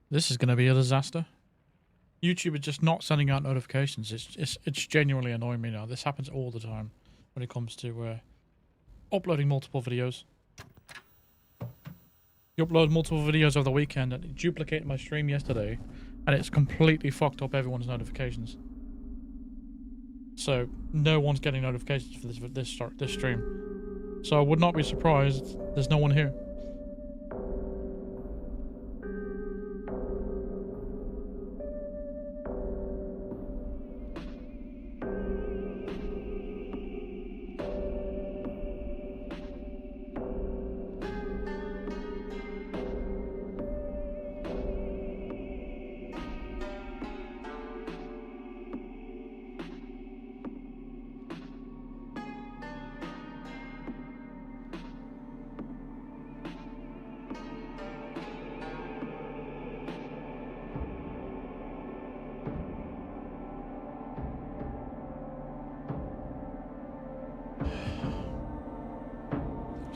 This is going to be a disaster. YouTube is just not sending out notifications. It's genuinely annoying me now. This happens all the time when it comes to uploading multiple videos. You upload multiple videos over the weekend and it duplicated my stream yesterday, and it's completely fucked up everyone's notifications. So no one's getting notifications for this stream. So I would not be surprised there's no one here.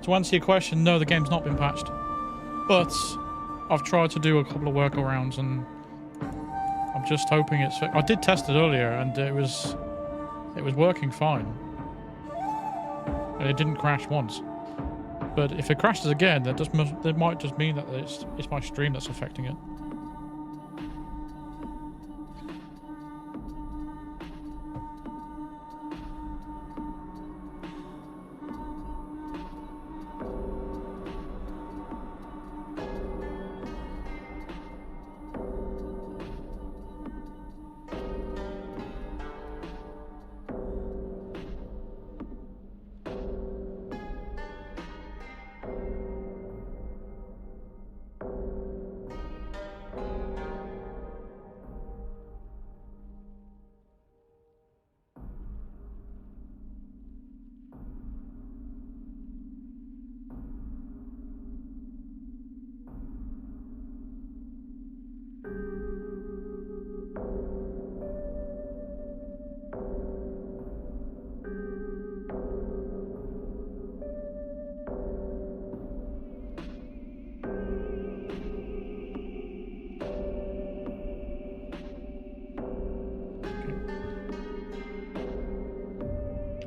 To answer your question, no, the game's not been patched. But I've tried to do a couple of workarounds and I'm just hoping it's... I did test it earlier and it was working fine. And it didn't crash once. But if it crashes again, that might just mean that it's my stream that's affecting it.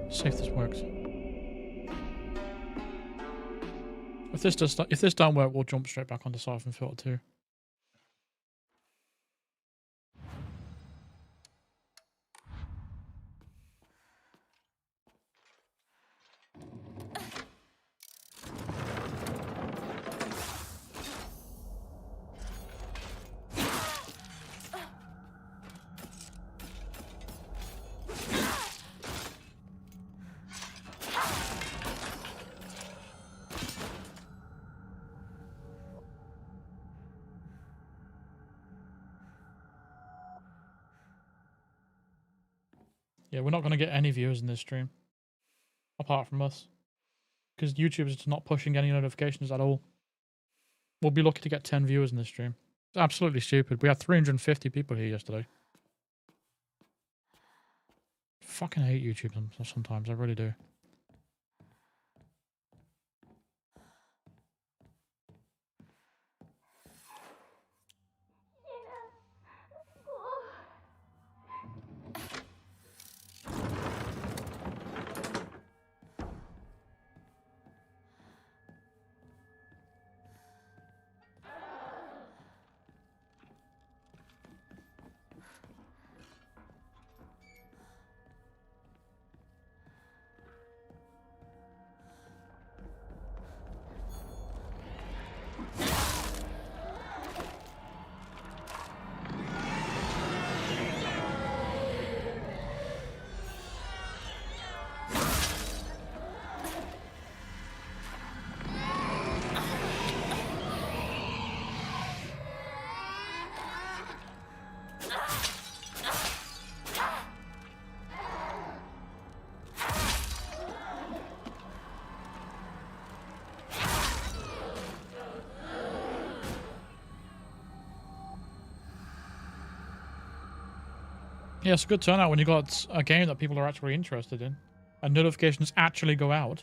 See if this works. If this don't work, we'll jump straight back onto Siphon Filter 2. Yeah, we're not going to get any viewers in this stream. Apart from us. Because YouTube is not pushing any notifications at all. We'll be lucky to get 10 viewers in this stream. It's absolutely stupid. We had 350 people here yesterday. Fucking hate YouTube sometimes, I really do. Yeah, it's a good turnout when you got a game that people are actually interested in. And notifications actually go out.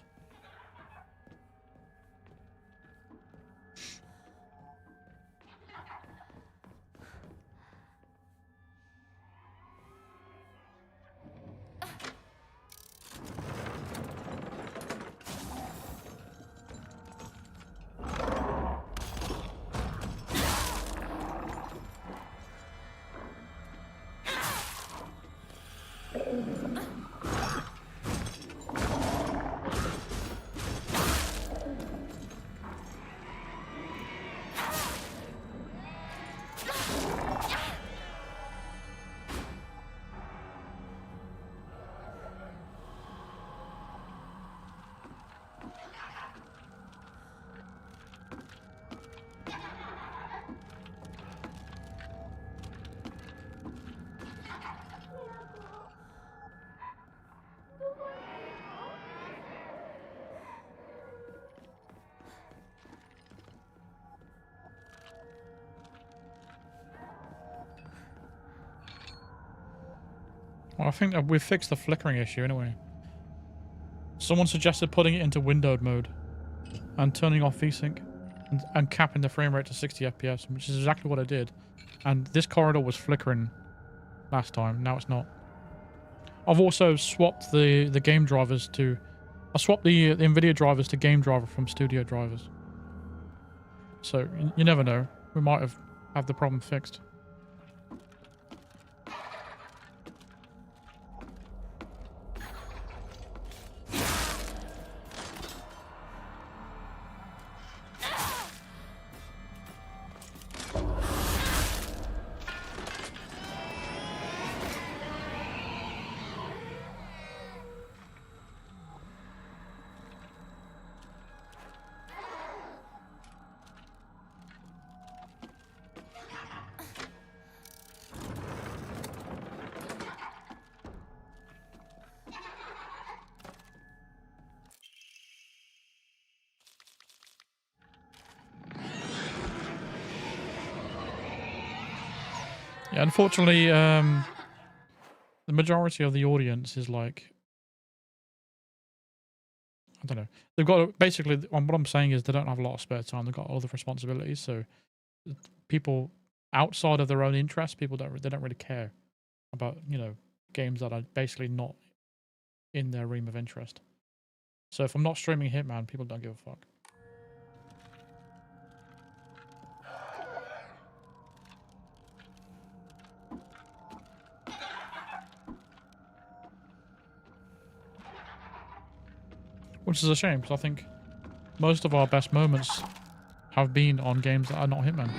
Well, I think that we've fixed the flickering issue anyway. Someone suggested putting it into windowed mode and turning off VSync and capping the frame rate to 60 FPS, which is exactly what I did. And this corridor was flickering last time. Now it's not. I've also swapped the game drivers to... I swapped the NVIDIA drivers to game driver from studio drivers. So you never know. We might have the problem fixed. Yeah, unfortunately, the majority of the audience is like, I don't know. They've got basically, what I'm saying is they don't have a lot of spare time. They've got other responsibilities. So people outside of their own interests, they don't really care about, you know, games that are basically not in their realm of interest. So if I'm not streaming Hitman, people don't give a fuck. Which is a shame, because I think most of our best moments have been on games that are not Hitman.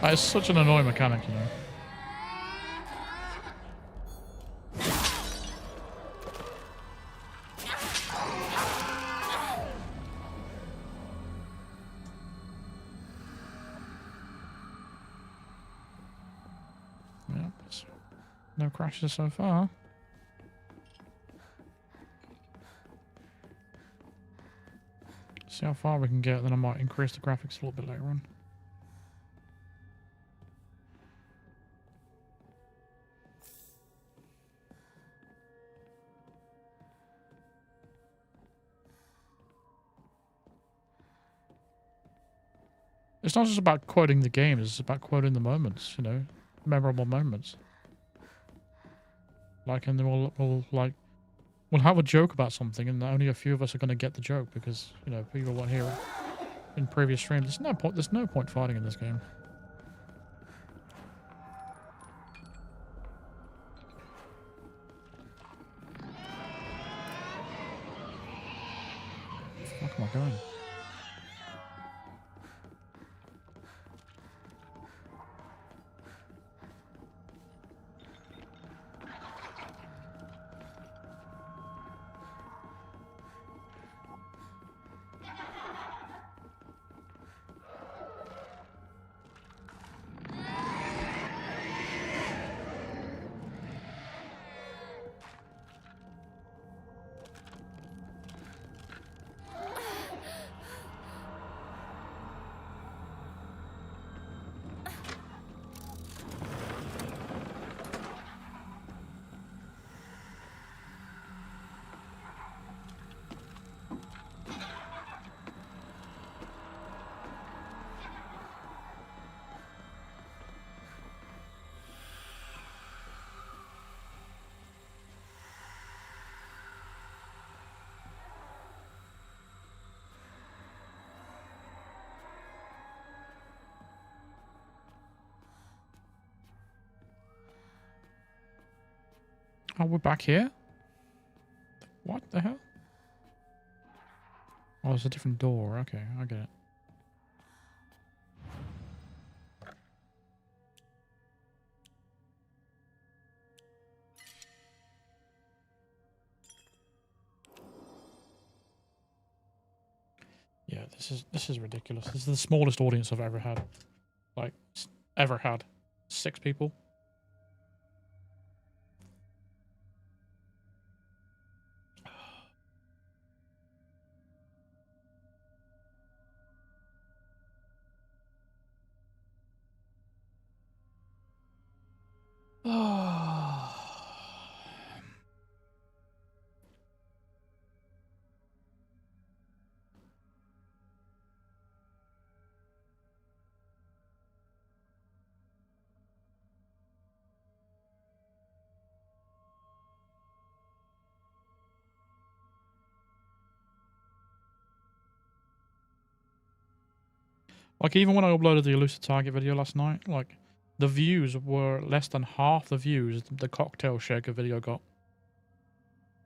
It's such an annoying mechanic, you know. Yep, no crashes so far. See how far we can get, then I might increase the graphics a little bit later on. It's not just about quoting the games, it's about quoting the moments, you know, memorable moments. Like, and then we'll have a joke about something, and only a few of us are going to get the joke because, you know, people won't hear it in previous streams. There's no point fighting in this game. Where am I going? Oh, we're back here? What the hell? Oh, it's a different door. Okay, I get it. Yeah, this is ridiculous. This is the smallest audience I've ever had. Like, ever had. 6 people. Like, even when I uploaded the Elusive Target video last night, like, the views were less than half the views the cocktail shaker video got.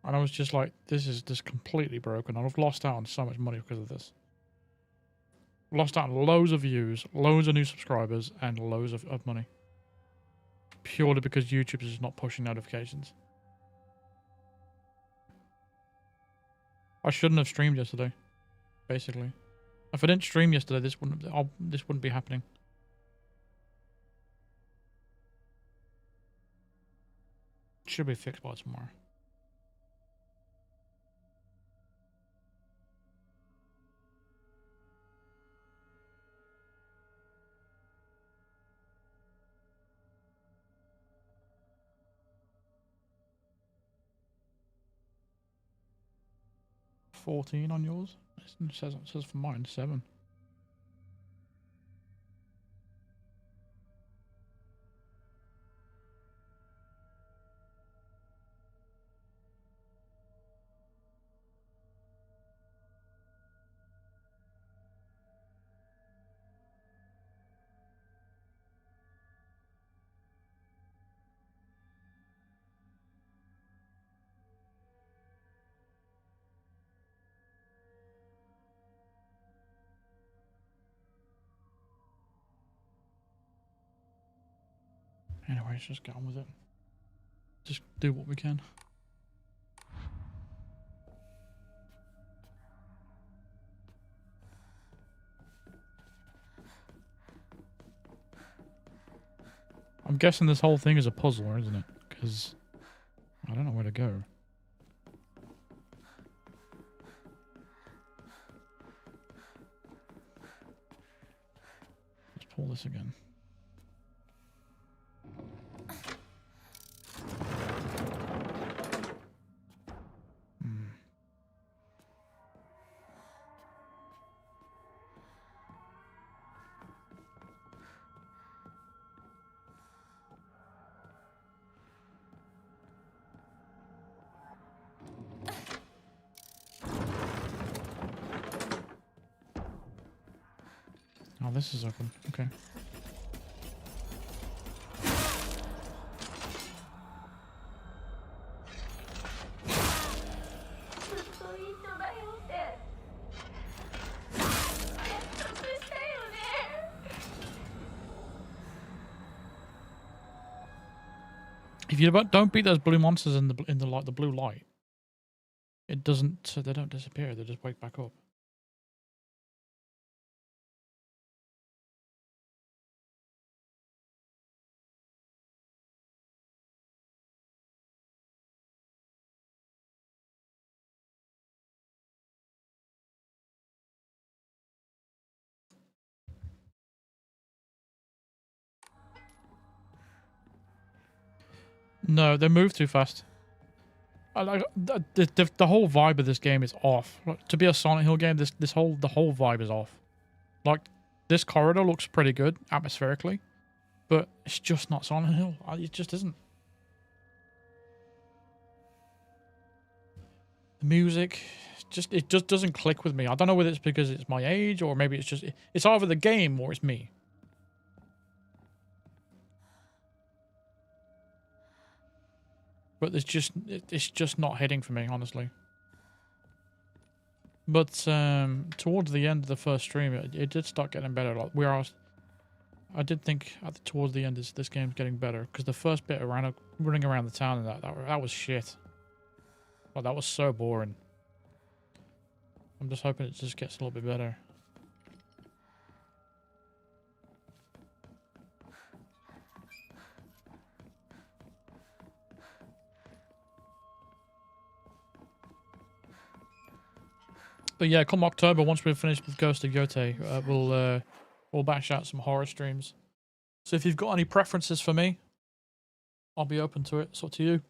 And I was just like, this is just completely broken. I've lost out on so much money because of this. Lost out on loads of views, loads of new subscribers, and loads of money. Purely because YouTube is just not pushing notifications. I shouldn't have streamed yesterday, basically. If I didn't stream yesterday, this wouldn't be happening. It should be fixed by tomorrow. $14 on yours? It says for mine, 7. Anyways, just get on with it. Just do what we can. I'm guessing this whole thing is a puzzle, isn't it? Because I don't know where to go. Let's pull this again. Oh, this is open. Okay. If you don't beat those blue monsters in the light, the blue light, it doesn't. They don't disappear. They just wake back up. No, they move too fast. I like the whole vibe of this game is off. Like, to be a Silent Hill game, the whole vibe is off. Like, this corridor looks pretty good atmospherically, but it's just not Silent Hill. It just isn't. The music, it just doesn't click with me. I don't know whether it's because it's my age or maybe it's either the game or it's me. But it's just not hitting for me, honestly. But towards the end of the first stream, it did start getting better. Like I did think towards the end this game's getting better, because the first bit around running around the town and that was shit. Like, that was so boring. I'm just hoping it just gets a little bit better. But yeah, come October, once we're finished with Ghost of Yote, we'll bash out some horror streams. So if you've got any preferences for me, I'll be open to it. It's up to you.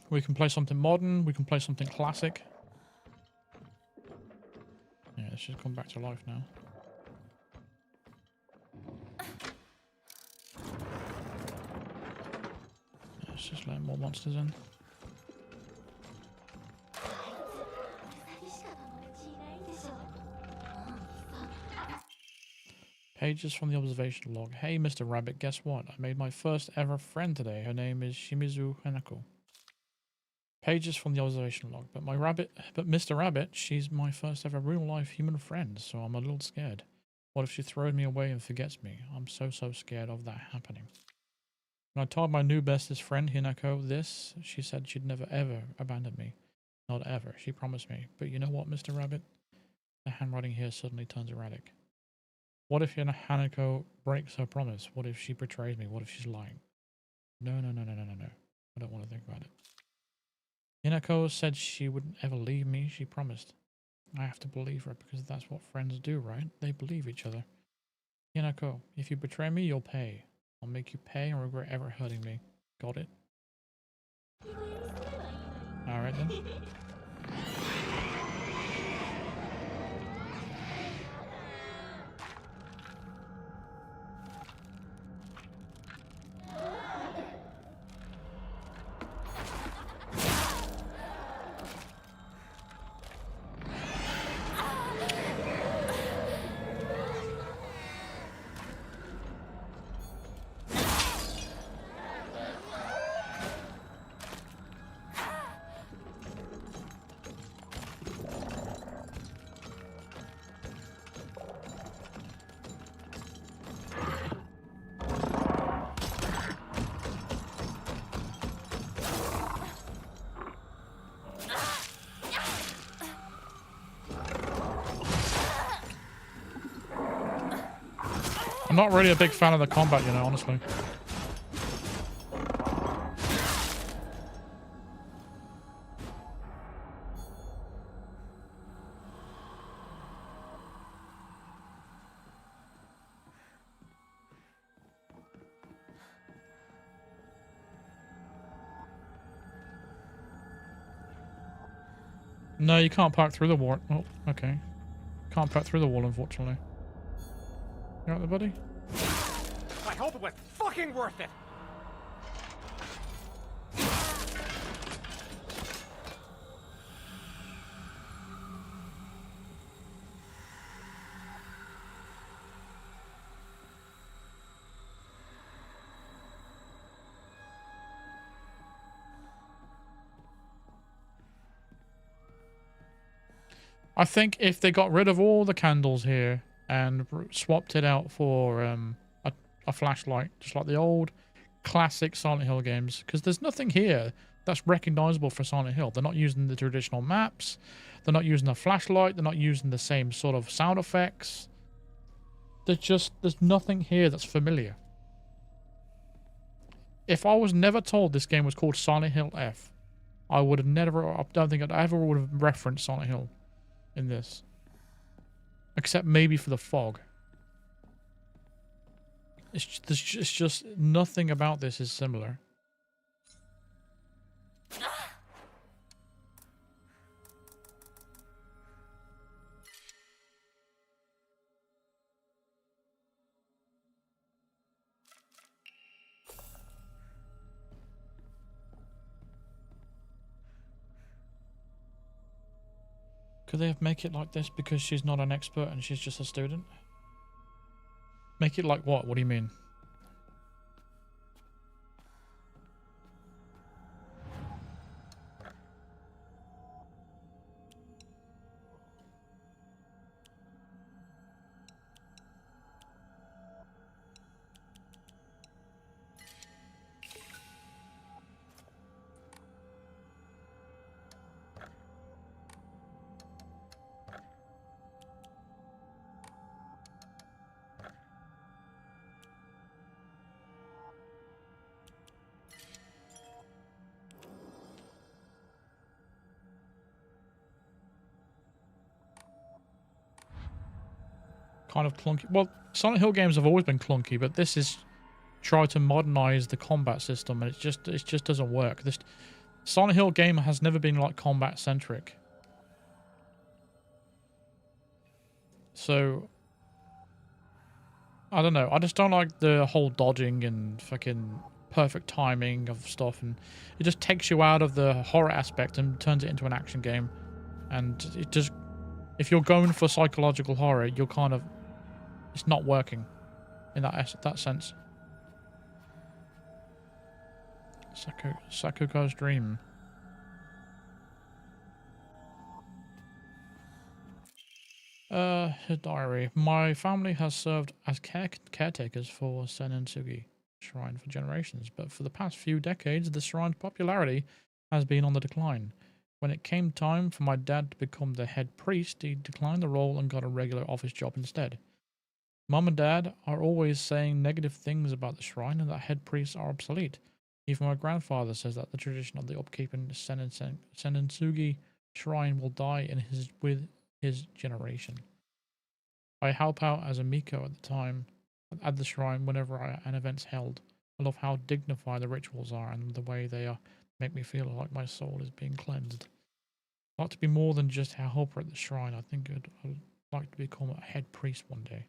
We can play something modern. We can play something classic. Yeah, it's just come back to life now. Yeah, let's just let more monsters in. Pages from the observation log. Hey, Mr. Rabbit, guess what? I made my first ever friend today. Her name is Shimizu Hanako. Pages from the observation log. But Mr. Rabbit, she's my first ever real life human friend, so I'm a little scared. What if she throws me away and forgets me? I'm so scared of that happening. When I told my new bestest friend Hinako this, she said she'd never ever abandon me. Not ever. She promised me. But you know what, Mr. Rabbit? The handwriting here suddenly turns erratic. What if Hanako breaks her promise? What if she betrays me? What if she's lying? No. I don't want to think about it. Hinako said she wouldn't ever leave me. She promised. I have to believe her, because that's what friends do, right? They believe each other. Hinako, if you betray me, you'll pay. I'll make you pay and regret ever hurting me. Got it? Alright then. I'm not really a big fan of the combat, you know, honestly. No, you can't park through the wall. Oh, okay. Can't park through the wall, unfortunately. You alright there, buddy? I hope it was fucking worth it! I think if they got rid of all the candles here and swapped it out for a flashlight, just like the old classic Silent Hill games, because there's nothing here that's recognizable for Silent Hill. They're not using the traditional maps. They're not using a flashlight. They're not using the same sort of sound effects. There's nothing here that's familiar. If I was never told this game was called Silent Hill F, I would have never, I don't think I ever would have referenced Silent Hill in this. Except maybe for the fog. It's just nothing about this is similar. Could they have make it like this because she's not an expert and she's just a student? Make it like what? What do you mean? kind of clunky. Well, Silent Hill games have always been clunky, but this is try to modernize the combat system, and it just doesn't work. This Silent Hill game has never been like combat centric. So I don't know. I just don't like the whole dodging and fucking perfect timing of stuff, and it just takes you out of the horror aspect and turns it into an action game. And it just, if you're going for psychological horror, you're kind of, it's not working in that sense. Sakuga's Dream. His diary. My family has served as caretakers for Senensugi Shrine for generations, but for the past few decades, the shrine's popularity has been on the decline. When it came time for my dad to become the head priest, he declined the role and got a regular office job instead. Mum and Dad are always saying negative things about the shrine and that head priests are obsolete. Even my grandfather says that the tradition of the upkeep in Senensugi Shrine will die with his generation. I help out as a Miko at the time at the shrine whenever an event's held. I love how dignified the rituals are and the way they are make me feel like my soul is being cleansed. I'd like to be more than just a helper at the shrine. I think I'd like to become a head priest one day.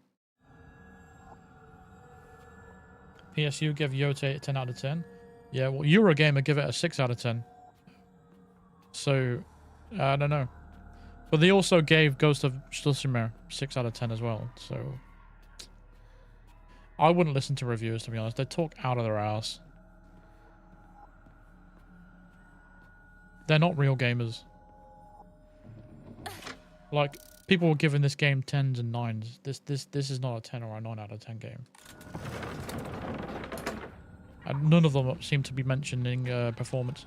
PSU gave Yote a 10 out of 10. Yeah, well, Eurogamer give it a 6 out of 10. So, I don't know. But they also gave Ghost of Tsushima 6 out of 10 as well. So, I wouldn't listen to reviewers, to be honest. They talk out of their ass. They're not real gamers. Like, people were giving this game 10s and 9s. This is not a 10 or a 9 out of 10 game. And none of them seem to be mentioning performance.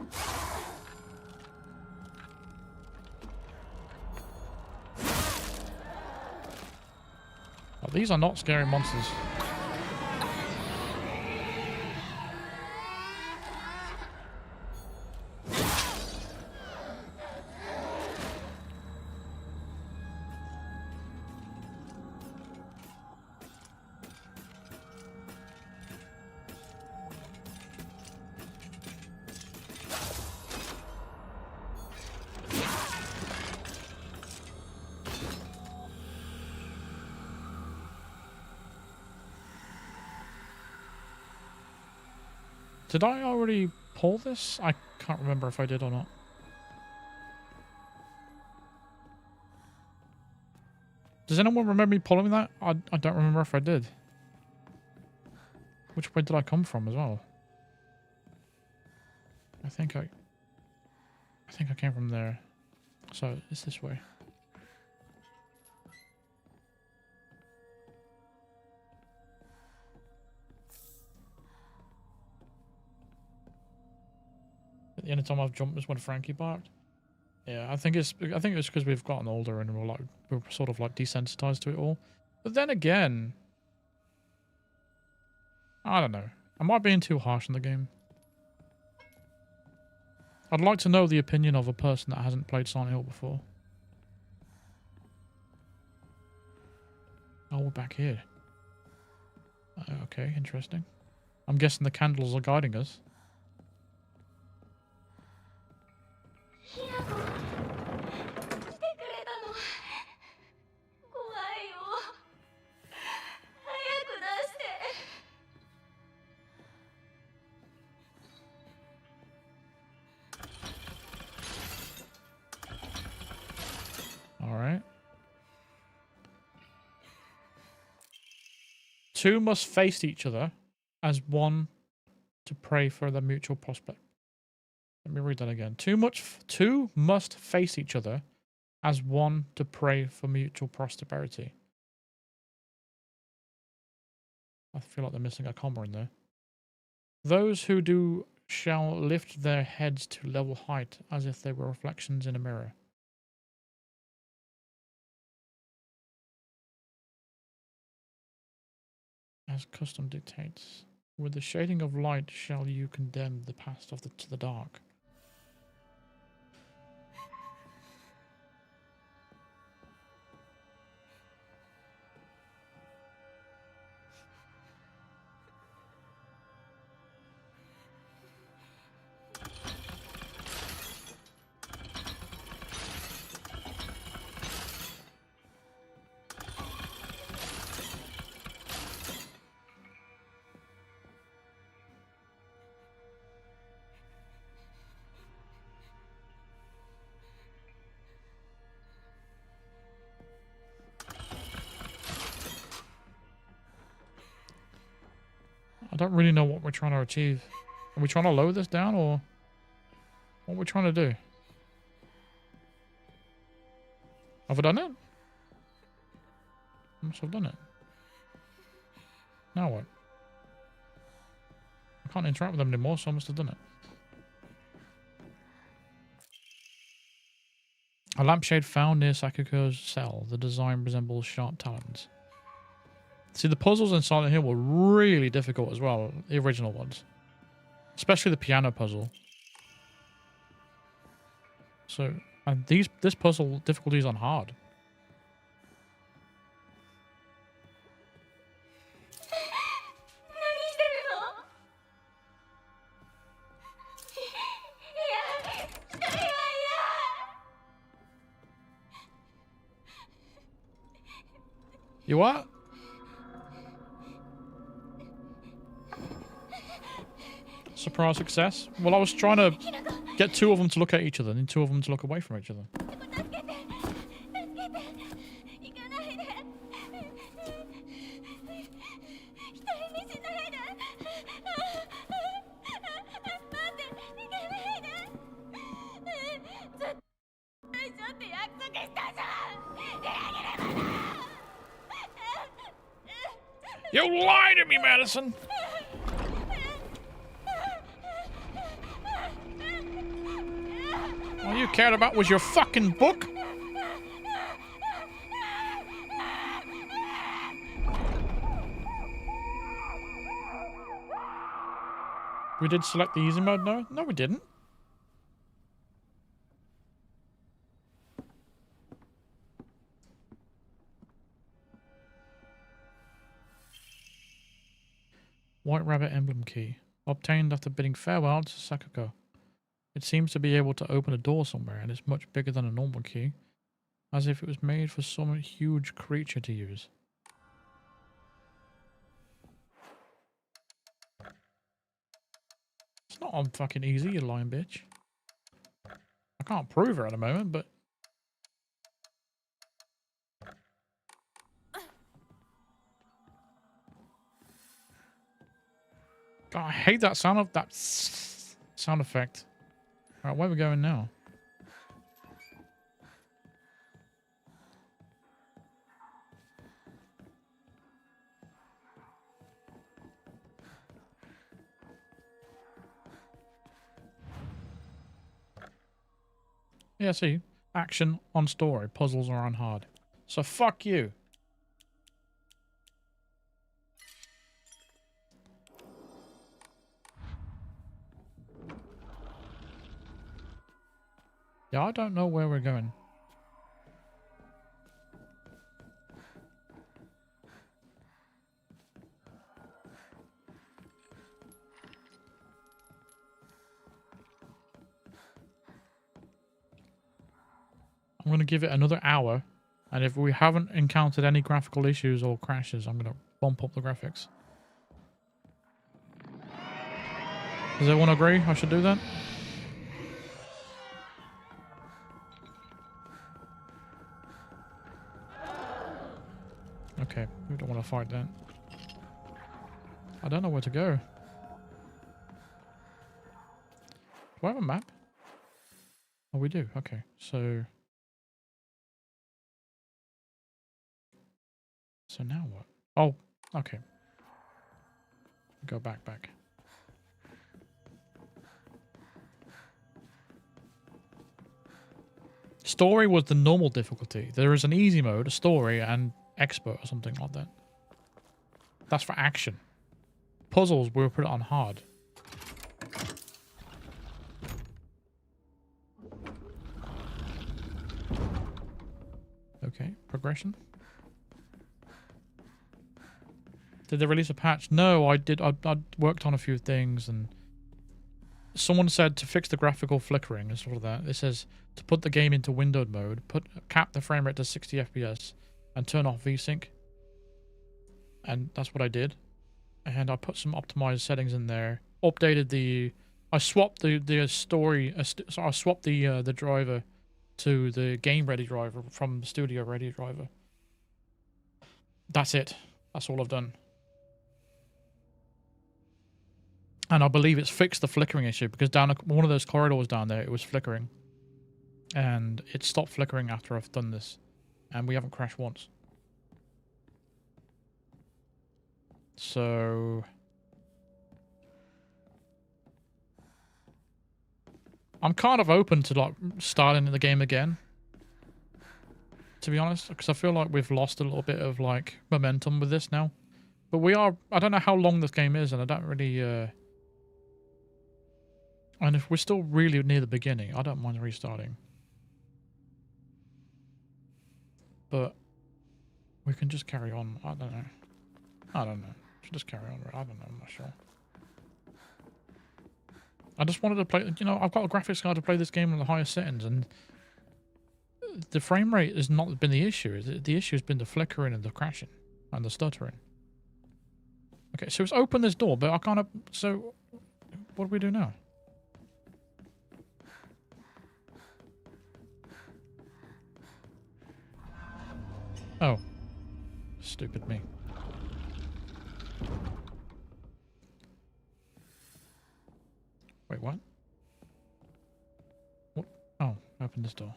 Oh, these are not scary monsters. Did I already pull this? I can't remember if I did or not. Does anyone remember me pulling that? I don't remember if I did. Which way did I come from as well? I think I came from there. So it's this way. The only time I've jumped was when Frankie barked. Yeah, I think it's because we've gotten older and we're sort of like desensitized to it all. But then again, I don't know. Am I being too harsh on the game? I'd like to know the opinion of a person that hasn't played Silent Hill before. Oh, we're back here. Okay, interesting. I'm guessing the candles are guiding us. Alright. Two must face each other as one to pray for their mutual prospect. Let me read that again. Two must face each other as one to pray for mutual prosperity. I feel like they're missing a comma in there. Those who do shall lift their heads to level height as if they were reflections in a mirror. As custom dictates. With the shading of light shall you condemn the past to the dark. don't really know what we're trying to achieve. Are we trying to lower this down, or what are we trying to do? Have I done it? I must have done it. Now what? I can't interact with them anymore, so I must have done it. A lampshade found near Sakuko's cell. The design resembles sharp talons. See, the puzzles in Silent Hill were really difficult as well, the original ones. Especially the piano puzzle. So, and this puzzle difficulty is on hard. You what? Surprise success. Well, I was trying to get two of them to look at each other and two of them to look away from each other. You lied to me, Madison! All you cared about was your fucking book? We did select the easy mode, no? No, we didn't. White Rabbit emblem key. Obtained after bidding farewell to Sakuko. It seems to be able to open a door somewhere, and it's much bigger than a normal key. As if it was made for some huge creature to use. It's not on fucking easy, you lying bitch. I can't prove her at the moment, but... God, I hate that sound of that sound effect. Alright, where are we going now? Yeah, see? Action on story. Puzzles are on hard. So fuck you. Yeah, I don't know where we're going. I'm going to give it another hour, and if we haven't encountered any graphical issues or crashes, I'm going to bump up the graphics. Does everyone agree I should do that? Okay, we don't want to fight that. I don't know where to go. Do I have a map? Oh, we do. Okay, so... So now what? Oh, okay. Go back. Story was the normal difficulty. There is an easy mode, a story, and expert or something like that. That's for action. Puzzles, we'll put it on hard. Okay, progression. Did they release a patch? No, I did. I worked on a few things, and someone said to fix the graphical flickering and sort of that. It says to put the game into windowed mode, cap the frame rate to 60 FPS, and turn off VSync. And that's what I did. And I put some optimized settings in there. Updated the. I swapped the story. So I swapped the driver to the game ready driver from the studio ready driver. That's it. That's all I've done. And I believe it's fixed the flickering issue because down one of those corridors down there, it was flickering. And it stopped flickering after I've done this. And we haven't crashed once. So... I'm kind of open to like starting the game again. To be honest. Because I feel like we've lost a little bit of like momentum with this now. But we are... I don't know how long this game is and I don't really... And if we're still really near the beginning, I don't mind restarting. But we can just carry on. I don't know. I don't know. Should just carry on. I don't know. I'm not sure. I just wanted to play... You know, I've got a graphics card to play this game in the highest settings, and the frame rate has not been the issue. The issue has been the flickering and the crashing and the stuttering. Okay, so it's open this door, but I can't... So, what do we do now? Oh. Stupid me. Wait, what? What? Oh, open this door.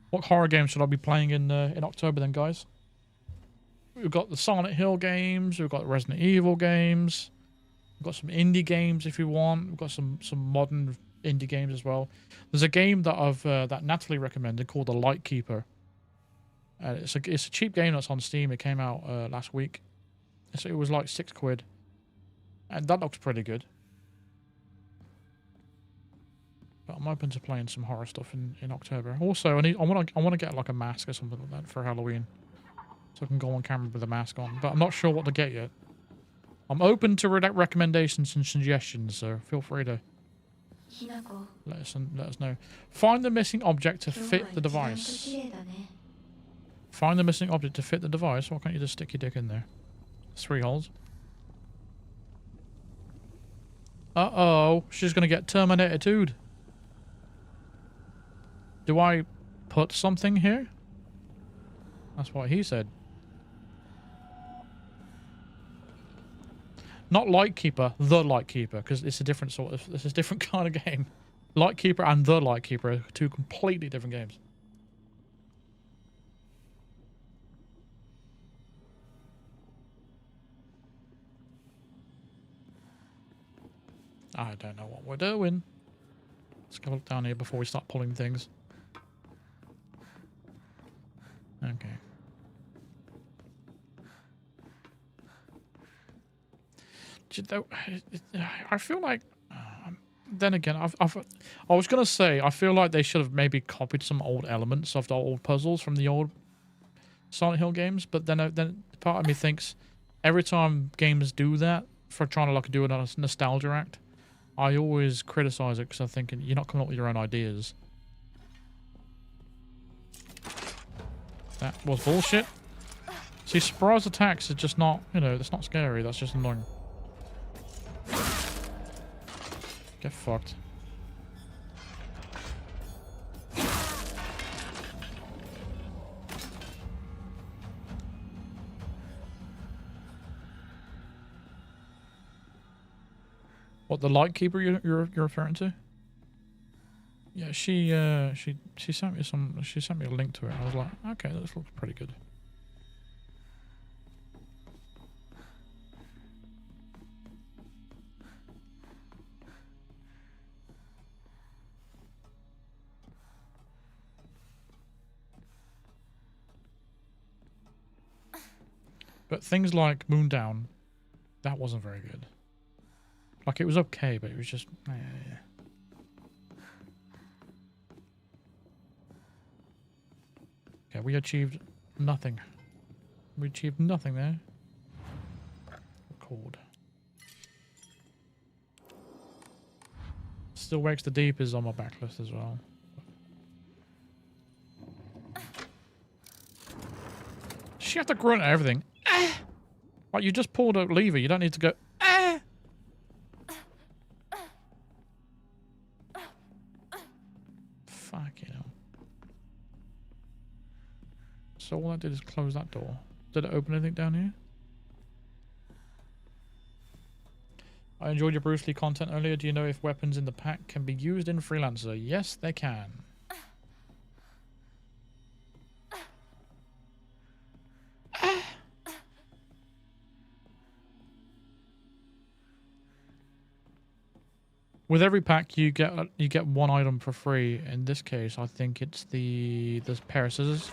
What horror game should I be playing in October then, guys? We've got the Silent Hill games, we've got Resident Evil games, we've got some indie games if you want, we've got some modern indie games as well. There's a game that that Natalie recommended called The Lightkeeper. It's a cheap game that's on Steam. It came out last week. So it was like £6, and that looks pretty good. But I'm open to playing some horror stuff in October. Also, I want to get like a mask or something like that for Halloween. So I can go on camera with a mask on. But I'm not sure what to get yet. I'm open to recommendations and suggestions, so feel free to let us know. Find the missing object to fit the device. Find the missing object to fit the device. Why can't you just stick your dick in there? 3 holes. Uh-oh. She's going to get terminated. Do I put something here? That's what he said. Not Lightkeeper, the Lightkeeper, because it's a different sort of... This is a different kind of game. Lightkeeper and the Lightkeeper are 2 completely different games. I don't know what we're doing. Let's go look down here before we start pulling things. Okay. I feel like... then again, I was going to say, I feel like they should have maybe copied some old elements of the old puzzles from the old Silent Hill games, but then part of me thinks every time games do that, for trying to like do a nostalgia act, I always criticize it because I'm thinking, you're not coming up with your own ideas. That was bullshit. See, surprise attacks are just not, you know, that's not scary, that's just annoying. Get fucked. What, the Lightkeeper you're referring to? Yeah, she sent me she sent me a link to it. I was like, okay, this looks pretty good. But things like Moondown, that wasn't very good. Like, it was okay, but it was just... yeah. Okay, we achieved nothing. We achieved nothing there. Record. Still Wakes the Deep is on my backlist as well. She have to grunt at everything. Like, you just pulled a lever. You don't need to go... So all I did is close that door. Did it open anything down here? I enjoyed your Bruce Lee content earlier. Do you know if weapons in the pack can be used in Freelancer? Yes, they can. With every pack, you get one item for free. In this case, I think it's the pair of scissors.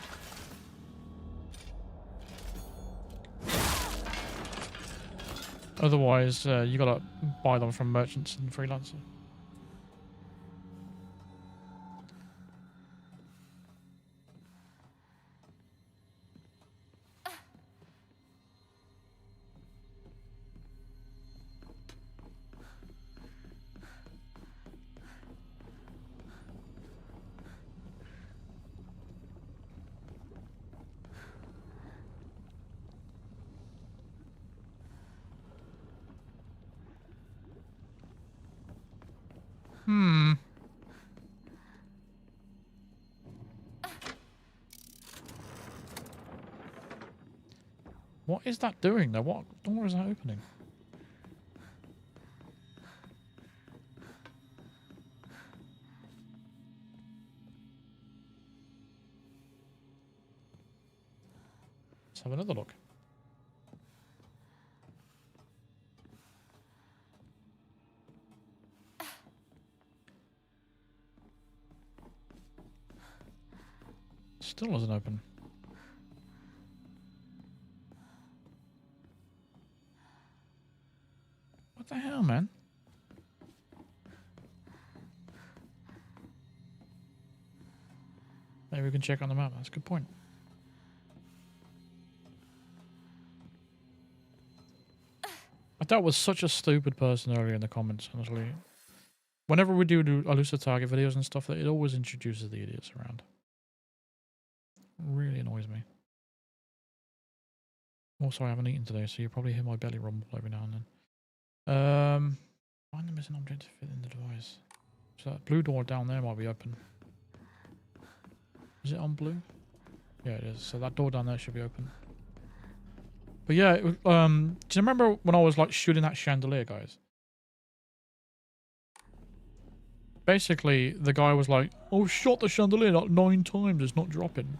Otherwise, you gotta buy them from merchants and Freelancer. What is that doing though? What door is that opening? Let's have another look. Still doesn't open. What the hell, man? Maybe we can check on the map. That's a good point. I dealt with such a stupid person earlier in the comments, honestly. Whenever we do elusive target videos and stuff, it always introduces the idiots around. Really annoys me. Also, I haven't eaten today, so you probably hear my belly rumble every now and then. Find the missing object to fit in the device. So that blue door down there might be open. Is it on blue? Yeah, it is. So that door down there should be open. But yeah, do you remember when I was like shooting that chandelier, guys? Basically, the guy was like, "Oh, shot the chandelier like 9 times. It's not dropping."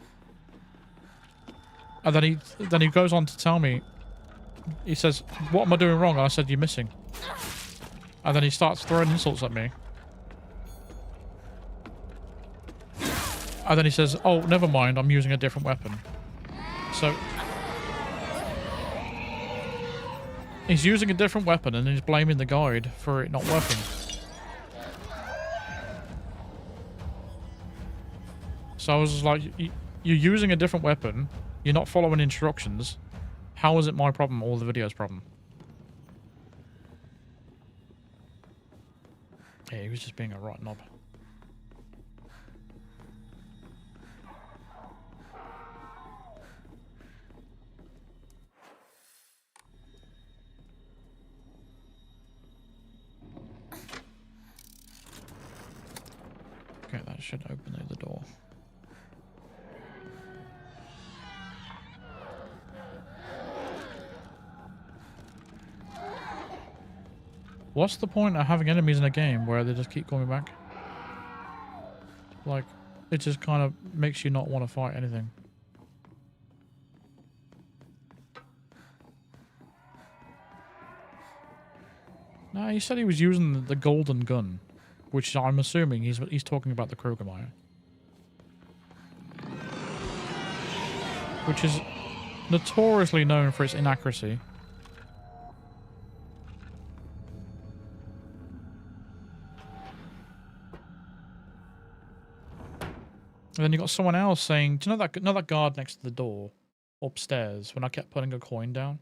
And then he goes on to tell me. He says, "What am I doing wrong?" And I said, "You're missing." And then he starts throwing insults at me. And then he says, "Oh, never mind. I'm using a different weapon." So he's using a different weapon and he's blaming the guide for it not working. So I was just like, you're using a different weapon. You're not following instructions. How is it my problem or the video's problem? Yeah, he was just being a right knob. Okay, that should open the door. What's the point of having enemies in a game where they just keep coming back? Like, it just kind of makes you not want to fight anything. No, he said he was using the golden gun, which I'm assuming he's talking about the Krogermeyer. Which is notoriously known for its inaccuracy. And then you got someone else saying, "Do you know that guard next to the door upstairs? When I kept putting a coin down,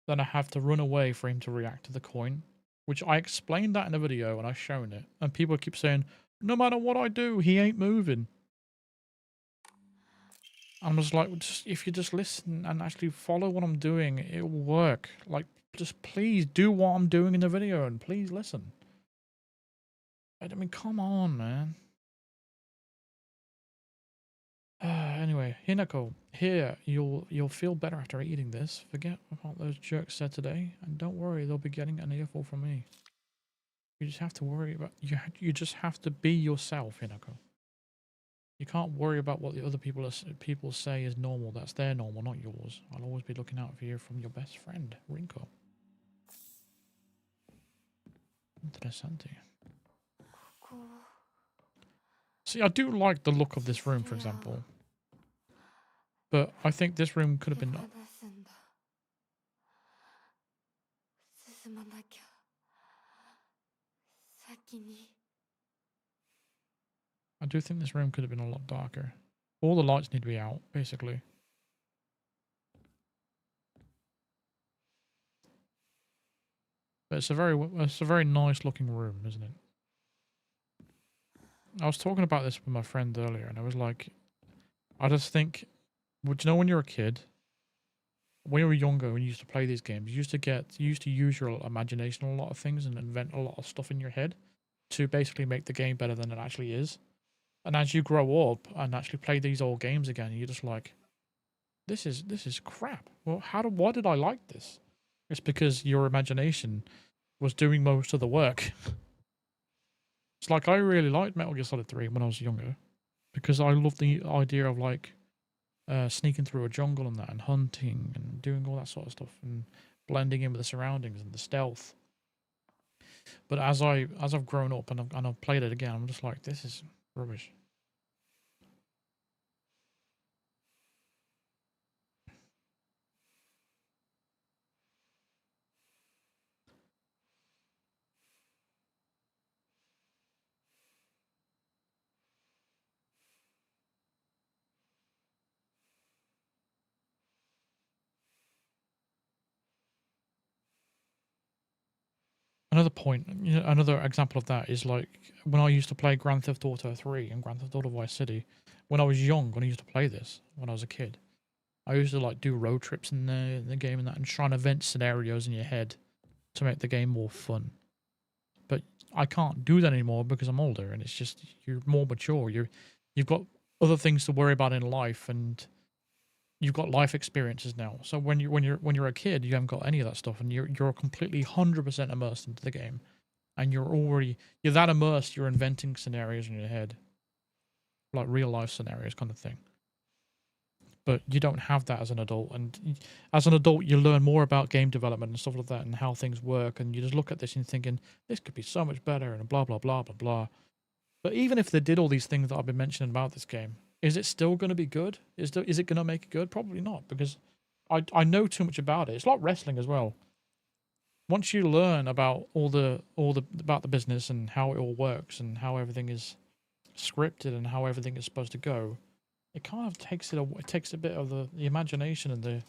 then I have to run away for him to react to the coin." Which I explained that in a video and I shown it, and people keep saying, "No matter what I do, he ain't moving." I'm just like, if you just listen and actually follow what I'm doing, it will work. Like, just please do what I'm doing in the video and please listen. I mean, come on, man. Anyway, here, Hinako, here, you'll feel better after eating this. Forget what those jerks said today, and don't worry, they'll be getting an earful from me. You just have to worry about, you just have to be yourself, Hinako. You can't worry about what the other people say is normal. That's their normal, not yours. I'll always be looking out for you from your best friend, Rinko. Interessante. See, I do like the look of this room, for example. But I think this room could have been... I do think this room could have been a lot darker. All the lights need to be out, basically. But it's a very nice looking room, isn't it? I was talking about this with my friend earlier, and I was like, I just think, would you know when you're a kid, when you were younger, when you used to play these games, you used to use your imagination on a lot of things and invent a lot of stuff in your head to basically make the game better than it actually is. And as you grow up and actually play these old games again, you're just like, this is crap. Well, why did I like this? It's because your imagination was doing most of the work. It's like I really liked Metal Gear Solid 3 when I was younger because I loved the idea of like sneaking through a jungle and that, and hunting and doing all that sort of stuff and blending in with the surroundings and the stealth. But as I've grown up and I've played it again, I'm just like, this is rubbish. Another example of that is like when I used to play Grand Theft Auto 3 and Grand Theft Auto Vice City. When I was young, when I used to play this, when I was a kid, I used to like do road trips in the game and that, and try and invent scenarios in your head to make the game more fun. But I can't do that anymore because I'm older, and it's just you're more mature. You've got other things to worry about in life, and you've got life experiences now. So when you're a kid, you haven't got any of that stuff, and you're completely 100% immersed into the game, and you're that immersed. You're inventing scenarios in your head, like real life scenarios, kind of thing. But you don't have that as an adult, and as an adult, you learn more about game development and stuff like that, and how things work. And you just look at this and you're thinking, this could be so much better, and blah blah blah blah blah. But even if they did all these things that I've been mentioning about this game, is it still going to be good? Is it going to make it good? Probably not, because I know too much about it. It's like wrestling as well. Once you learn about about the business and how it all works and how everything is scripted and how everything is supposed to go, it kind of takes a bit of the imagination and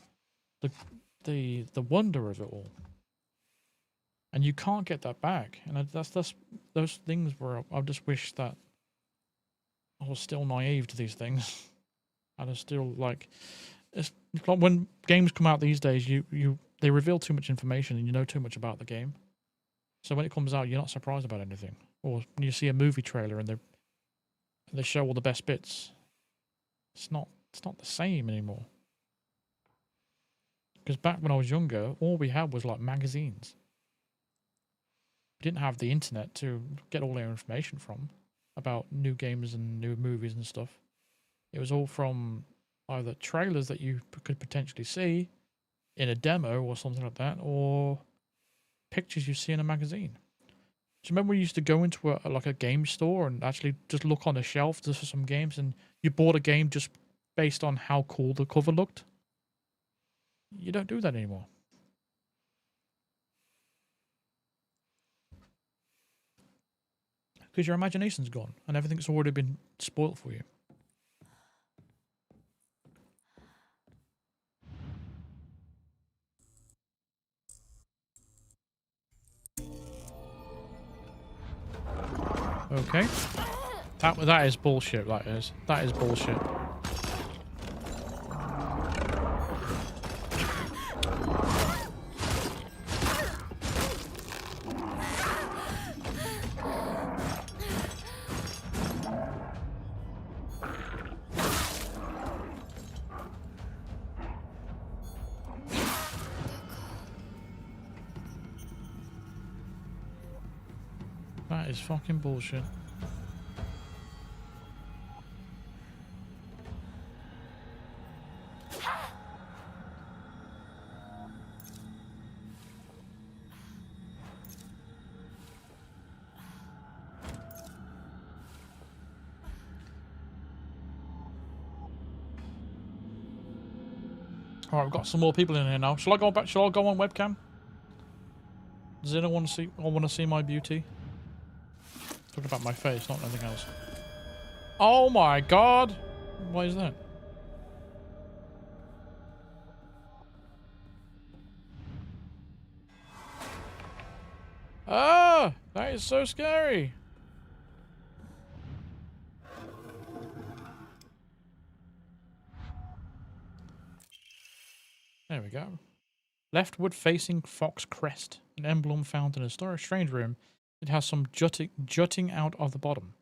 the wonder of it all. And you can't get that back. And that's those things where I just wish that I was still naive to these things. And it's still like, it's like when games come out these days, they reveal too much information and you know too much about the game. So when it comes out, you're not surprised about anything. Or when you see a movie trailer and they show all the best bits, it's not the same anymore. Because back when I was younger, all we had was like magazines. We didn't have the internet to get all our information from about new games and new movies and stuff. It was all from either trailers that you could potentially see in a demo or something like that, or pictures you see in a magazine. Do you remember we used to go into a game store and actually just look on a shelf just for some games, and you bought a game just based on how cool the cover looked? You don't do that anymore. Because your imagination's gone and everything's already been spoiled for you. Okay. That is bullshit, that is. That is bullshit. That is fucking bullshit. Alright, we've got some more people in here now. Shall I go back? Shall I go on webcam? Does anyone want to see my beauty? Talking about my face, not anything else. Oh my god! What is that? Ah! That is so scary! There we go. Leftward facing Fox Crest. An emblem found in a strange room. It has some jutting out of the bottom.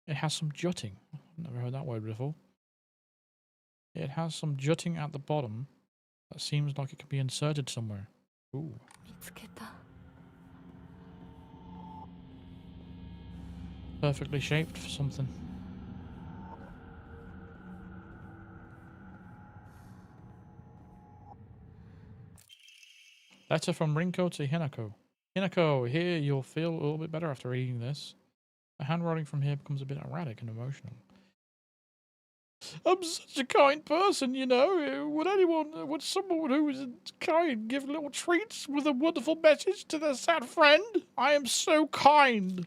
It has some jutting. I've never heard that word before. It has some jutting at the bottom that seems like it could be inserted somewhere. Ooh. Perfectly shaped for something. Letter from Rinko to Hinako. Hinako, here you'll feel a little bit better after reading this. The handwriting from here becomes a bit erratic and emotional. I'm such a kind person, you know. Would someone who is kind give little treats with a wonderful message to their sad friend? I am so kind.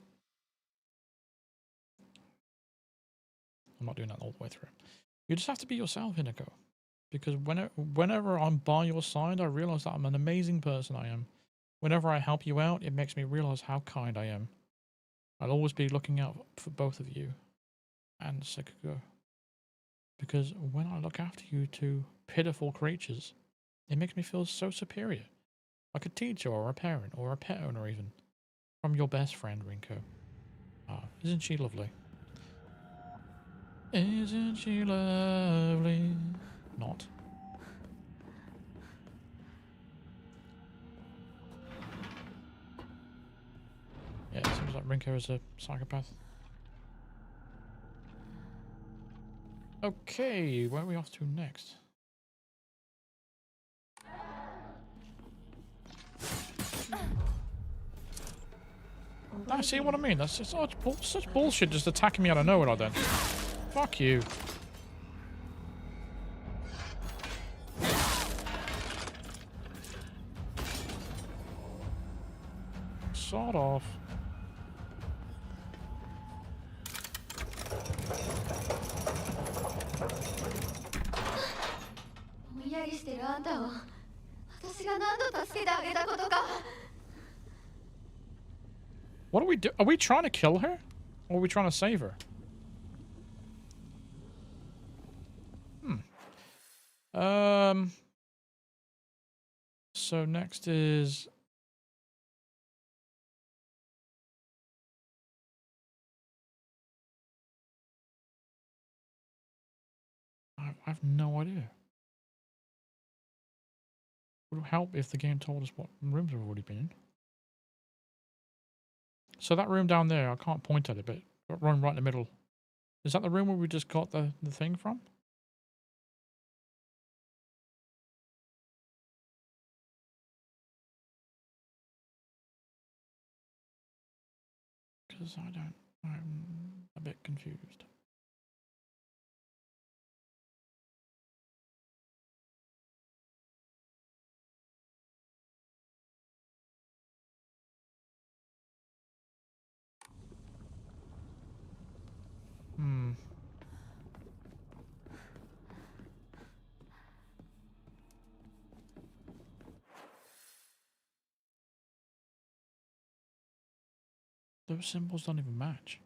I'm not doing that all the way through. You just have to be yourself, Hinako. Because whenever I'm by your side, I realize that I'm an amazing person I am. Whenever I help you out, it makes me realize how kind I am. I'll always be looking out for both of you and Sekugo. Because when I look after you two pitiful creatures, it makes me feel so superior. Like a teacher or a parent or a pet owner even. From your best friend, Rinko. Ah, isn't she lovely? Isn't she lovely? Not. Yeah, it seems like Rinko is a psychopath. Okay, where are we off to next? I see what I mean. That's just such bullshit just attacking me out of nowhere like that. Fuck you. Sort of. What do we do? Are we trying to kill her? Or are we trying to save her? So next is... I have no idea. Would it help if the game told us what rooms we've already been in? So that room down there, I can't point at it, but run right in the middle. Is that the room where we just got the thing from? Because I'm a bit confused. Those symbols don't even match.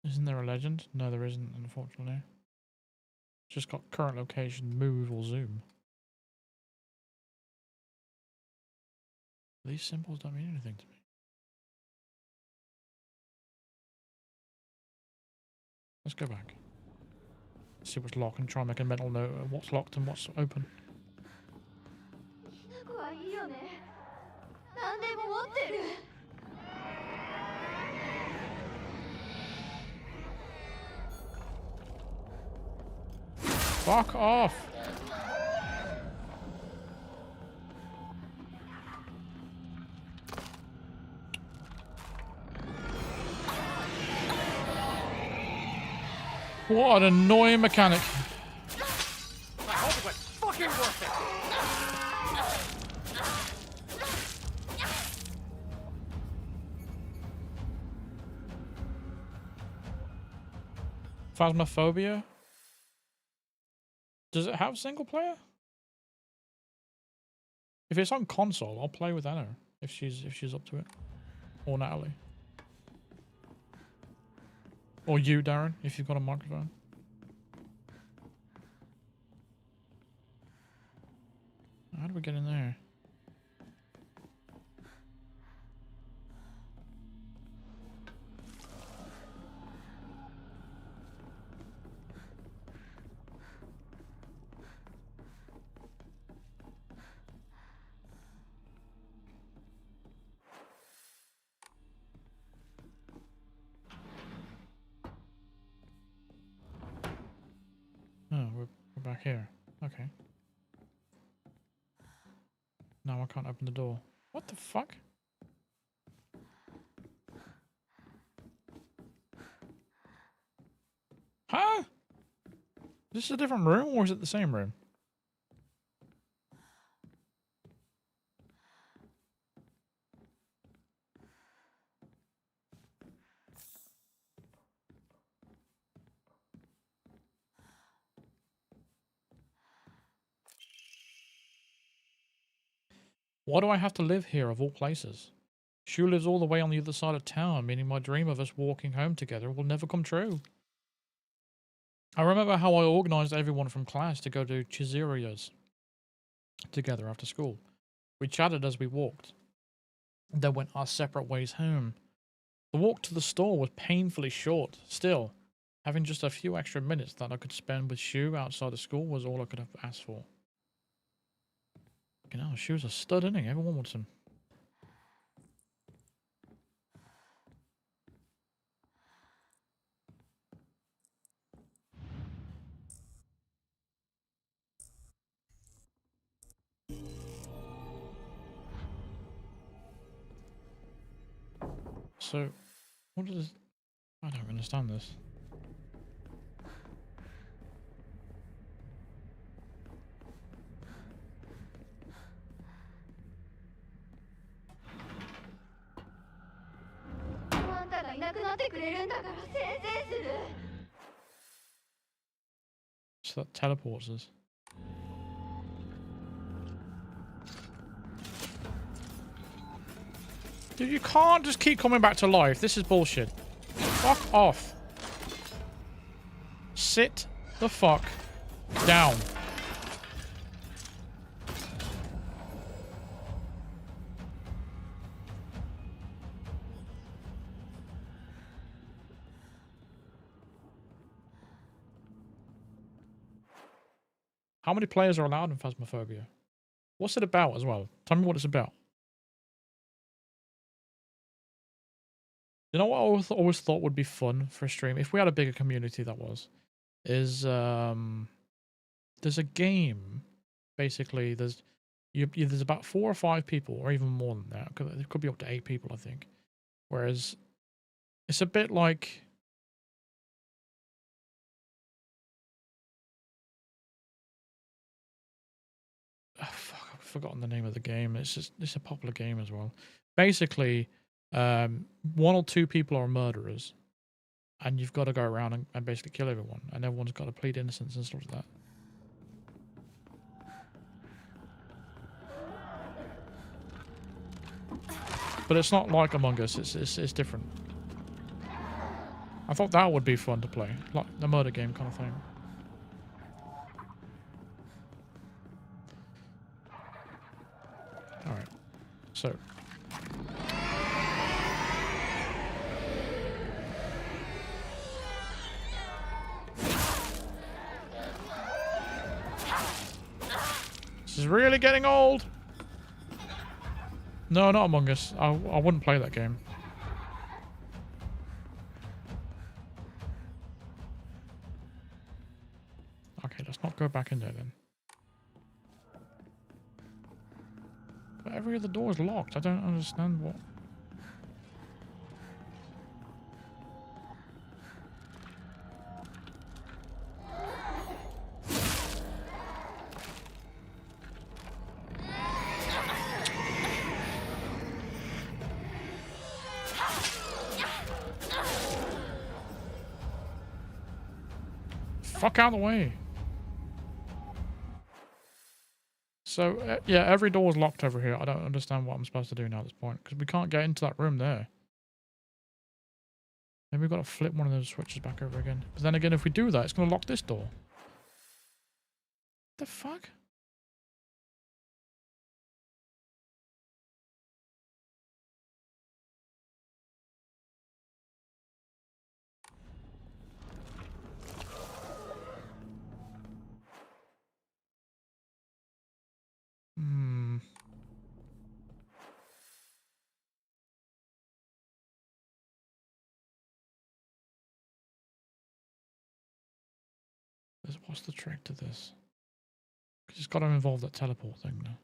Isn't there a legend? No, there isn't, unfortunately. Just got current location, move, or zoom. These symbols don't mean anything to me. Let's go back. See what's locked and try and make a mental note of what's locked and what's open. Fuck off! What an annoying mechanic. I hope it was fucking worth it. Phasmophobia? Does it have single player? If it's on console, I'll play with Anna if she's up to it. Or Natalie. Or you, Darren, if you've got a microphone. How do we get in there? Oh, we're back here. Okay. Now I can't open the door. What the fuck? Huh? Is this a different room or is it the same room? Why do I have to live here of all places? Shu lives all the way on the other side of town, meaning my dream of us walking home together will never come true. I remember how I organised everyone from class to go to Chizuria's together after school. We chatted as we walked, then went our separate ways home. The walk to the store was painfully short. Still, having just a few extra minutes that I could spend with Shu outside of school was all I could have asked for. You know, Shu's a stud, isn't he? Everyone wants him. So, what is... I don't understand this. So that teleports us. Dude, you can't just keep coming back to life. This is bullshit. Fuck off. Sit the fuck down. How many players are allowed in Phasmophobia? What's it about as well? Tell me what it's about. You know what I always thought would be fun for a stream? If we had a bigger community that was. Is, there's a game. Basically, there's about 4 or 5 people, or even more than that. It could be up to 8 people, I think. Whereas, it's a bit like... Oh, fuck, I've forgotten the name of the game. It's a popular game as well. Basically, 1 or 2 people are murderers, and you've got to go around and basically kill everyone, and everyone's got to plead innocence and stuff like that. But it's not like Among Us. It's different. I thought that would be fun to play, like the murder game kind of thing. So. This is really getting old. No, not Among Us. I wouldn't play that game. Okay, let's not go back in there then. But every other door is locked. I don't understand what... Fuck out of the way. So, yeah, every door is locked over here. I don't understand what I'm supposed to do now at this point. Because we can't get into that room there. Maybe we've got to flip one of those switches back over again. But then again, if we do that, it's going to lock this door. The fuck? Hmm. What's the trick to this? Because it's got to involve that teleport thing now.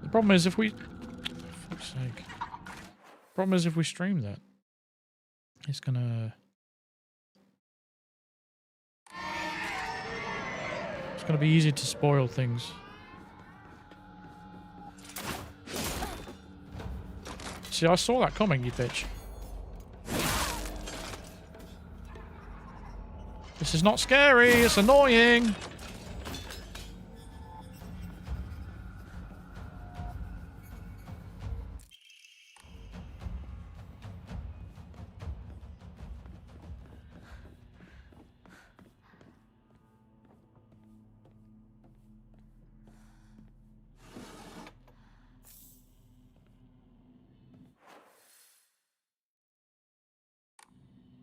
The problem is if we... For fuck's sake. Problem is if we stream that, it's gonna... It's gonna be easy to spoil things. See, I saw that coming, you bitch. This is not scary, it's annoying.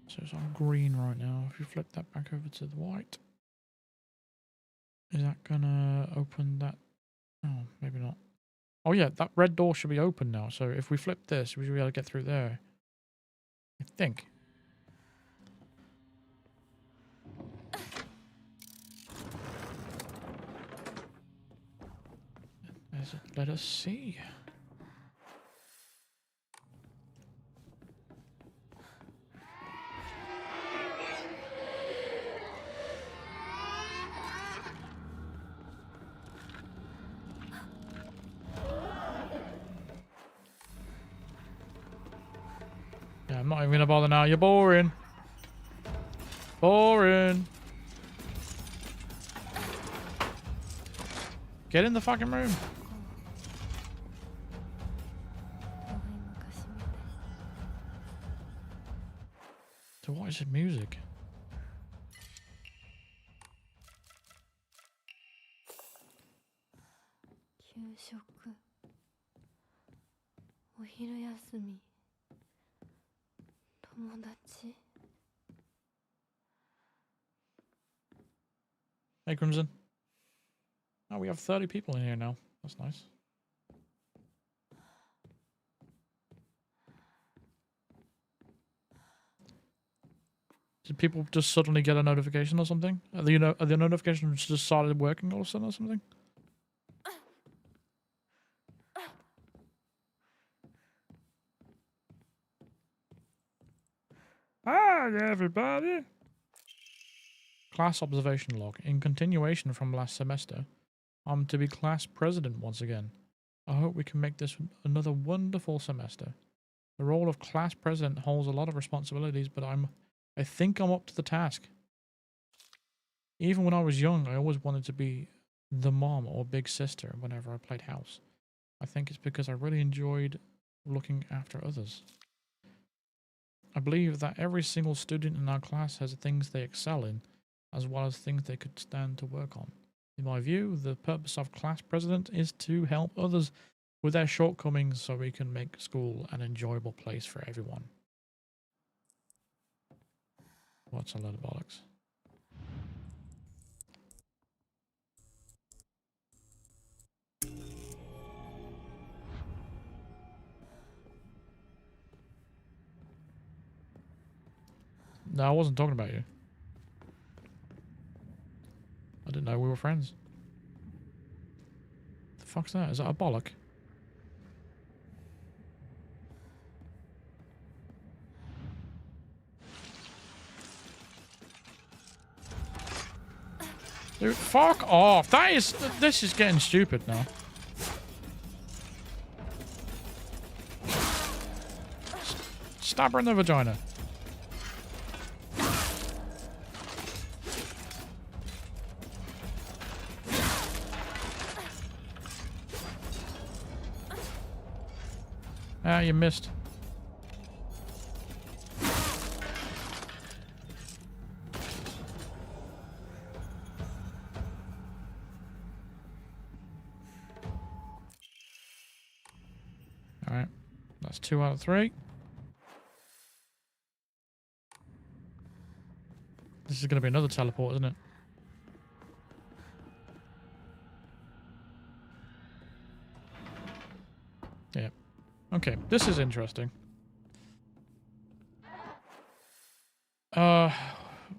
So it's on green right now. If you flip that back over to the white, is that gonna open that? Oh, maybe not. Oh yeah, that red door should be open now. So if we flip this, we should be able to get through there. I think. Let us see. Yeah, I'm not even gonna bother now. You're boring. Boring. Get in the fucking room. So what is the music? Hey, Crimson. Oh, we have 30 people in here now. That's nice. Did people just suddenly get a notification or something? Are the notifications just started working all of a sudden or something? Hi, everybody. Class observation log. In continuation from last semester, I'm to be class president once again. I hope we can make this another wonderful semester. The role of class president holds a lot of responsibilities, but I think I'm up to the task. Even when I was young, I always wanted to be the mom or big sister whenever I played house. I think it's because I really enjoyed looking after others. I believe that every single student in our class has things they excel in, as well as things they could stand to work on. In my view, the purpose of class president is to help others with their shortcomings so we can make school an enjoyable place for everyone. What's a load of bollocks? No, I wasn't talking about you. I didn't know we were friends. The fuck's that? Is that a bollock? Dude, fuck off. This is getting stupid now. Stab her in the vagina. Ah, you missed. Alright. That's 2 out of 3. This is going to be another teleport, isn't it? Yeah. Okay, this is interesting.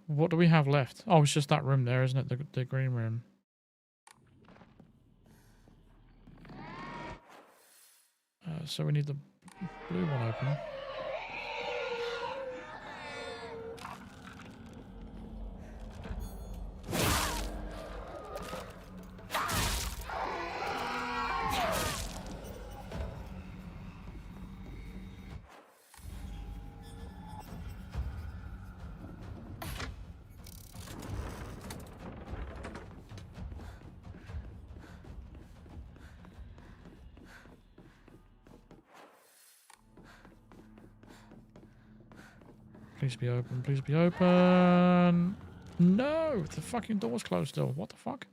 What do we have left? Oh, it's just that room there, isn't it? The green room. So we need the blue one open. Please be open, please be open. No, the fucking door's closed still. What the fuck?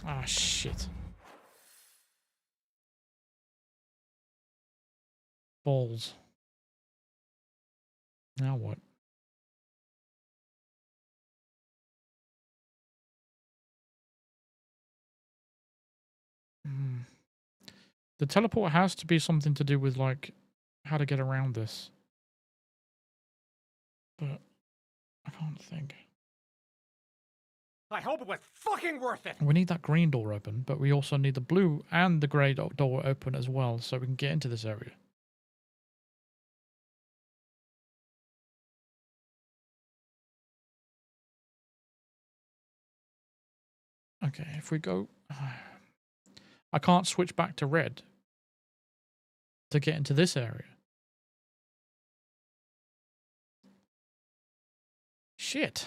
Ah, shit. Balls. Now what? The teleport has to be something to do with, like, how to get around this. But I can't think. I hope it was fucking worth it. We need that green door open, but we also need the blue and the grey door open as well so we can get into this area. Okay, if we go... I can't switch back to red to get into this area. Shit.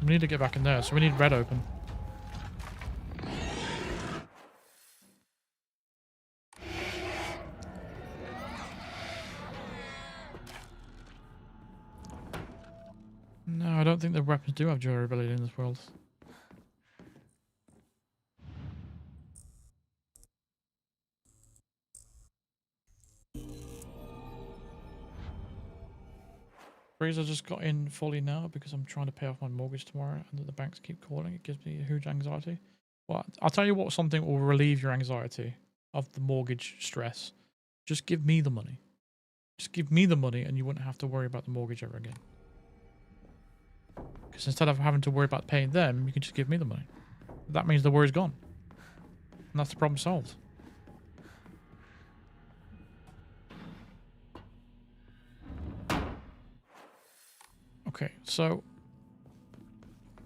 We need to get back in there, so we need red open. No, I don't think the weapons do have durability in this world. Freezer just got in fully now because I'm trying to pay off my mortgage tomorrow and the banks keep calling. It gives me a huge anxiety. Well, I'll tell you what, something will relieve your anxiety of the mortgage stress. Just give me the money. Just give me the money and you wouldn't have to worry about the mortgage ever again. Because instead of having to worry about paying them, you can just give me the money. That means the worry's gone. And that's the problem solved. Okay, so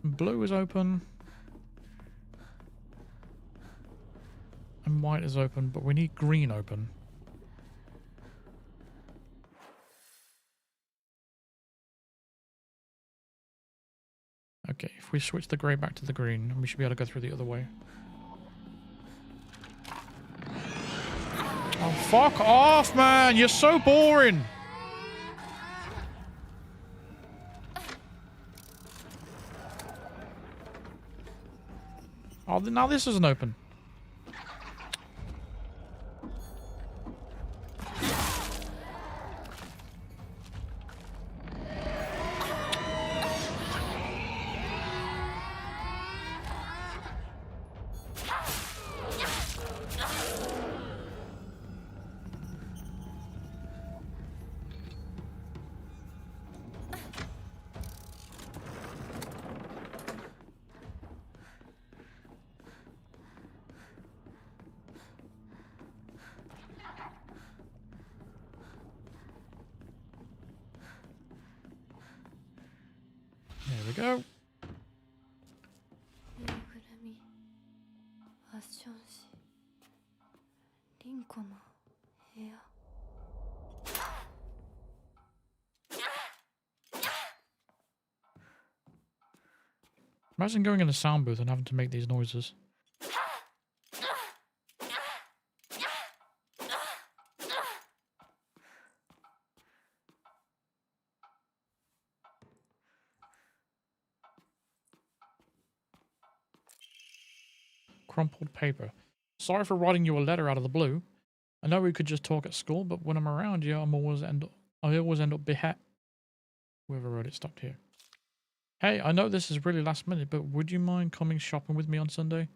blue is open. And white is open, but we need green open. Okay, if we switch the grey back to the green, we should be able to go through the other way. Oh, fuck off, man! You're so boring! Oh, now this isn't open. There we go. Imagine going in a sound booth and having to make these noises. Crumpled paper. Sorry for writing you a letter out of the blue. I know we could just talk at school, but when I'm around you, I always end up behet. Whoever wrote it stopped here. Hey, I know this is really last minute, but would you mind coming shopping with me on Sunday?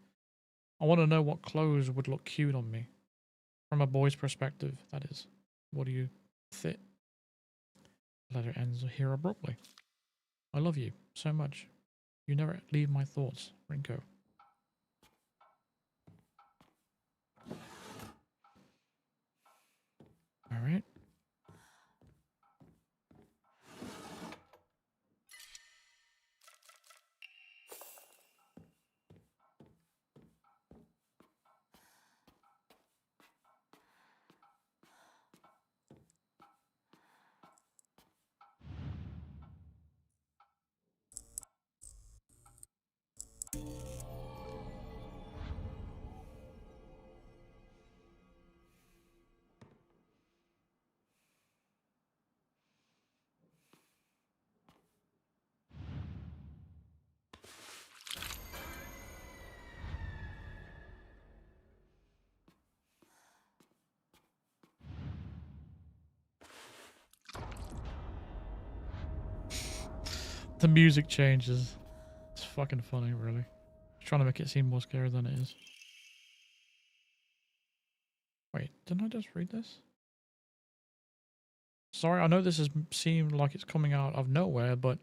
I want to know what clothes would look cute on me. From a boy's perspective, that is. What do you fit? The letter ends here abruptly. I love you so much. You never leave my thoughts, Rinko. All right. The music changes. It's fucking funny, really. Trying to make it seem more scary than it is. Wait, didn't I just read this? Sorry, I know this has seemed like it's coming out of nowhere, but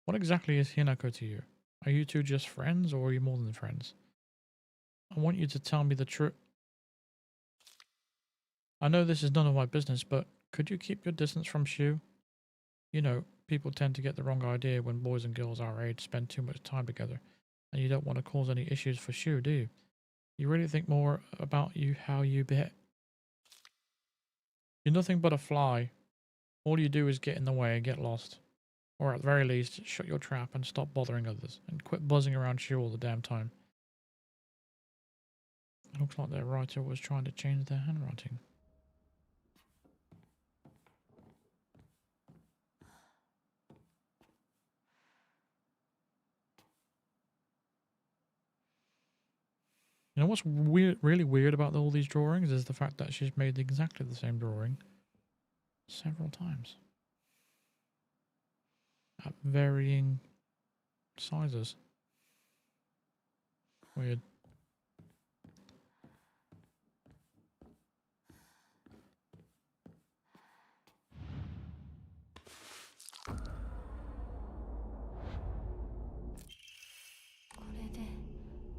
what exactly is Hinako to you? Are you two just friends, or are you more than friends? I want you to tell me the truth. I know this is none of my business, but could you keep your distance from Shu? You know, people tend to get the wrong idea when boys and girls our age spend too much time together, and you don't want to cause any issues for Shu, do you? You really think more about how you behave. You're nothing but a fly. All you do is get in the way and get lost. Or at the very least, shut your trap and stop bothering others. And quit buzzing around Shu all the damn time. It looks like their writer was trying to change their handwriting. You know what's weird, really weird about all these drawings is the fact that she's made exactly the same drawing several times. At varying sizes. Weird.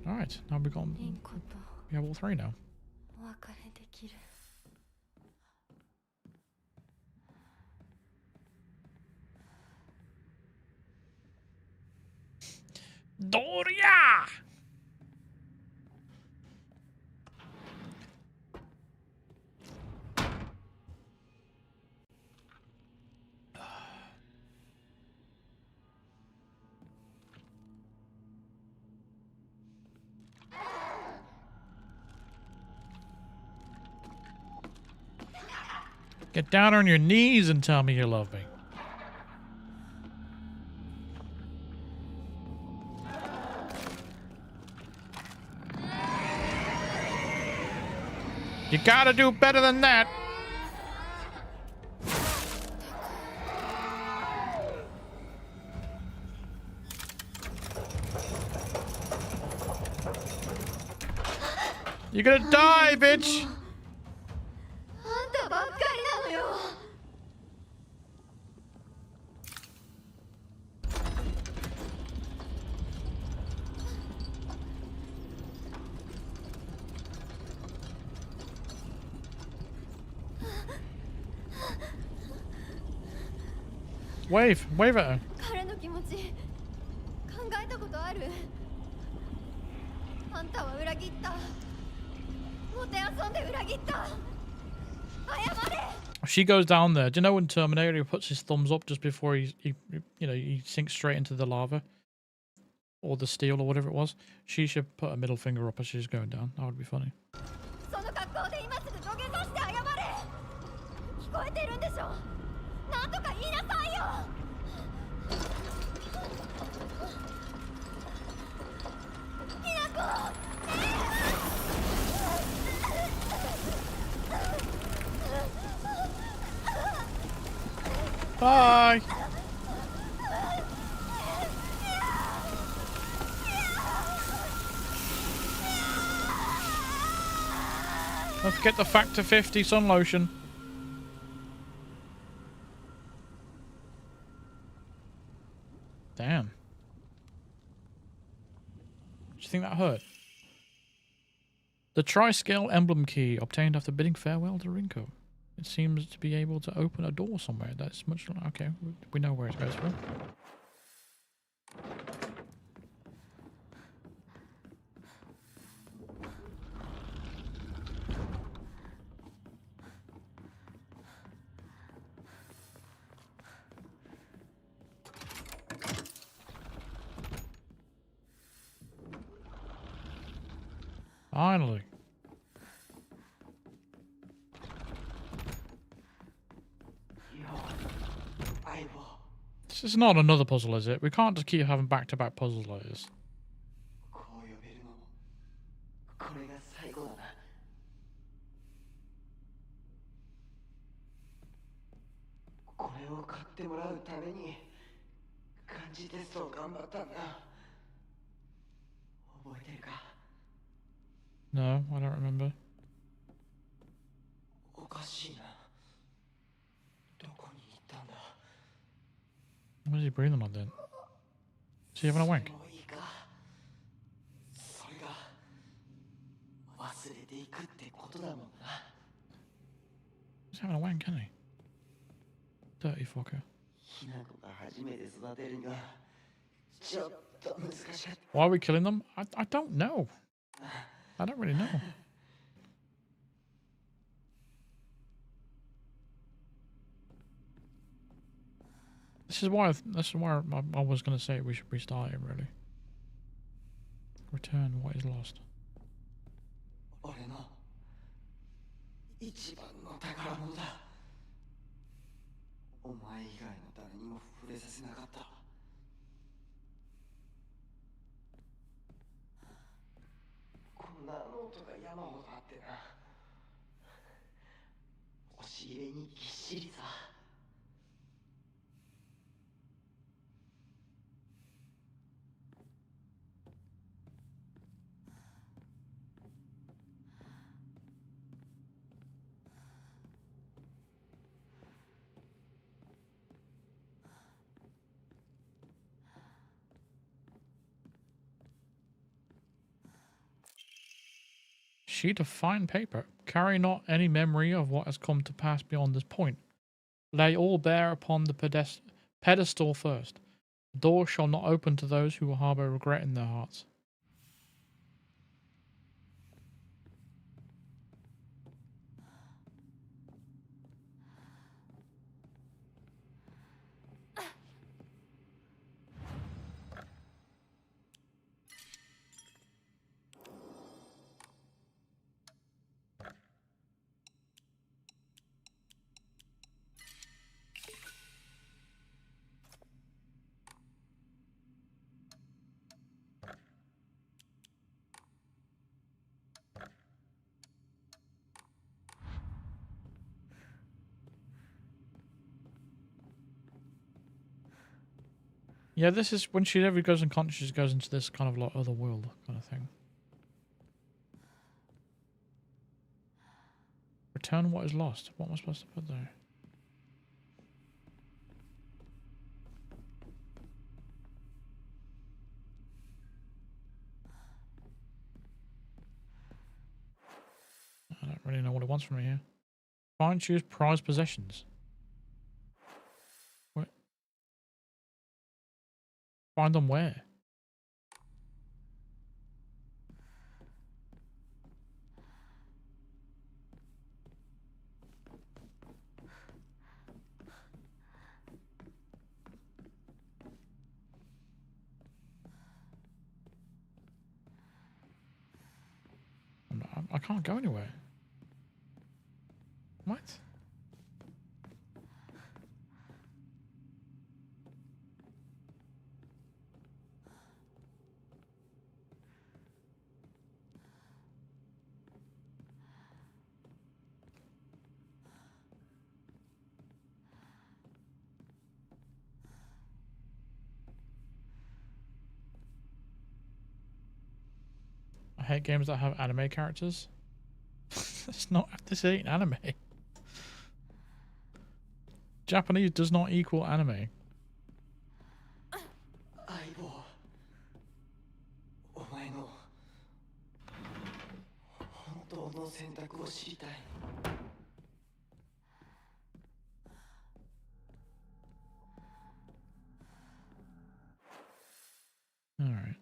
Alright, now we have all three now. Doria! Get down on your knees and tell me you love me. You gotta do better than that. You're gonna die, bitch. Wave at her. She goes down there. Do you know when Terminator he puts his thumbs up just before he sinks straight into the lava? Or the steel or whatever it was? She should put a middle finger up as she's going down. That would be funny. Bye! Don't forget the Factor 50 sun lotion. Damn. Do you think that hurt? The Tri-Scale Emblem Key obtained after bidding farewell to Rinko. It seems to be able to open a door somewhere. That's much... Okay, we know where it goes from. Finally. This is not another puzzle, is it? We can't just keep having back-to-back puzzles like this. No, I don't remember. What is he breathing on then? Is he having a wank? He's having a wank, isn't he? Dirty fucker. Why are we killing them? I don't know. I don't really know. This is why I was going to say we should restart it, really. Return what is lost. 俺の一番の宝物だ。お前以外の誰にも触れさせなかった。こんなノートが山ほどあってな。押し入れにぎっしりさ。Sheet of fine paper. Carry not any memory of what has come to pass beyond this point. Lay all bare upon the pedestal first. The door shall not open to those who harbour regret in their hearts. Yeah, this is when she ever goes unconscious, she goes into this kind of like other world kind of thing. Return what is lost. What am I supposed to put there? I don't really know what it wants from me here. Find, choose, prized possessions. What? Find them where? I can't go anywhere. What? I hate games that have anime characters. It's not. This ain't anime. Japanese does not equal anime. 相棒、お前の本当の選択を知りたい。All right.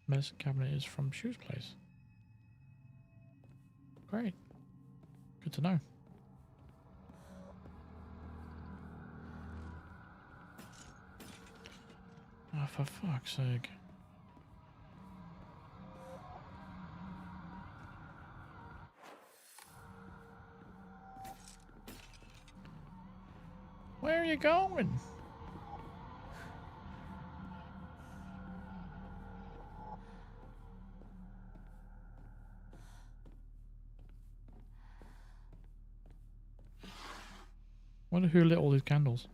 Medicine cabinet is from Shoe's place. Great. Good to know. Oh, for fuck's sake. Where are you going? Wonder who lit all these candles.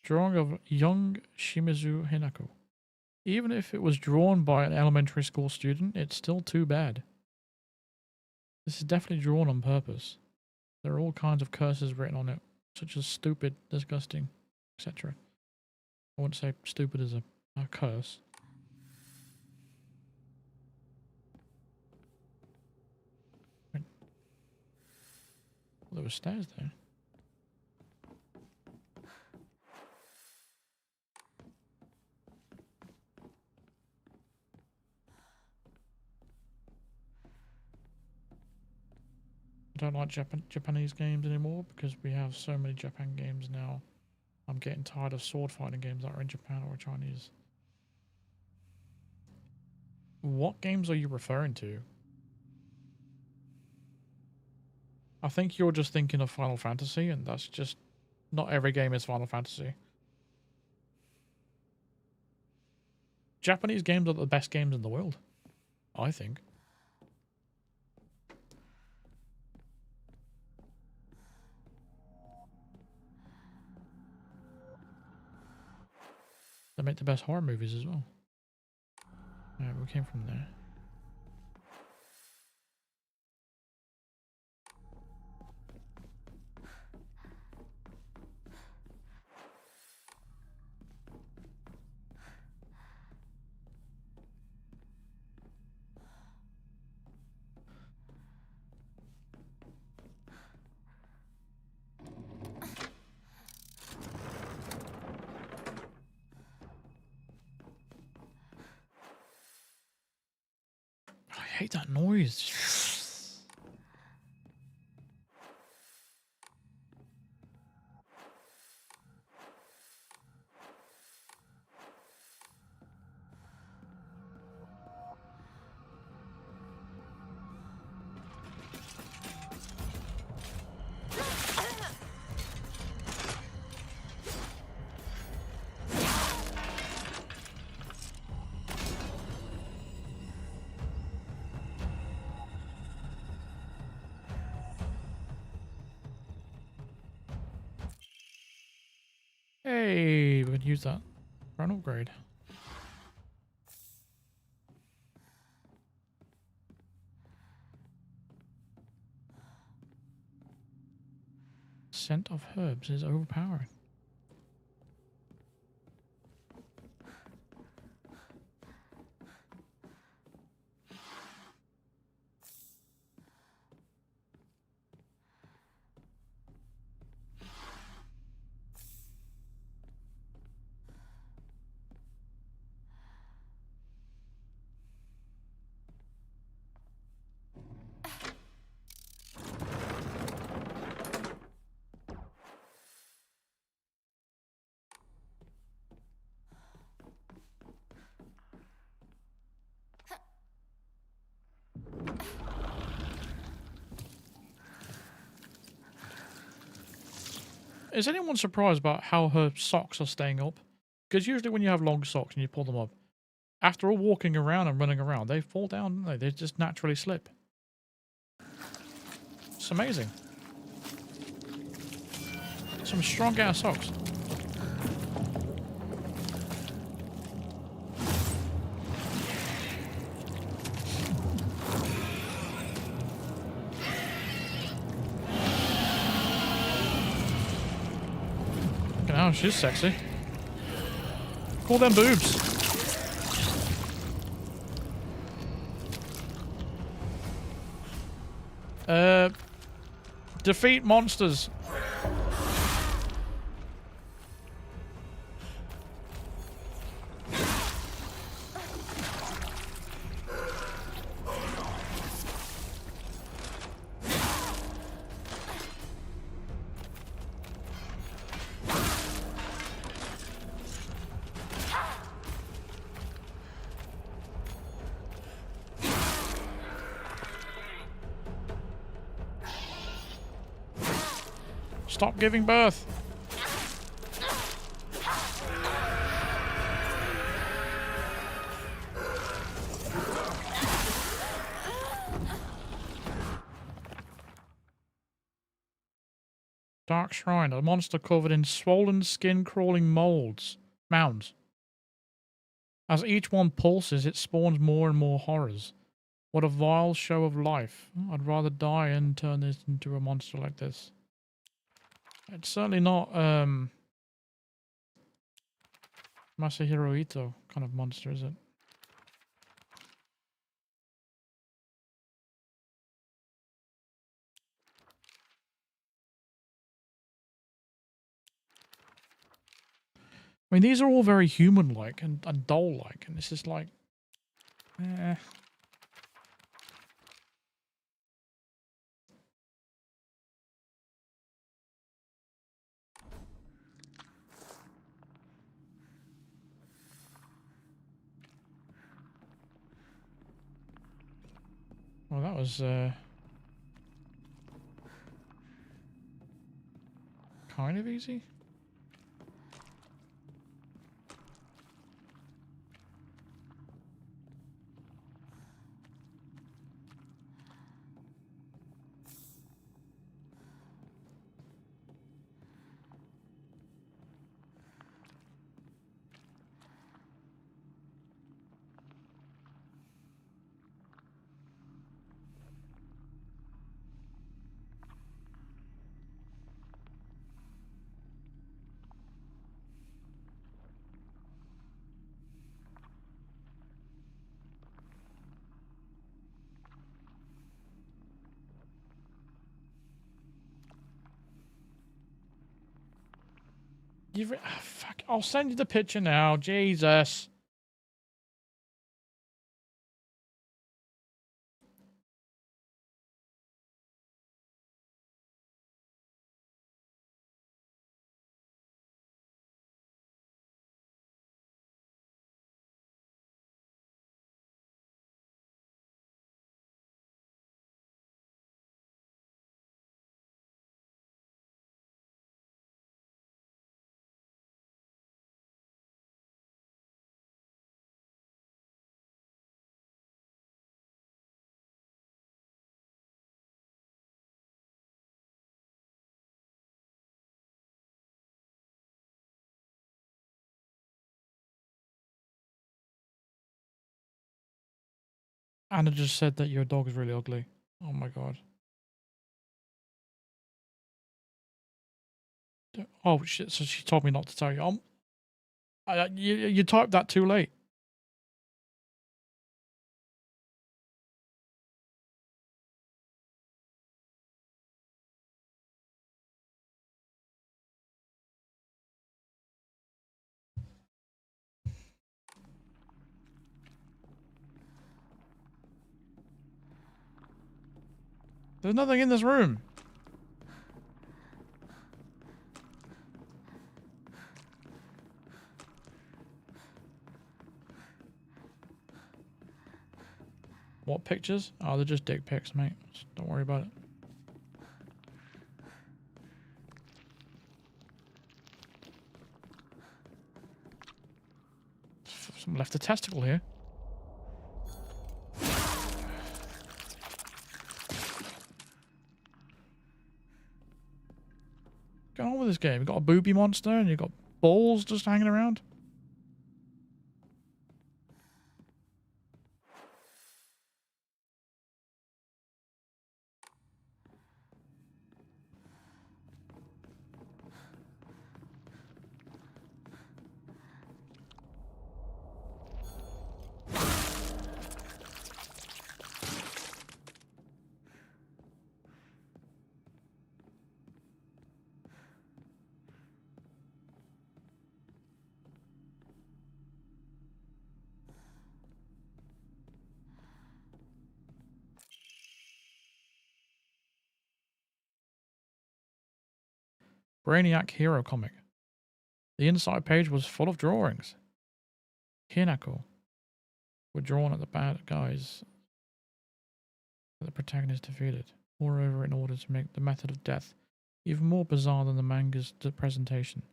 Drawing of young Shimizu Hinako. Even if it was drawn by an elementary school student, it's still too bad. This is definitely drawn on purpose. There are all kinds of curses written on it, such as stupid, disgusting, etc. I wouldn't say stupid as a curse. Well, there were stairs there. I don't like Japanese games anymore because we have so many Japan games now. I'm getting tired of sword fighting games that are in Japan or Chinese. What games are you referring to? I think you're just thinking of Final Fantasy, and that's just... Not every game is Final Fantasy. Japanese games are the best games in the world, I think. They make the best horror movies as well. Alright, we came from there. I hate that noise. Hey, we can use that for an upgrade. Scent of herbs is overpowering. Is anyone surprised about how her socks are staying up? Because usually when you have long socks and you pull them up, after all walking around and running around, they fall down, don't they? They just naturally slip. It's amazing. Some strong ass socks. Oh, she's sexy. Call them boobs. Defeat monsters. Stop giving birth. Dark Shrine, a monster covered in swollen skin-crawling mounds. As each one pulses, it spawns more and more horrors. What a vile show of life. I'd rather die and turn this into a monster like this. It's certainly not Masahiro Ito kind of monster, is it? I mean, these are all very human-like and doll-like, and this is like... Well, that was kind of easy. Fuck, I'll send you the picture now. Jesus. Anna just said that your dog is really ugly. Oh my god. Oh shit, so she told me not to tell you. You typed that too late. There's nothing in this room. What pictures? Oh, they're just dick pics, mate. Just don't worry about it. Someone left a testicle here. What's going on with this game? You got a booby monster and you got balls just hanging around. Brainiac Hero comic. The inside page was full of drawings. Hinako were drawn at the bad guys that the protagonist defeated. Moreover, in order to make the method of death even more bizarre than the manga's presentation,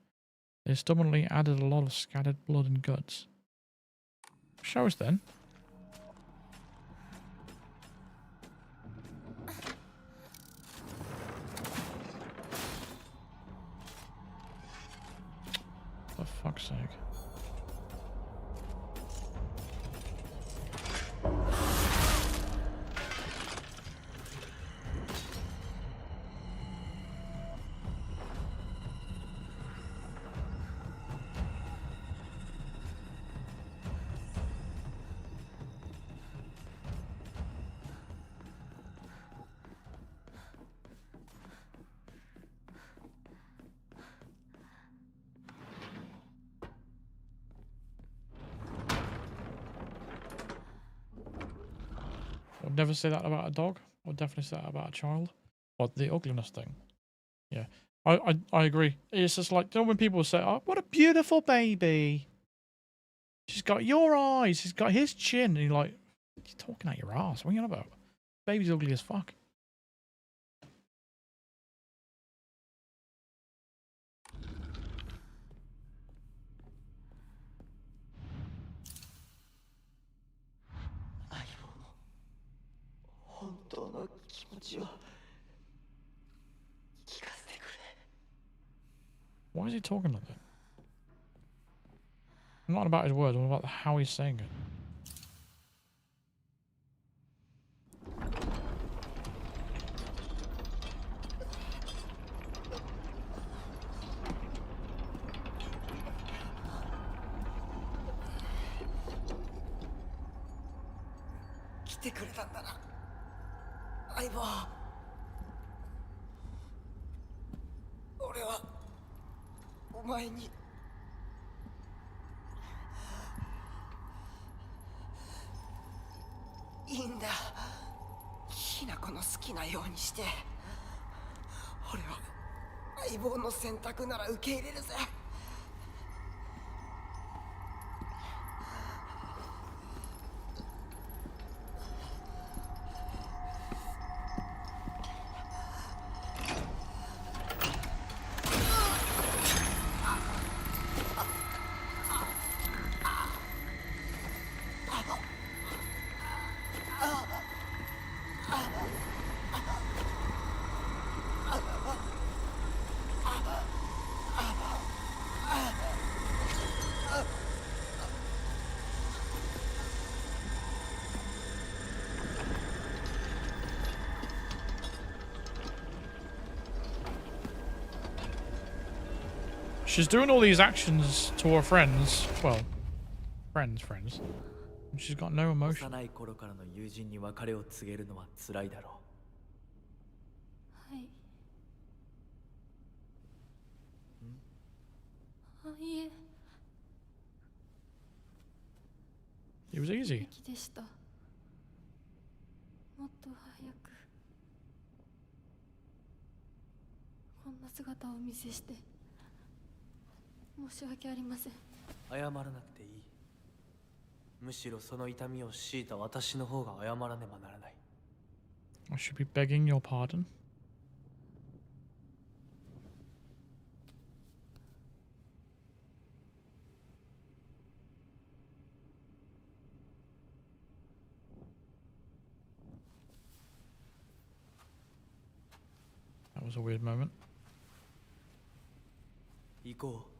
they stubbornly added a lot of scattered blood and guts. Show us then. For fuck's sake. I'd never say that about a dog. I would definitely say that about a child. Or the ugliness thing. Yeah. I agree. It's just like, you know when people say, oh, what a beautiful baby. She's got your eyes. She's got his chin. And you're like, you're talking out your ass. What are you on about? baby's ugly as fuck. Why is he talking like that? I'm not about his words, I'm about how he's saying it. She's doing all these actions to her friends. Well, friends. And she's got no emotion. 幼い頃からの友人に別れを告げるのは辛いだろう。はい。あ、いえ。 It was easy. 素敵でした。もっと早くこんな姿をお見せして申し訳ありません。謝らなくていい。むしろその痛みを強いた私の方が謝らねばならない。I should be begging your pardon. That was a weird moment. 行こう。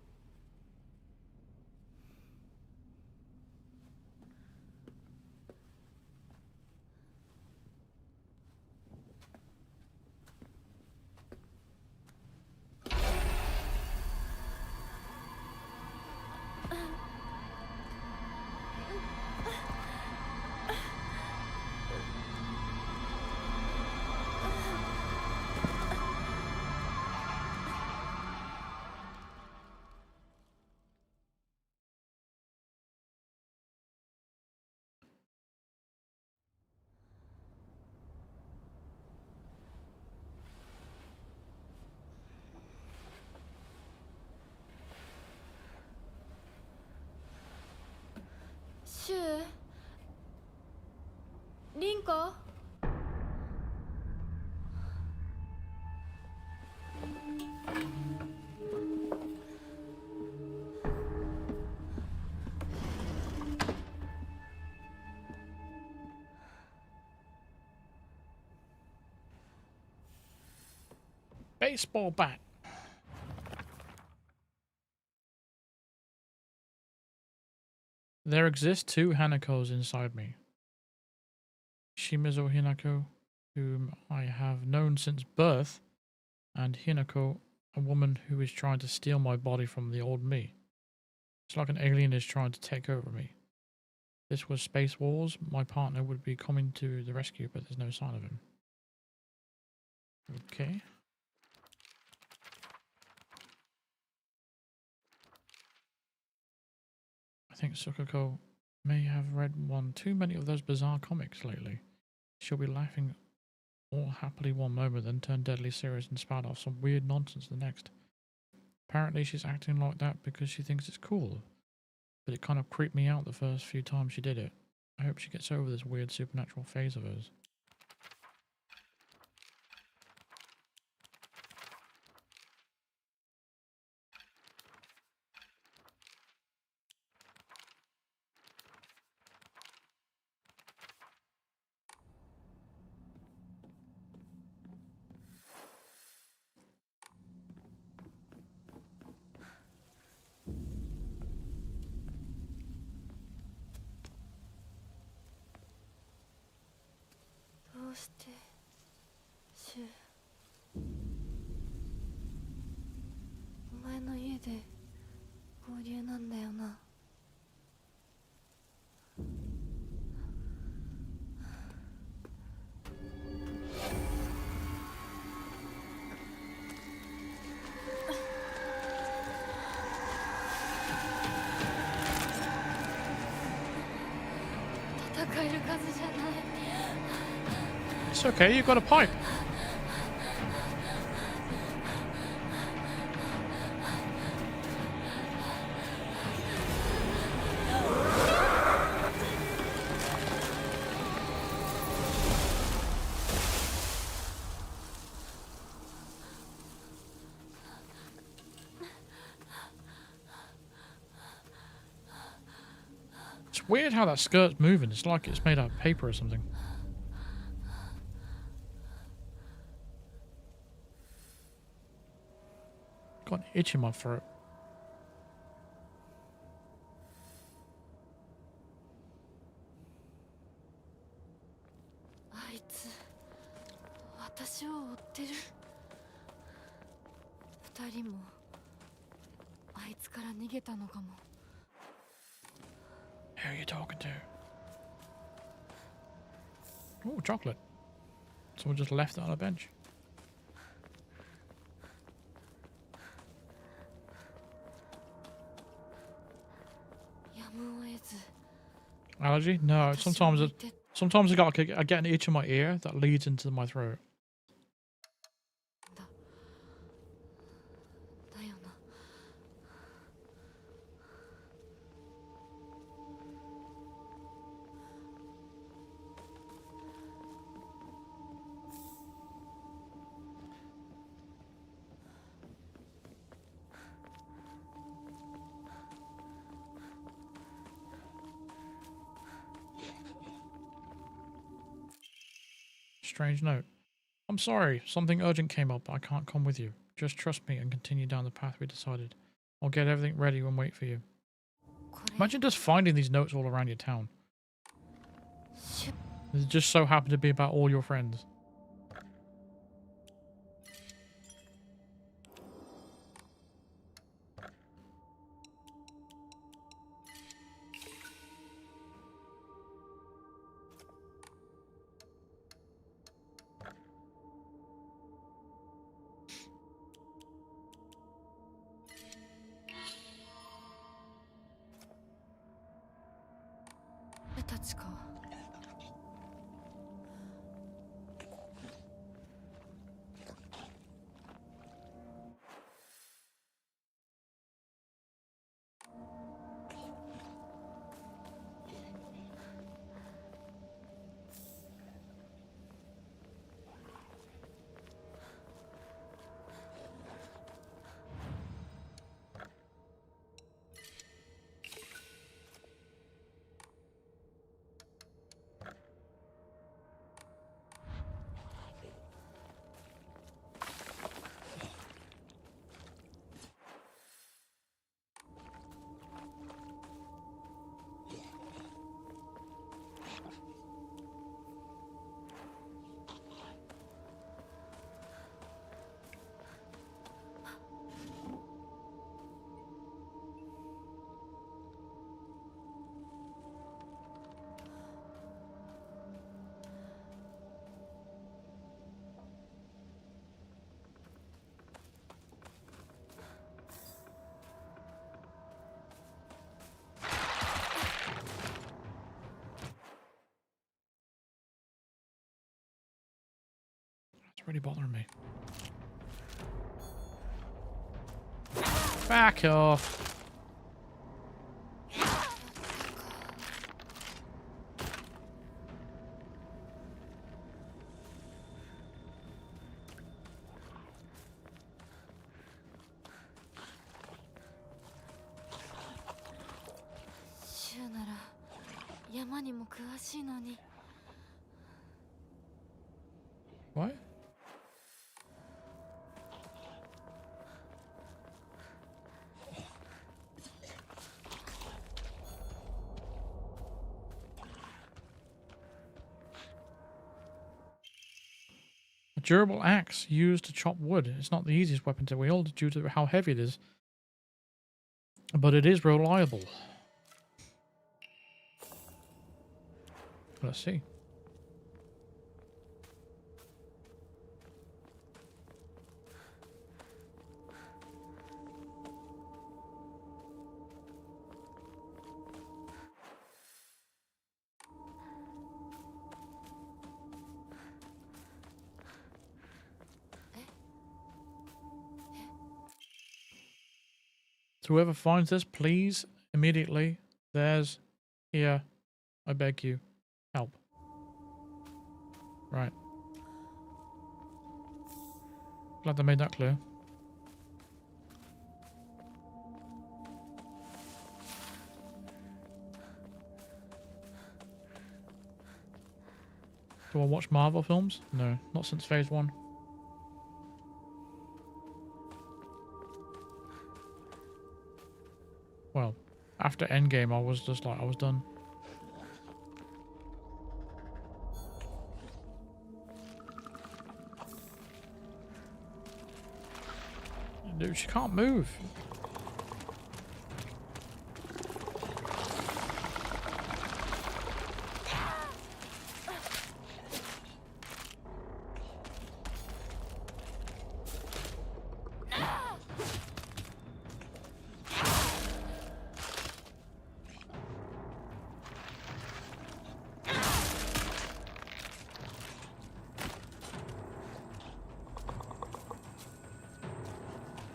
シュウ、リンコ。Baseball bat. There exist two Hanakos inside me. Shimizu Hinako, whom I have known since birth, and Hinako, a woman who is trying to steal my body from the old me. It's like an alien is trying to take over me. If this was Space Wars, my partner would be coming to the rescue, but there's no sign of him. Okay. I think Sukako may have read one too many of those bizarre comics lately. She'll be laughing all happily one moment, then turn deadly serious and spout off some weird nonsense the next. Apparently she's acting like that because she thinks it's cool, but it kind of creeped me out the first few times she did it. I hope she gets over this weird supernatural phase of hers. 俺の家で合流なんだよな。戦える数じゃない。 It's okay, you've got a pipe. It's weird how that skirt's moving. It's like it's made out of paper or something. Got an itch in my throat. あいつ私を追ってる。二人もあいつから逃げたのかも。 Who are you talking to? Oh, chocolate. Someone just left it on a bench. やむを得ず。 Allergy? No, 私を sometimes 置 it, いて sometimes I get an itch in my ear that leads into my throat. だ。だよな。 Strange note. I'm sorry, something urgent came up. I can't come with you. Just trust me and continue down the path we decided. I'll get everything ready and wait for you. これ Imagine just finding these notes all around your town. シュ They just so happen to be about all your friends.俺たちか。 It's really bothering me. Back off. What? A durable axe used to chop wood. It's not the easiest weapon to wield due to how heavy it is. But it is reliable. Let's see. So whoever finds this, please, immediately, there's, here, I beg you, help. Right. Glad they made that clear. Do I watch Marvel films? No, not since phase 1. Well, after Endgame, I was just like, I was done. Dude, she can't move.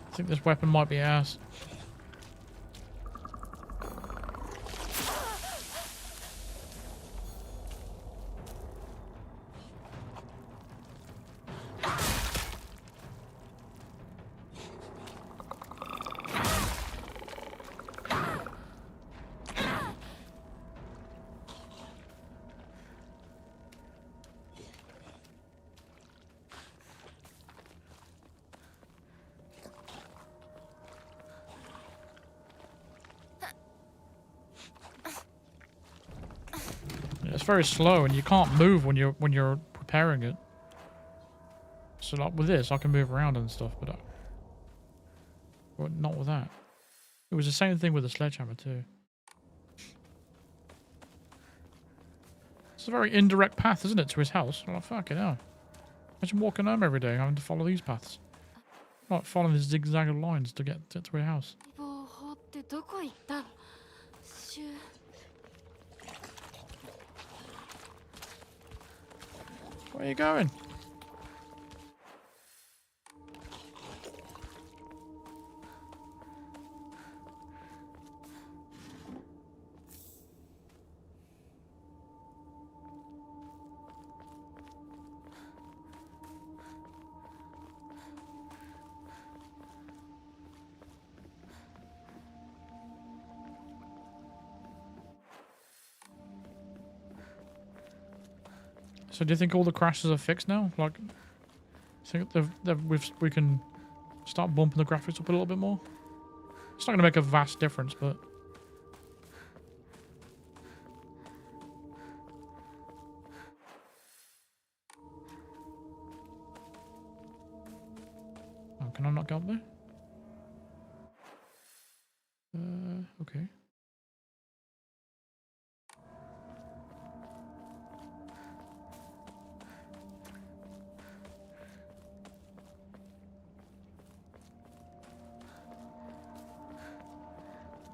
I think this weapon might be ass. It's very slow, and you can't move when you're preparing it. So like with this, I can move around and stuff, but not with that. It was the same thing with the sledgehammer too. It's a very indirect path, isn't it, to his house? Oh, fucking hell. Imagine walking home every day having to follow these paths. Like following these zigzag lines to get to his house. 放ってどこ行ったシュ Where are you going? So do you think all the crashes are fixed now? Like, think we can start bumping the graphics up a little bit more? It's not going to make a vast difference, but... Oh, can I not get up there? Okay.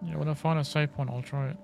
Yeah, when I find a safe point, I'll try it.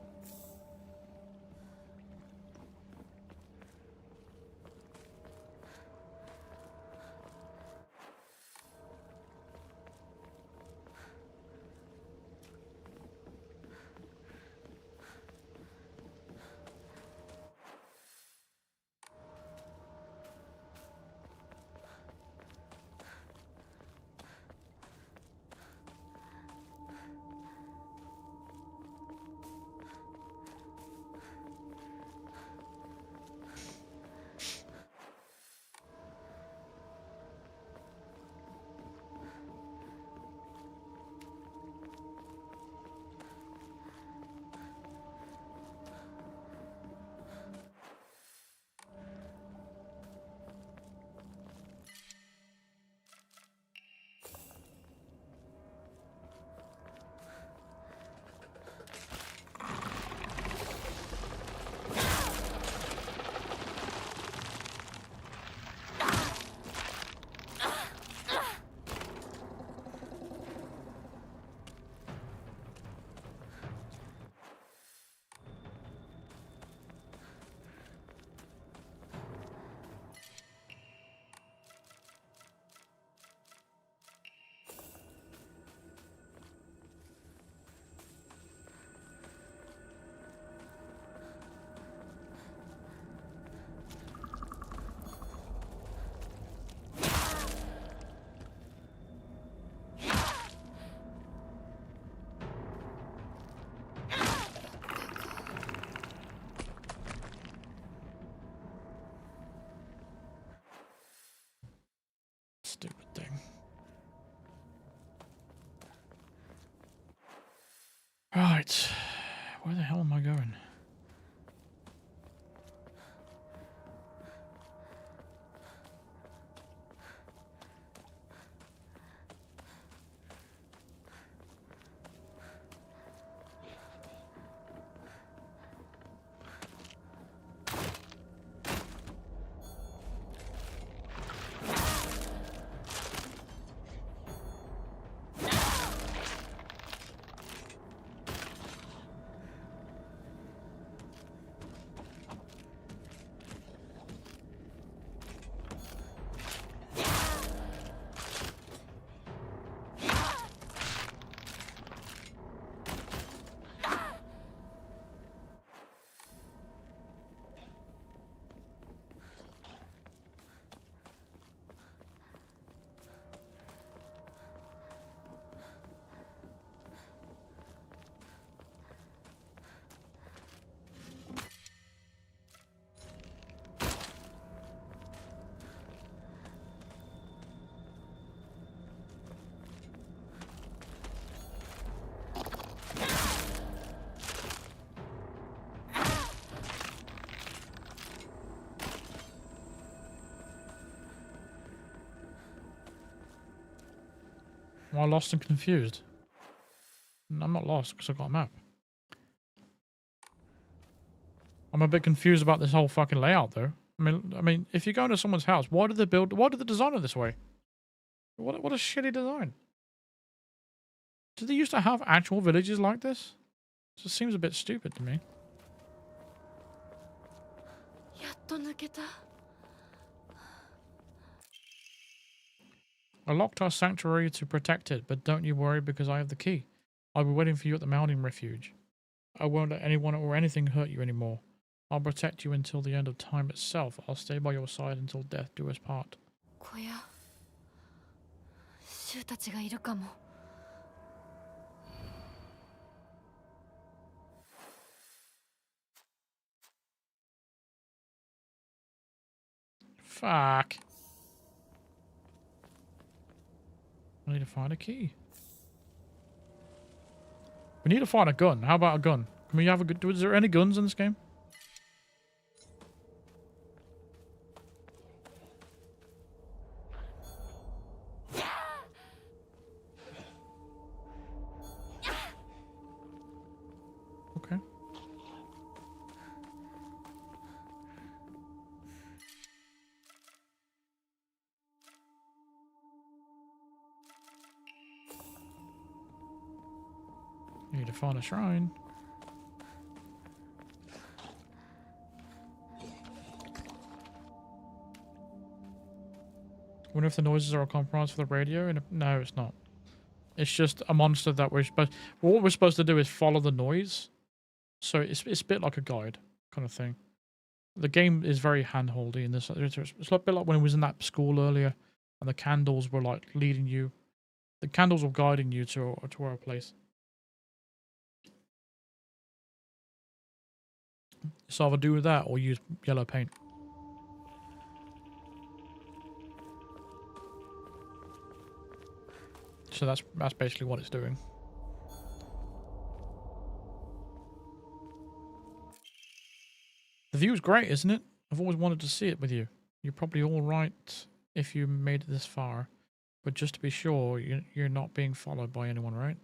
Right. Where the hell am I going? Am I lost and confused? I'm not lost because I've got a map. I'm a bit confused about this whole fucking layout, though. I mean, if you go into someone's house, why did they design it this way? What a shitty design. Did they used to have actual villages like this? It just seems a bit stupid to me. やっと抜けた。 I locked our sanctuary to protect it, but don't you worry because I have the key. I'll be waiting for you at the mountain refuge. I won't let anyone or anything hurt you anymore. I'll protect you until the end of time itself. I'll stay by your side until death do us part. 小屋。シュウたちがいるかも。 Fuck. I need to find a key. We need to find a gun. How about a gun? Can we have a good... Is there any guns in this game? Okay. Need to find a shrine. Wonder if the noises are a compromise for the radio. And no, it's not. It's just a monster that we're supposed. What we're supposed to do is follow the noise. So it's a bit like a guide kind of thing. The game is very handholdy in this. It's a bit like when it was in that school earlier, and the candles were like leading you. The candles were guiding you to our place. So either do with that or use yellow paint. So that's basically what it's doing. The view's great, isn't it? I've always wanted to see it with you. You're probably all right if you made it this far, but just to be sure, you're not being followed by anyone, right?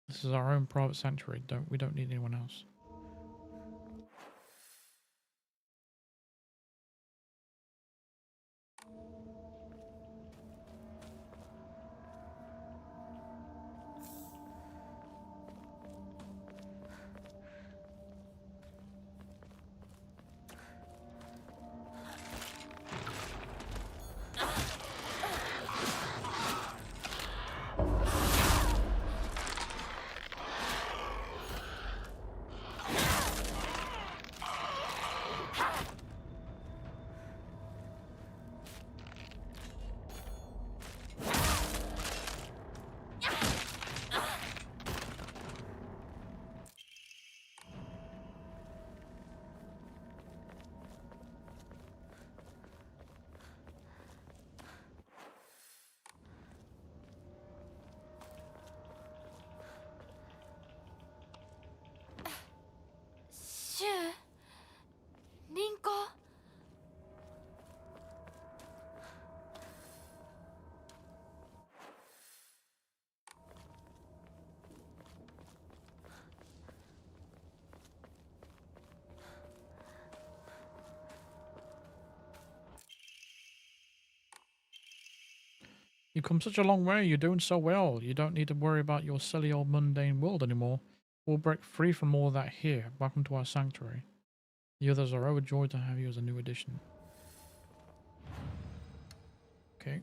This is our own private sanctuary. We don't need anyone else. 銃輪行 You've come such a long way. You're doing so well. You don't need to worry about your silly old mundane world anymore. We'll break free from all that here. Welcome to our sanctuary. The others are overjoyed to have you as a new addition. Okay.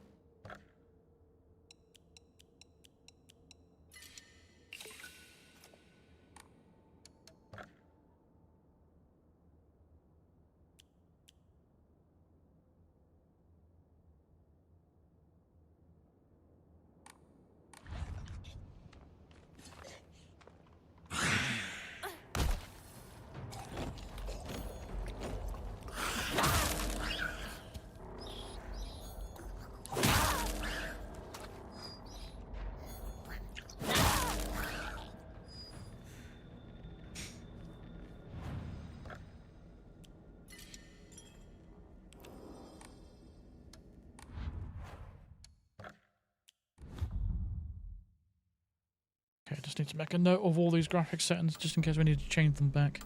Okay, just need to make a note of all these graphic settings just in case we need to change them back.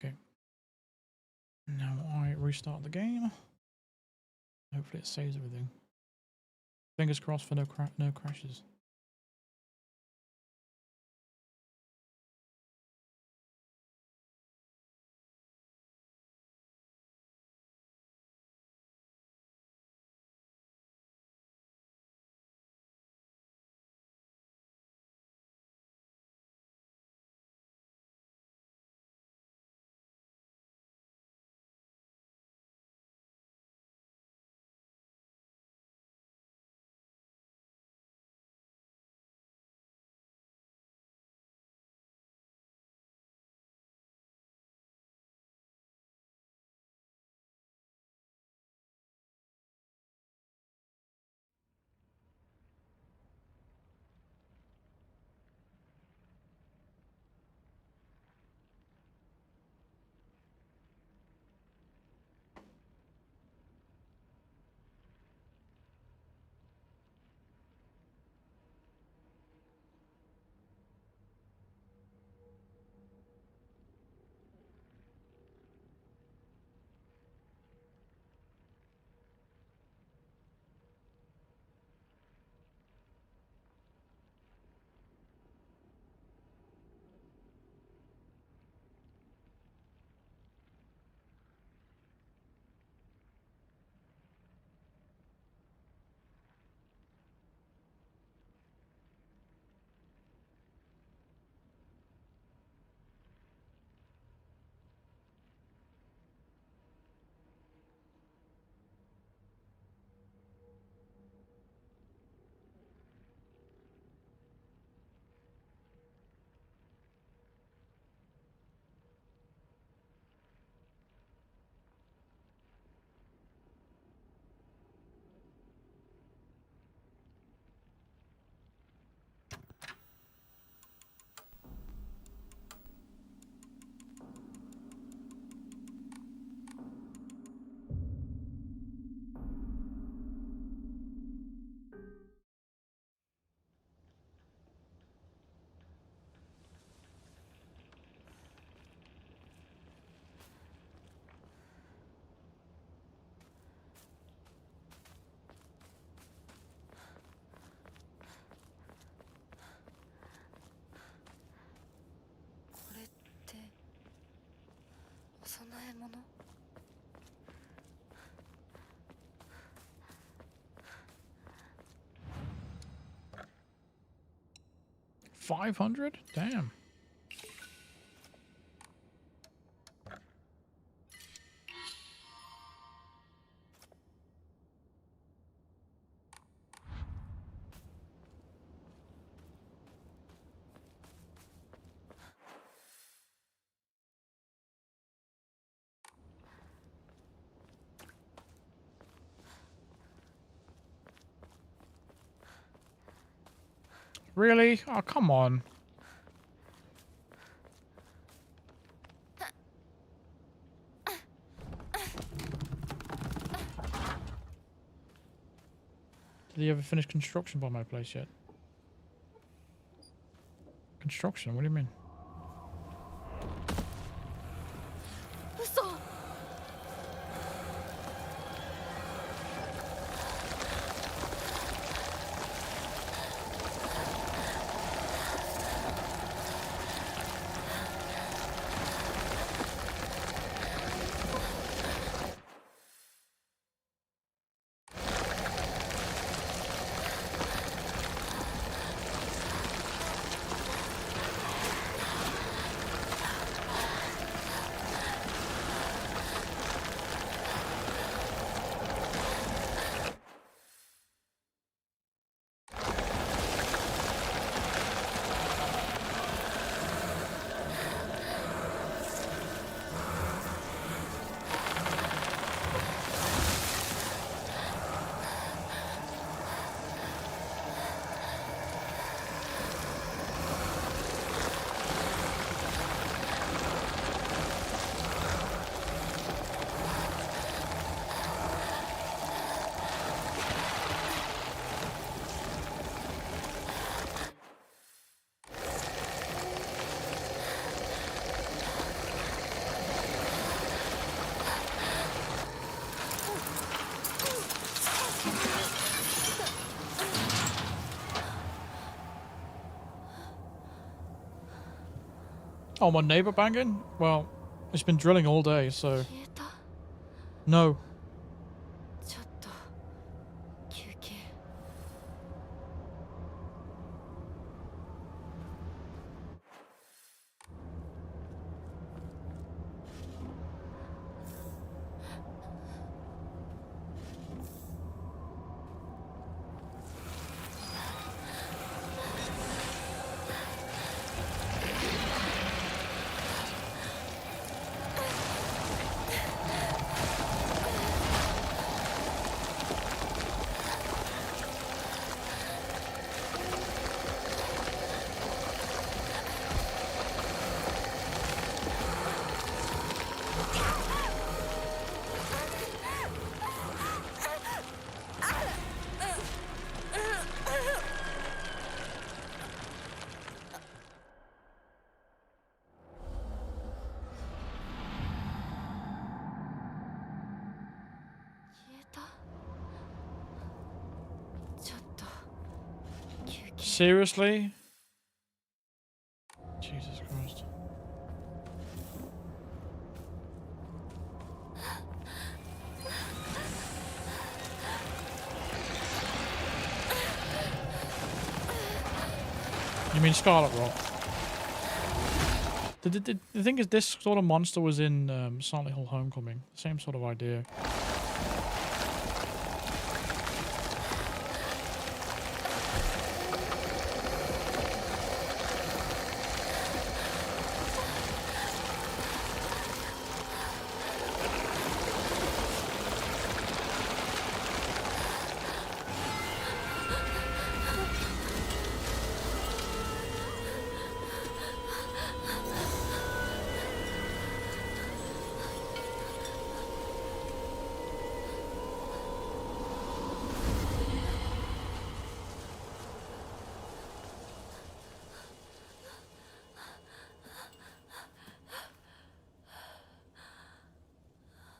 Okay. Now I restart the game. Hopefully it saves everything. Fingers crossed for no crashes. 供え物。 500? Damn. Really? Oh, come on. Did he ever finish construction by my place yet? Construction? What do you mean? 嘘。 Oh, my neighbor banging? Well, it's been drilling all day, so 消えた。 no. ちょっと休憩。 Seriously? Jesus Christ. You mean Scarlet Rot? The thing is, this sort of monster was in Silent Hill Homecoming. Same sort of idea.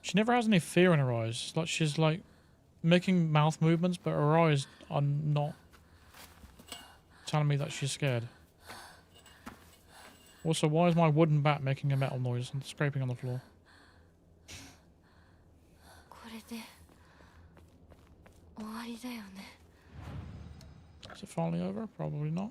She never has any fear in her eyes. Like she's like making mouth movements, but her eyes are not telling me that she's scared. Also, why is my wooden bat making a metal noise and scraping on the floor? で終わりだよね。 Is it finally over? Probably not.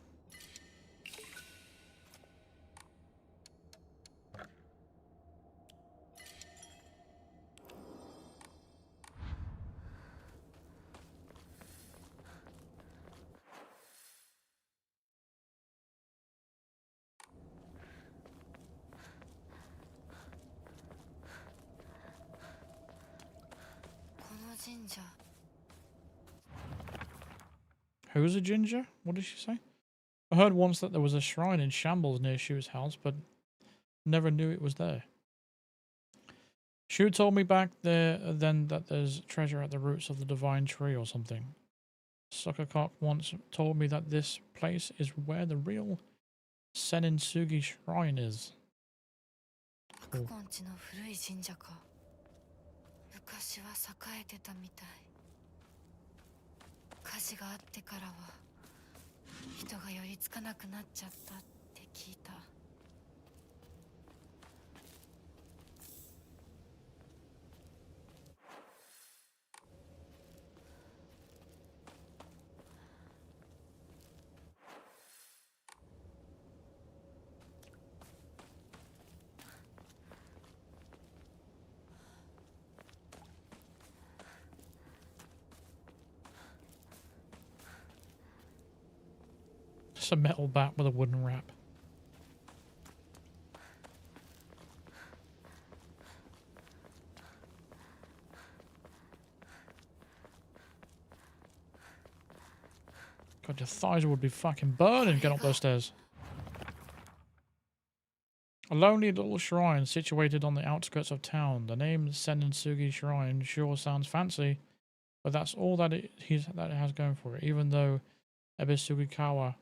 Who's a ginger? What did she say? I heard once that there was a shrine in shambles near Shu's house, but never knew it was there. Shu told me back there then that there's treasure at the roots of the divine tree or something. Suckercock once told me that this place is where the real Senninsugi shrine is. Cool. 昔は栄えてたみたい。火事があってからは人が寄りつかなくなっちゃったって聞いた。Just a metal bat with a wooden wrap. God, your thighs would be fucking burning getting up those stairs. A lonely little shrine situated on the outskirts of town. The name Senninsugi Shrine sure sounds fancy, but that's all that it has going for it, even though Ebisugikawa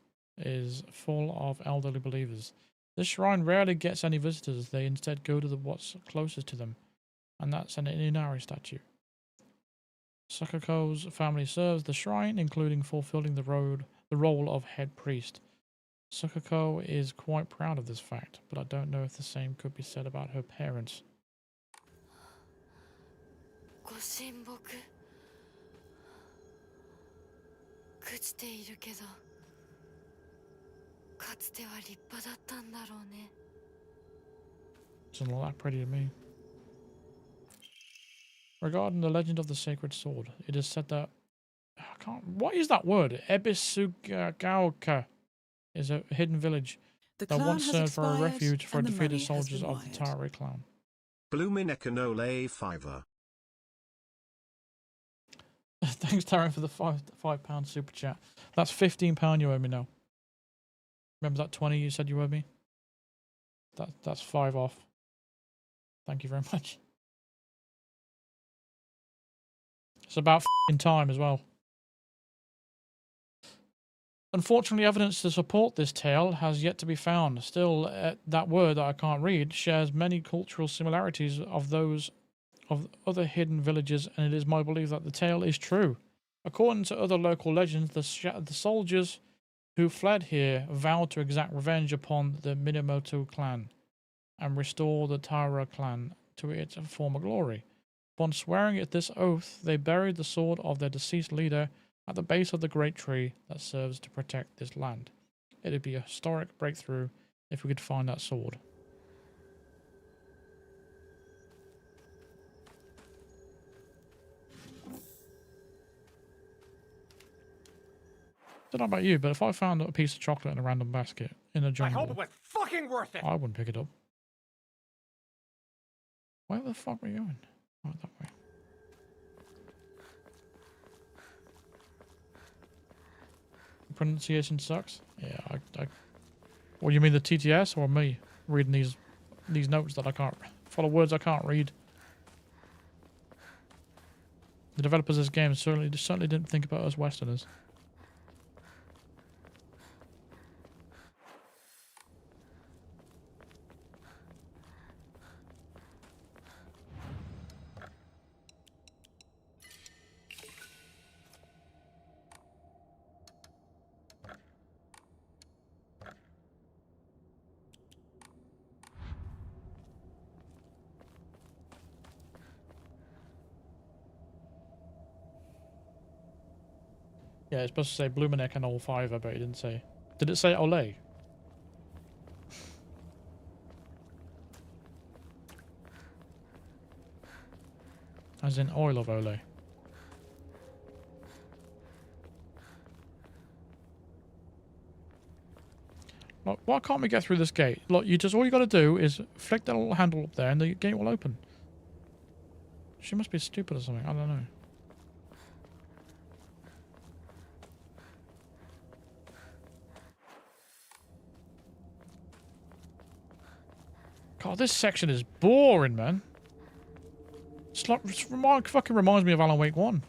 is full of elderly believers. This shrine rarely gets any visitors. They instead go to what's closest to them, and that's an Inari statue. Sakako's family serves the shrine, including fulfilling the role of head priest. Sakako is quite proud of this fact, but I don't know if the same could be said about her parents. ご神木朽ちているけどかつては立派だったんだろうね。 Doesn't look that pretty to me. Regarding the legend of the sacred sword, it is said that what is that word? Ebisugaoka is a hidden village that once served for a refuge for defeated soldiers of the Tare clan. Bluminekanole Fiver. Thanks, Taryn, for the £5 super chat. That's £15 you owe me now. Remember that 20 you said you owe me? That's 5 off. Thank you very much. It's about f***ing time as well. Unfortunately, evidence to support this tale has yet to be found. Still, that word that I can't read shares many cultural similarities of those of other hidden villages, and it is my belief that the tale is true. According to other local legends, the soldiers who fled here vowed to exact revenge upon the Minamoto clan and restore the Tara clan to its former glory. Upon swearing at this oath, they buried the sword of their deceased leader at the base of the great tree that serves to protect this land. It would be a historic breakthrough if we could find that sword. I don't know about you, but if I found a piece of chocolate in a random basket in a I jungle, hope it was fucking worth it. I wouldn't pick it up. Where the fuck are we going? Oh, that way. Pronunciation sucks. Yeah, I. What, you mean the TTS or me reading these notes that I can't, full of words I can't read? The developers of this game certainly didn't think about us Westerners. Yeah, it's supposed to say Blumenek and 05, but it didn't say. Did it say Olay? As in oil of Olay. Look, why can't we get through this gate? Look, all you got to do is flick that little handle up there and the gate will open. She must be stupid or something. I don't know. God, this section is boring, man. It's like, fucking reminds me of Alan Wake 1.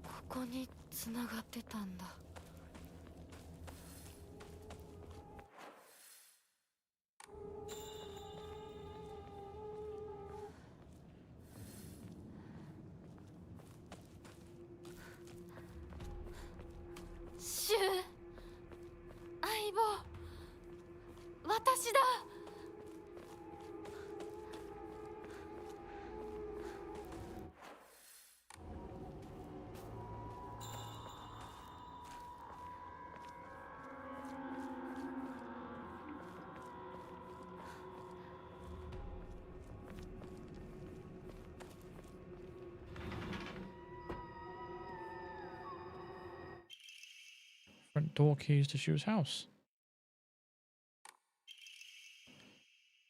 ここに繋がってたんだ。シュウ、相棒、私だ。Front door keys to Shu's house.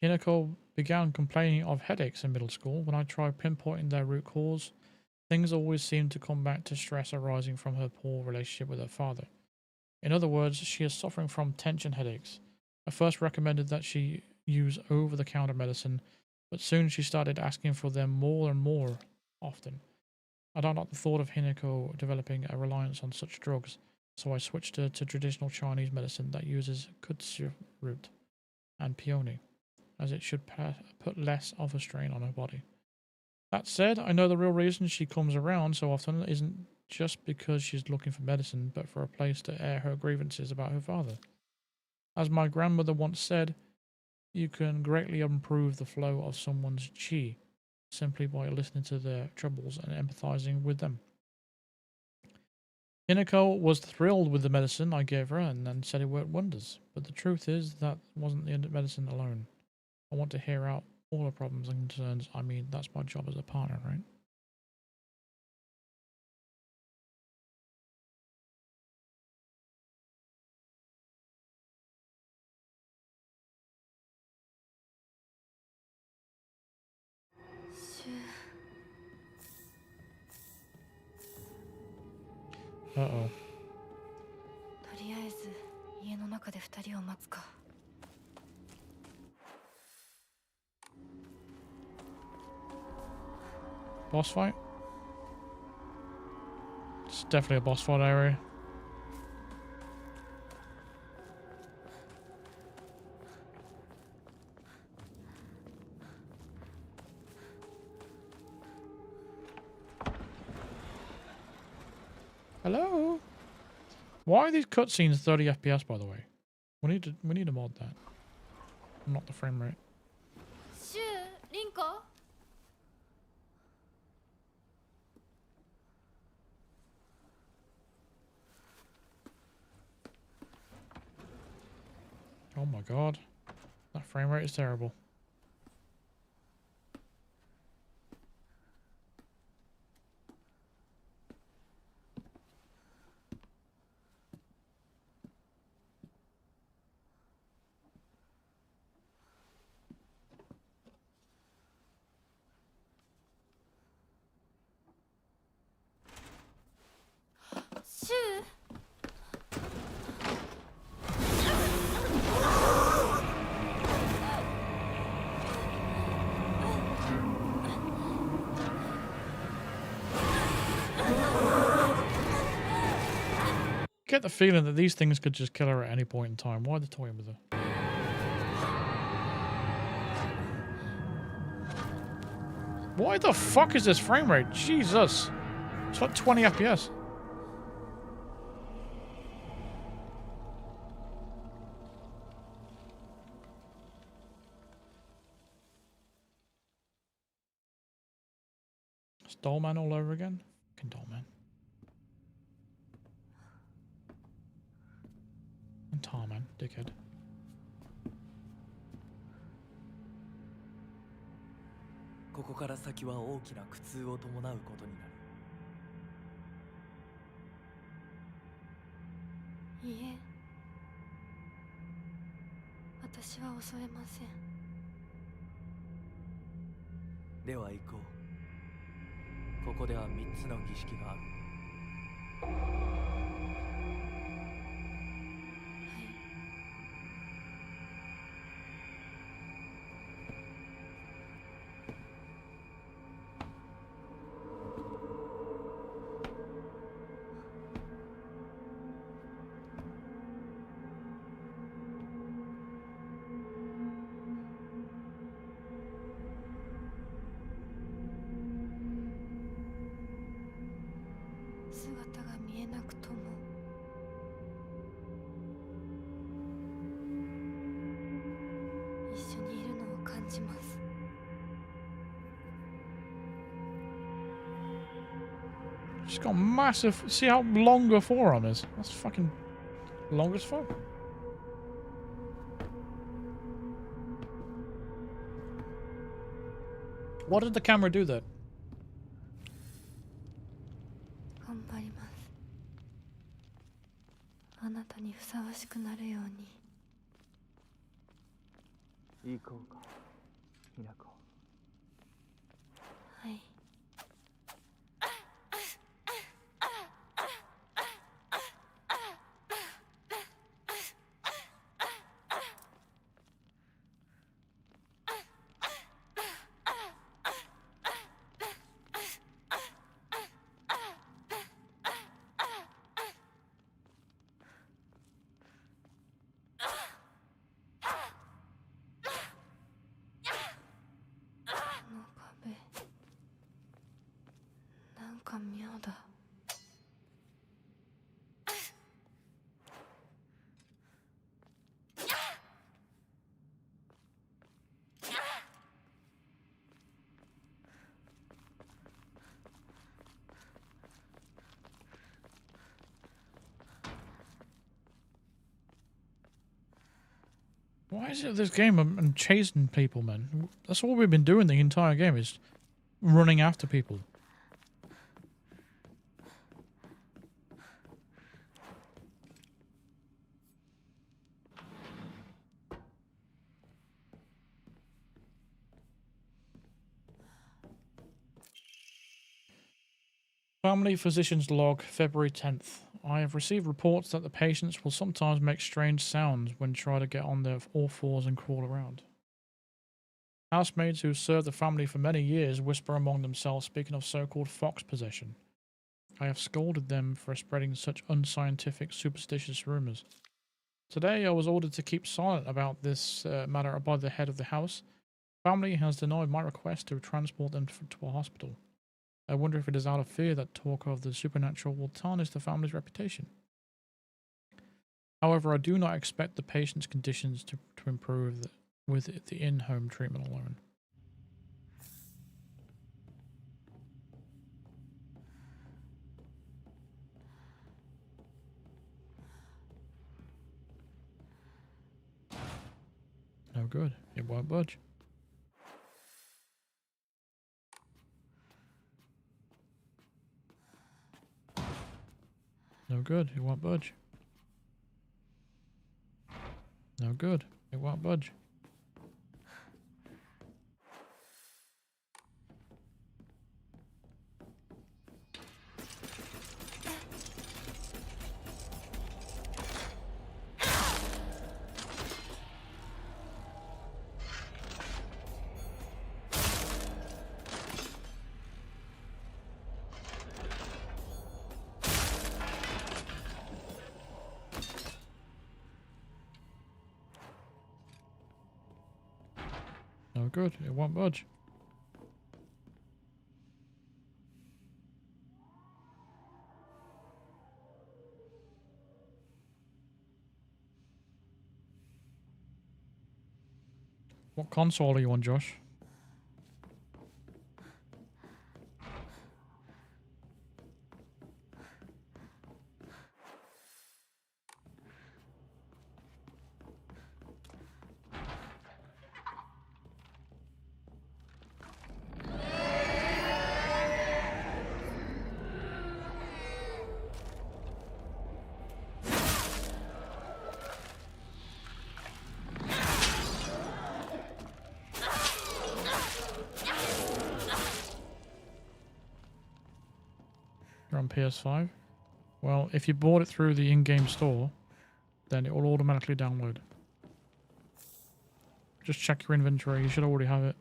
Hinako began complaining of headaches in middle school. When I tried pinpointing their root cause, things always seemed to come back to stress arising from her poor relationship with her father. In other words, she is suffering from tension headaches. I first recommended that she use over-the-counter medicine, but soon she started asking for them more and more often. I don't like the thought of Hinako developing a reliance on such drugs, so I switched her to traditional Chinese medicine that uses kudzu root and peony, as it should put less of a strain on her body. That said, I know the real reason she comes around so often isn't just because she's looking for medicine, but for a place to air her grievances about her father. As my grandmother once said, you can greatly improve the flow of someone's chi simply by listening to their troubles and empathizing with them. Hinako was thrilled with the medicine I gave her and then said it worked wonders, but the truth is that wasn't the medicine alone. I want to hear out all her problems and concerns. I mean, that's my job as a partner, right? Uh-oh. とりあえず家の中で2人を待つか。Boss fight? It's definitely a boss fight area. Hello? Why are these cutscenes 30 FPS, by the way? We need to mod that. Not the frame rate. シュウ、リンコ。Oh my god. That frame rate is terrible. Get the feeling that these things could just kill her at any point in time. Why are they toying with her? Why the fuck is this frame rate? Jesus. It's like 20 FPS. It's Dollman all over again. Fucking Dollman. And Tarman, dickhead. ここから先は大きな苦痛を伴うことになる。いいえ、私は恐れません。では行こう。ここでは3つの儀式がある。姿が見えなくとも一緒にいるのを感じます。She's got massive. See how long her forearm is? That's fucking long as fuck. What did the camera do that? 頑張ります。あなたにふさわしくなるように。行こうか、ひなこ。はい。なんか妙だ。Why is it this game and chasing people, man? That's all we've been doing the entire game is running after people. Family Physician's Log, February 10th. I have received reports that the patients will sometimes make strange sounds when trying to get on their all fours and crawl around. Housemaids who served the family for many years whisper among themselves, speaking of so-called fox possession. I have scolded them for spreading such unscientific, superstitious rumors. Today I was ordered to keep silent about this matter by the head of the house. Family has denied my request to transport them to a hospital. I wonder if it is out of fear that talk of the supernatural will tarnish the family's reputation. However, I do not expect the patient's conditions to improve with the in-home treatment alone. No good. It won't budge. No good. It won't budge. No good. It won't budge. No good. It won't budge. What console are you on, Josh? on PS5? Well, if you bought it through the in-game store, then it will automatically download. Just check your inventory. You should already have it.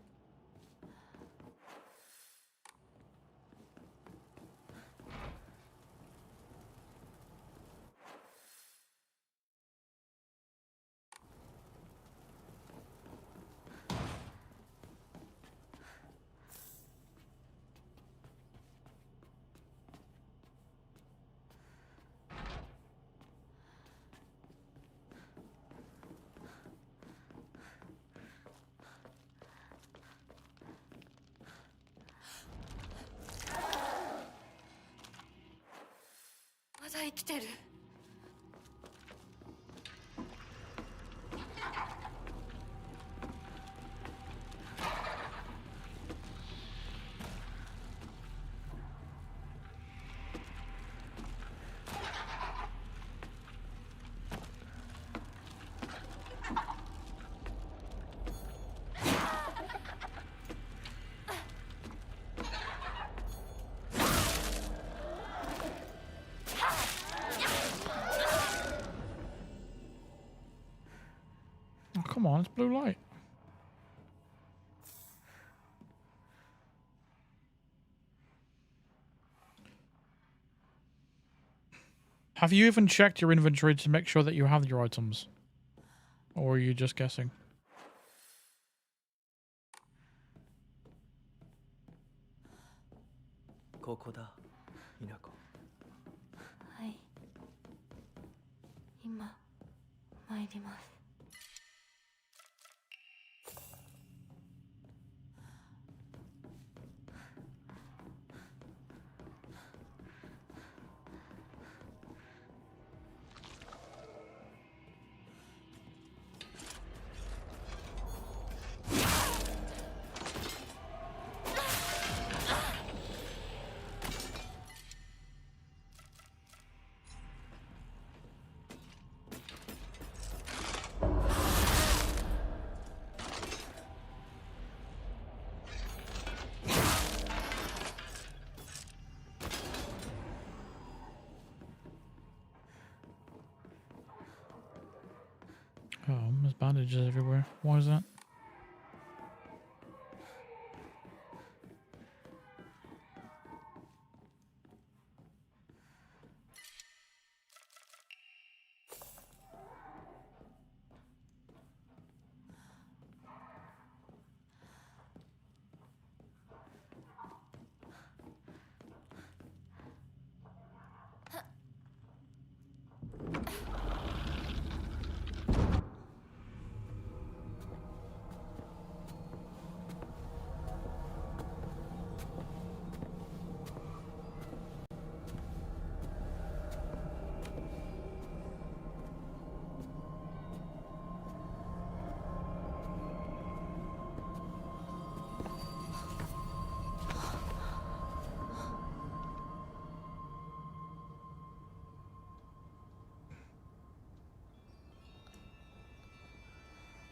Oh, come on, it's blue light. Have you even checked your inventory to make sure that you have your items? Or are you just guessing? Kokoda, Inako. はい。今参ります。Oh, there's bandages everywhere. Why is that?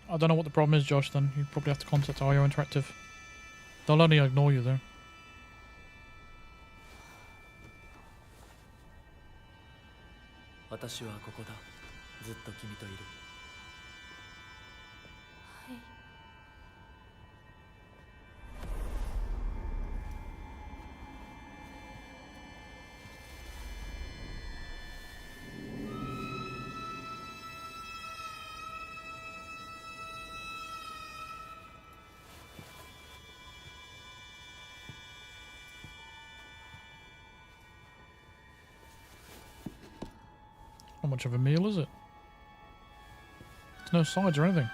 I don't know what the problem is, Josh, then. You probably have to contact IO Interactive. They'll only ignore you, though. 私はここだ。ずっと君といる。はい。How much of a meal is it? There's no sides or anything.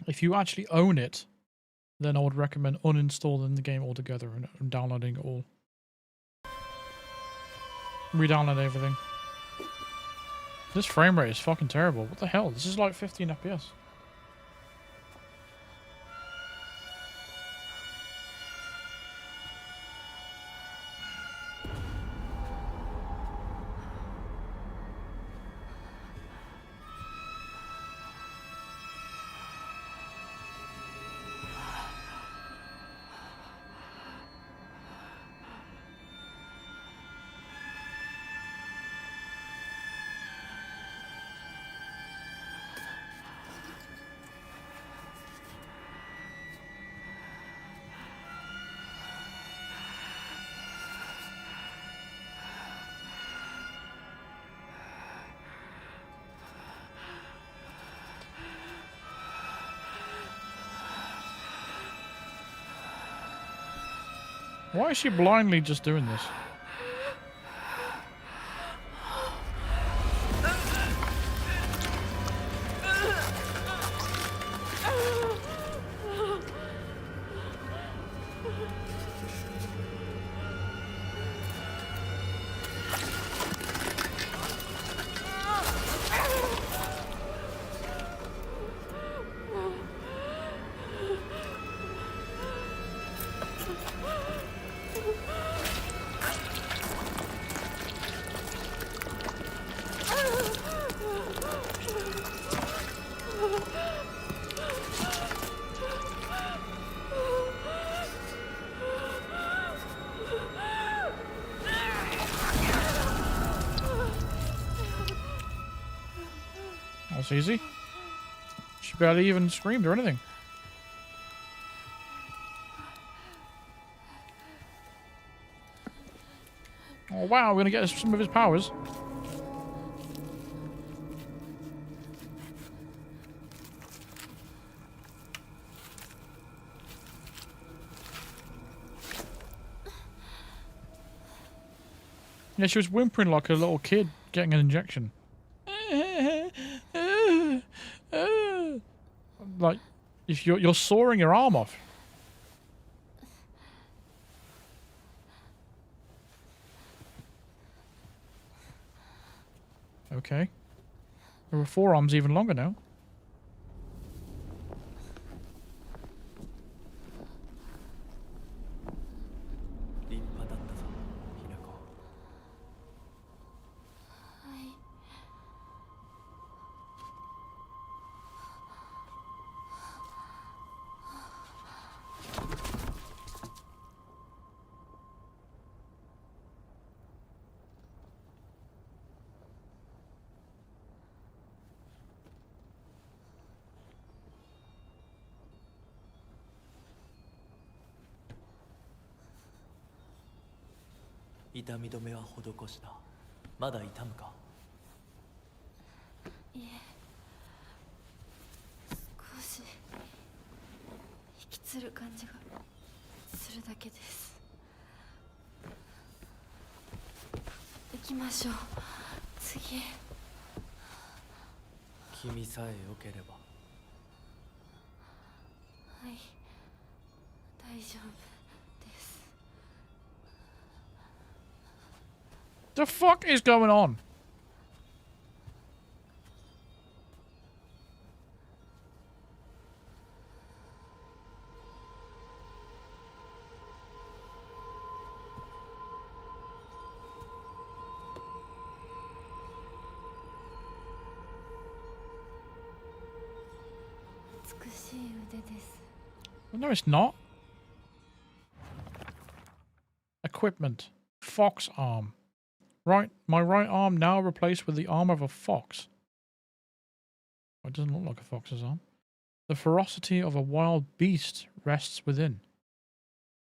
If you actually own it, then I would recommend uninstalling the game altogether and downloading it all. Re-download everything. This frame rate is fucking terrible. What the hell? This is like 15 FPS. Why is she blindly just doing this? That's easy. She barely even screamed or anything. Oh wow, we're gonna get some of his powers. Yeah, she was whimpering like a little kid getting an injection. Like, if you're sawing your arm off. Okay. Her forearm's even longer now. 立派だったぞ、ひなこ。はい。痛み止めは施した。まだ痛むか？いえ、少し引きつる感じがするだけです。行きましょう。次。君さえ良ければ。はい、大丈夫です。 The fuck is going on? No, it's not. Equipment. Fox arm. Right, my right arm now replaced with the arm of a fox. Well, it doesn't look like a fox's arm. The ferocity of a wild beast rests within.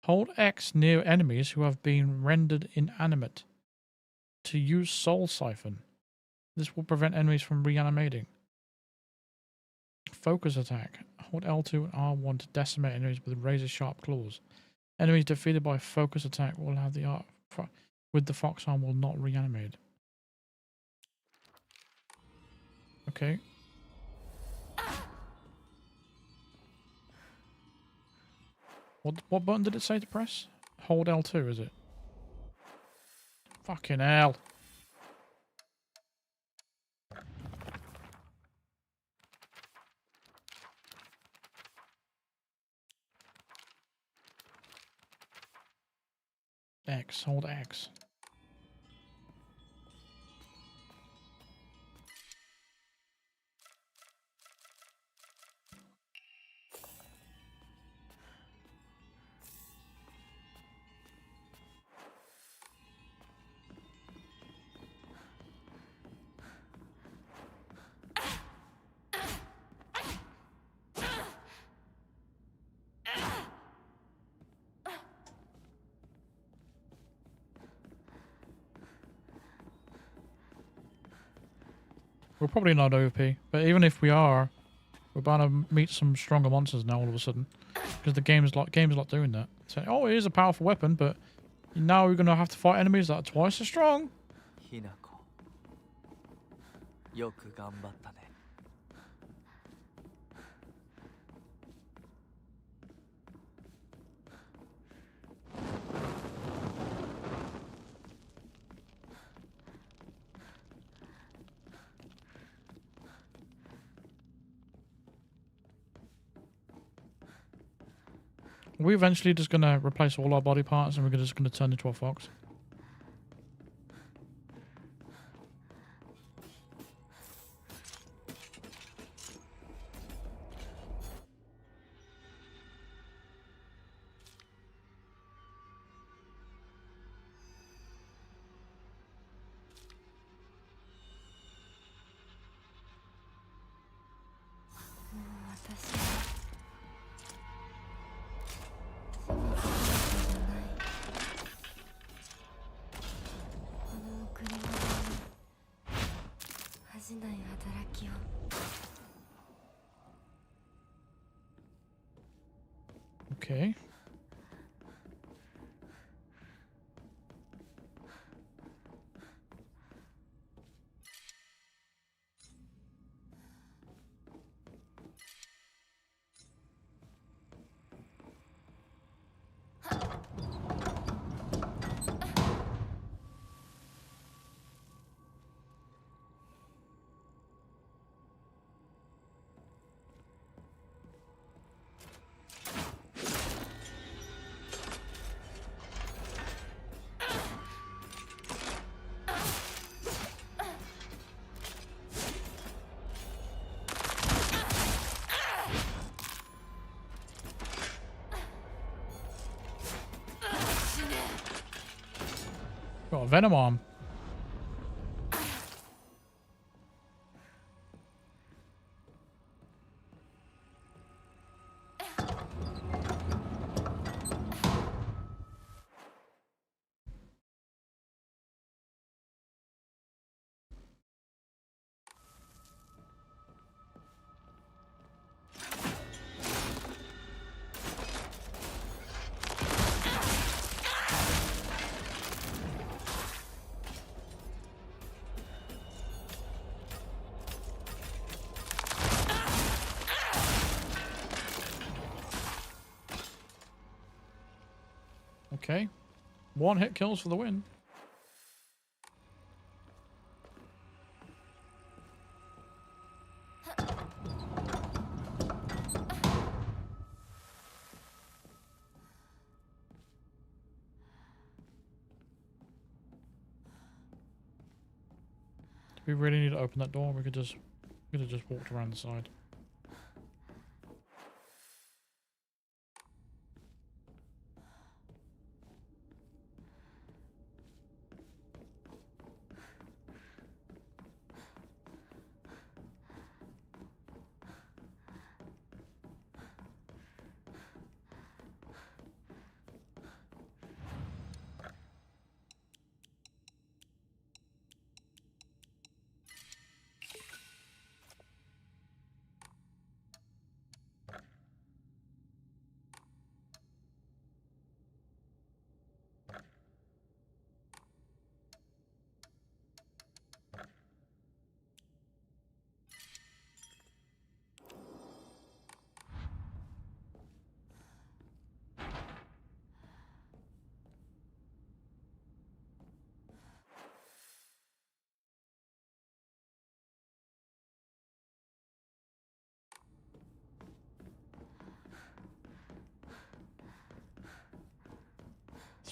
Hold X near enemies who have been rendered inanimate. To use Soul Siphon. This will prevent enemies from reanimating. Focus attack. Hold L2 and R1 to decimate enemies with razor-sharp claws. Enemies defeated by focus attack will have the art with the fox arm will not reanimate. Okay. What button did it say to press? Hold L2, is it? Fucking hell. X, hold X. We're probably not OP, but even if we are, we're bound to meet some stronger monsters now all of a sudden, because the game's like doing that. So, oh, it is a powerful weapon, but now we're gonna have to fight enemies that are twice as strong. ひなこよく頑張ったね Are we eventually just gonna replace all our body parts and we're just gonna turn into a fox? Okay. Got a venom arm. Okay. One hit kills for the win. Do we really need to open that door? We could have just walked around the side.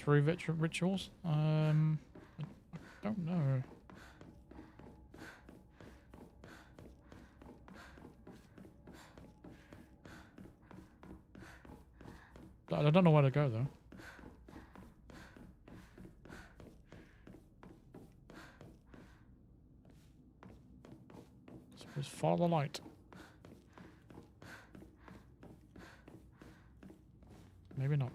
through rituals? I don't know. I don't know where to go though. Suppose follow the light. Maybe not.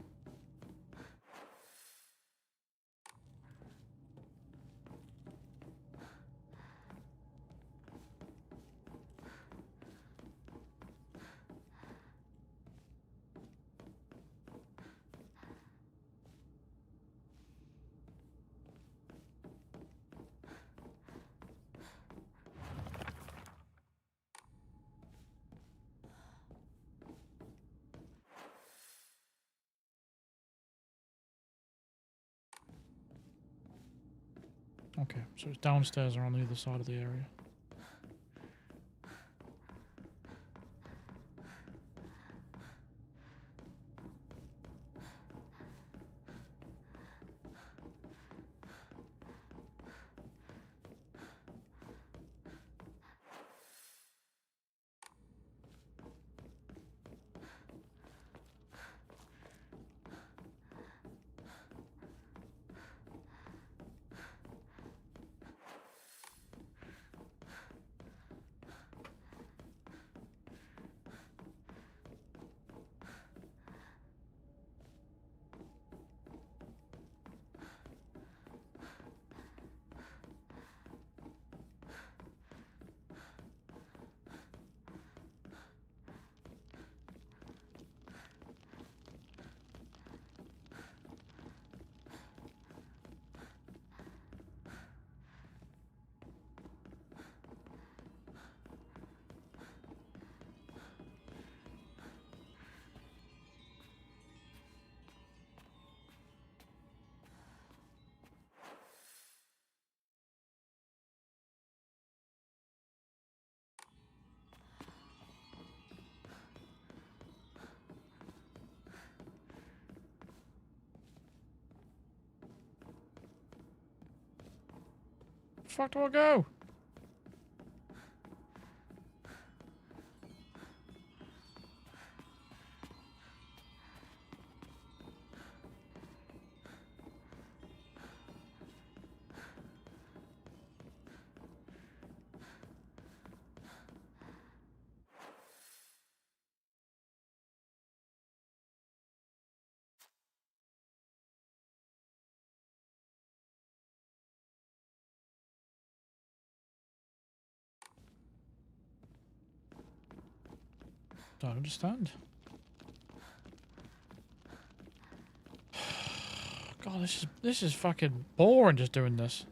Okay, so it's downstairs or on the other side of the area. Fuck do I go? Don't understand. God, this is fucking boring just doing this.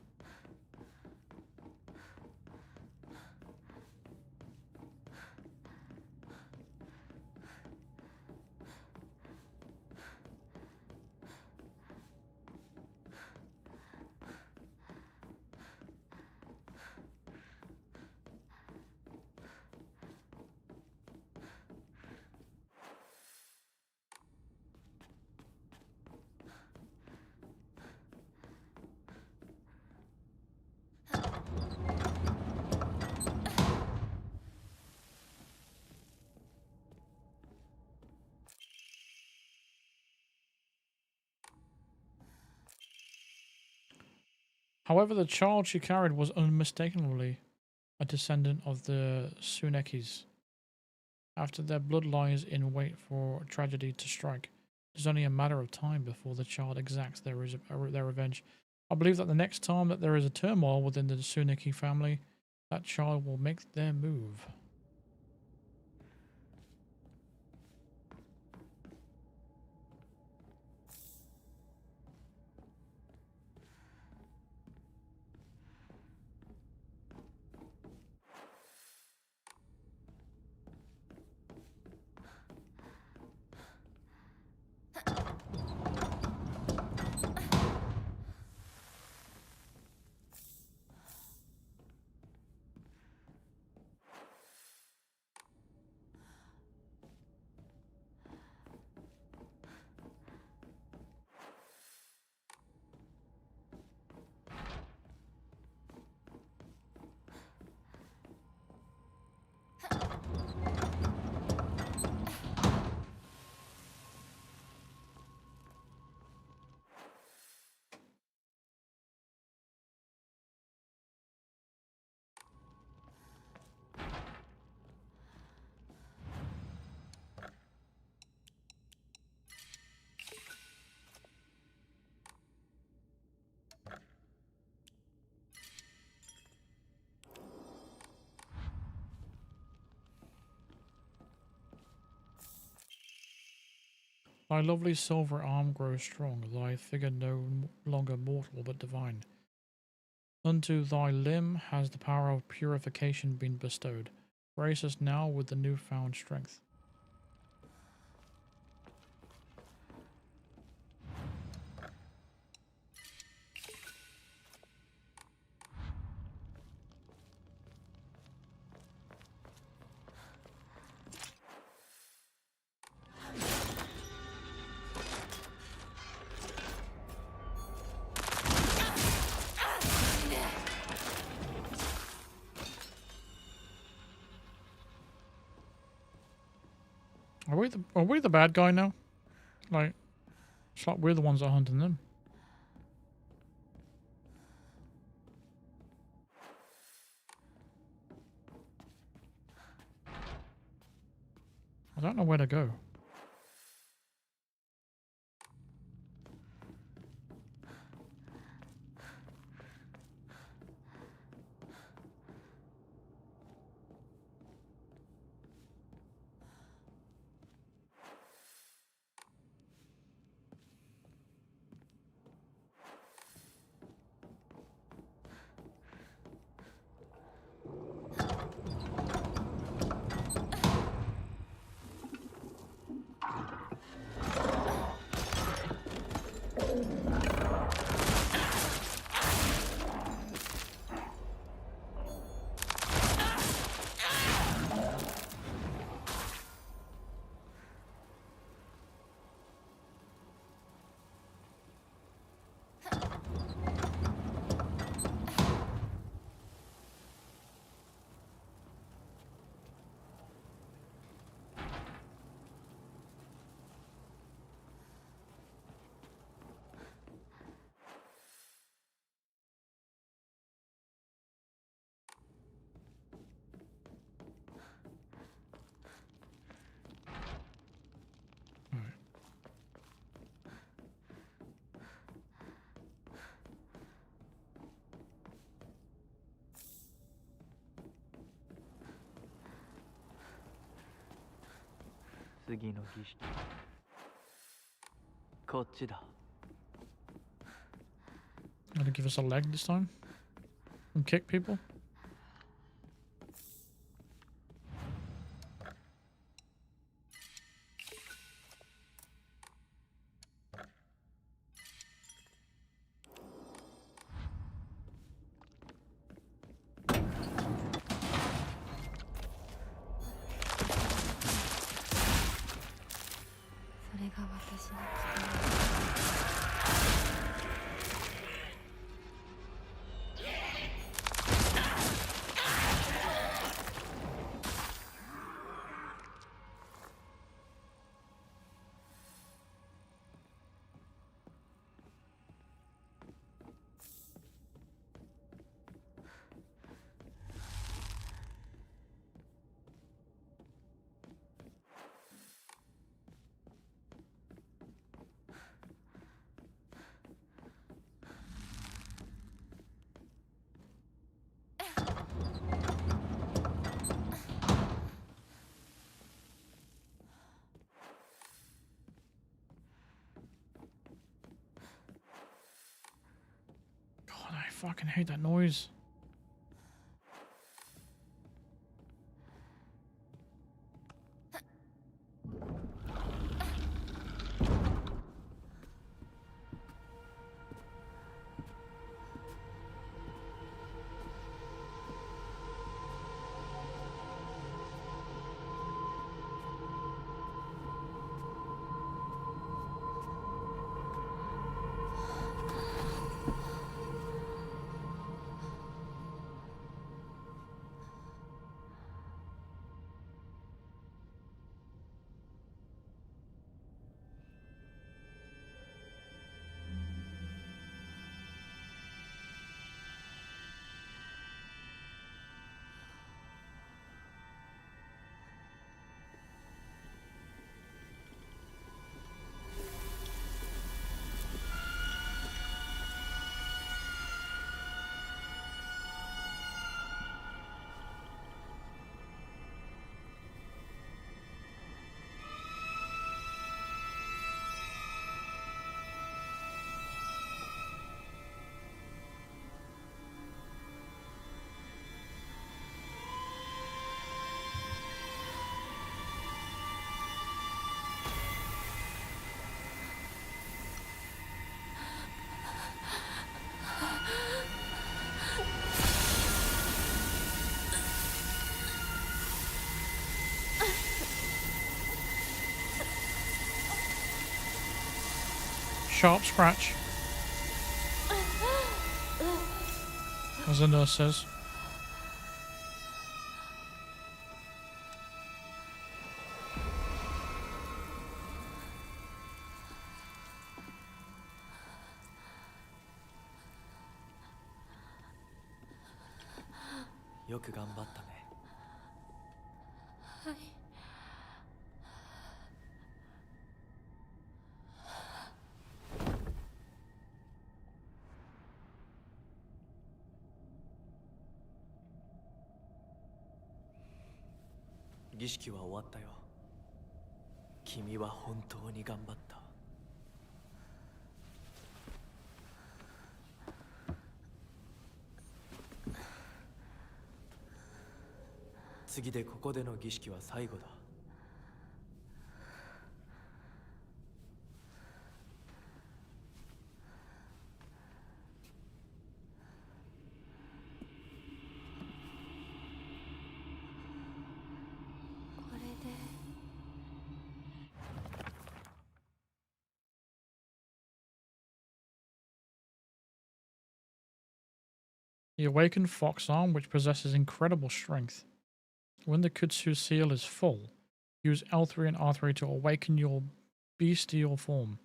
However, the child she carried was unmistakably a descendant of the Tsunekis. After their blood lies in wait for tragedy to strike, it is only a matter of time before the child exacts their revenge. I believe that the next time that there is a turmoil within the Tsuneki family, that child will make their move. Thy lovely silver arm grows strong, thy figure no longer mortal but divine. Unto thy limb has the power of purification been bestowed. Grace us now with the newfound strength. Are we the bad guy now? Like, it's like we're the ones that are hunting them. I don't know where to go. Gonna give us a leg this time? And kick people? God, I fucking hate that noise. Sharp scratch. As the nurse says. Yoく頑張ったね。はい。儀式は終わったよ。君は本当に頑張った。次でここでの儀式は最後だ。これで The awakened fox arm, which possesses incredible strength. When the Kutsu seal is full, use L3 and R3 to awaken your bestial form.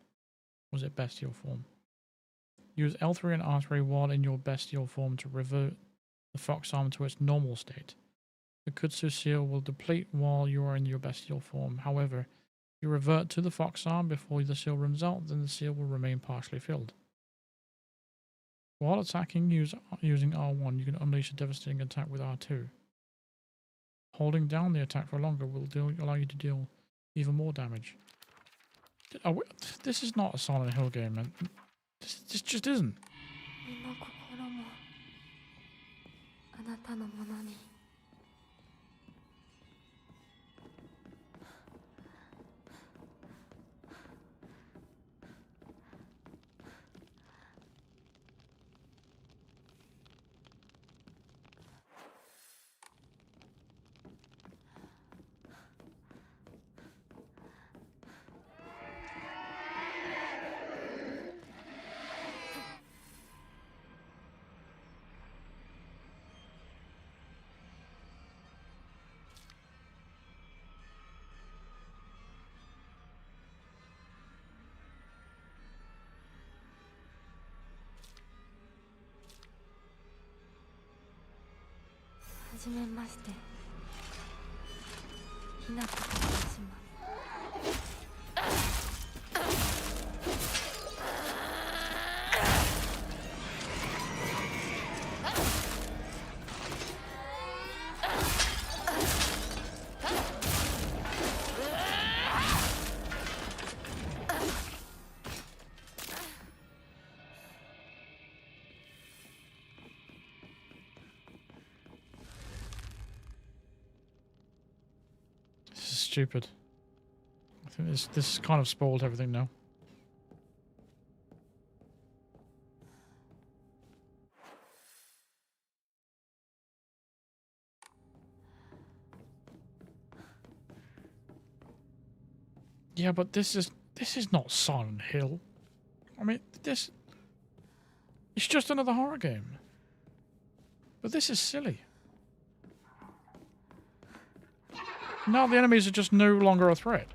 Was it bestial form? Use L3 and R3 while in your bestial form to revert the fox arm to its normal state. The Kutsu seal will deplete while you are in your bestial form. However, if you revert to the fox arm before the seal runs out, then the seal will remain partially filled. While attacking using R1, you can unleash a devastating attack with R2. Holding down the attack for longer will allow you to deal even more damage. This is not a Silent Hill game, man. This just isn't. 身も心もあなたのものに。はじめまして。ひなこと申します。Stupid. I think this kind of spoiled everything now. Yeah, but this is not Silent Hill. I mean, it's just another horror game. But this is silly. Now the enemies are just no longer a threat.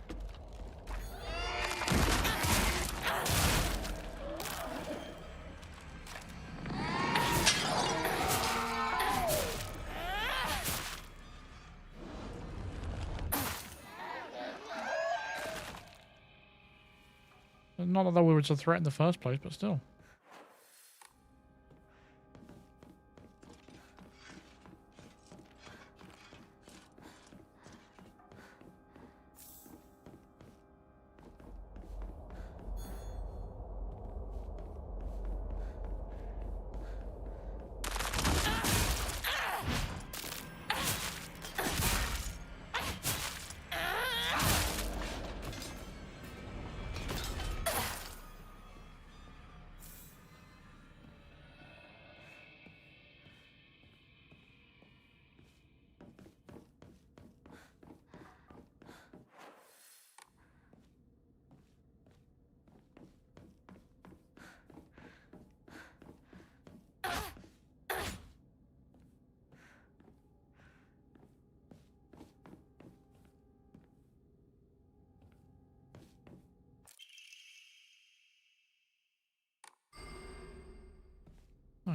Not that they were a threat in the first place, but still.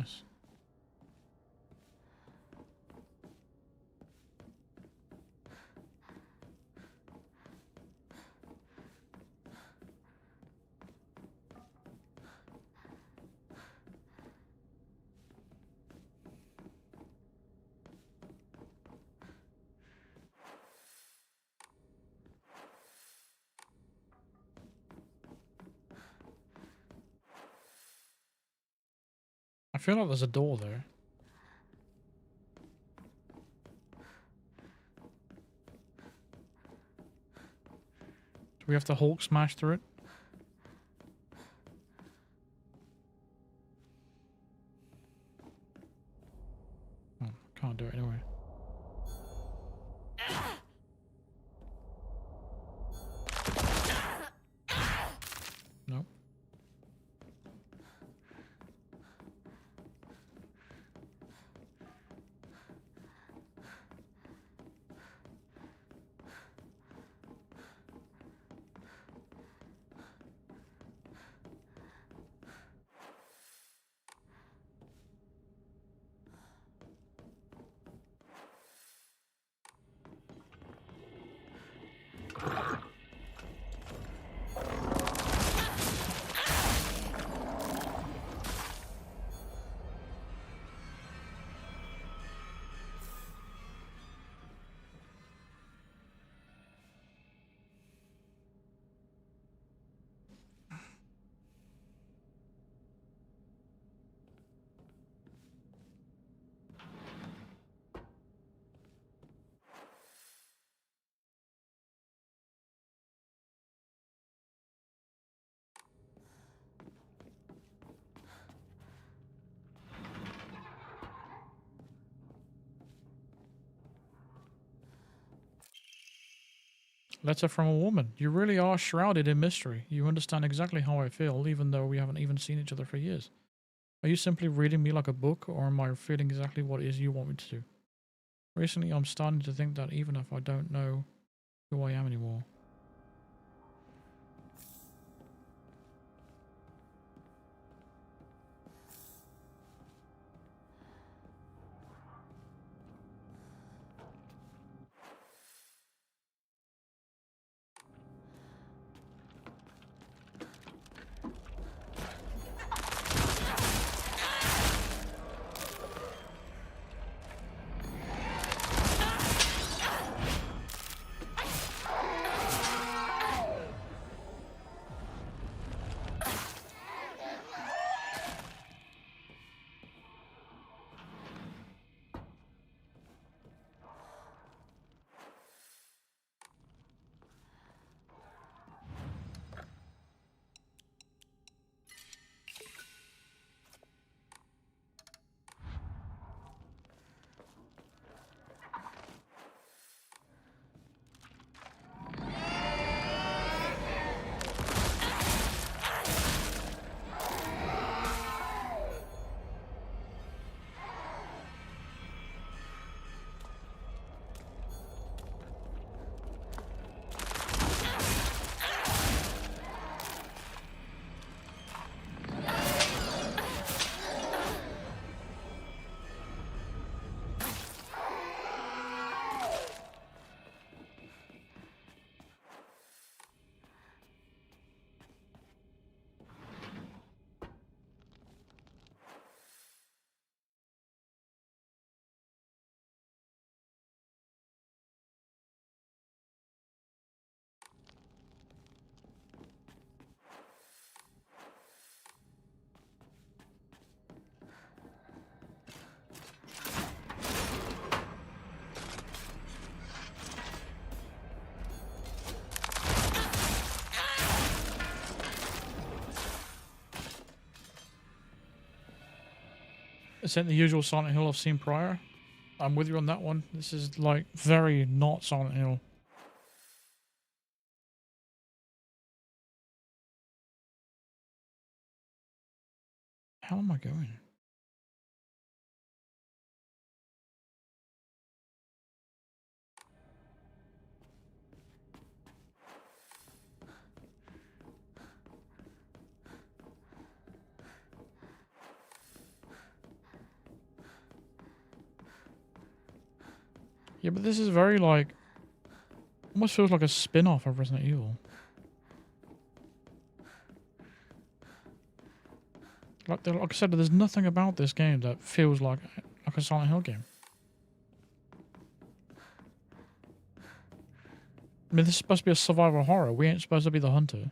Nice. I feel like there's a door there. Do we have to Hulk smash through it? Oh, can't do it anyway. Nope. Letter from a woman. You really are shrouded in mystery. You understand exactly how I feel, even though we haven't even seen each other for years. Are you simply reading me like a book, or am I feeling exactly what it is you want me to do? Recently, I'm starting to think that even if I don't know who I am anymore. Isn't the usual Silent Hill I've seen prior? I'm with you on that one. This is like very not Silent Hill. How am I going? Yeah, but this is very like... Almost feels like a spin-off of Resident Evil. Like I said, there's nothing about this game that feels like a Silent Hill game. I mean, this is supposed to be a survival horror. We ain't supposed to be the hunter.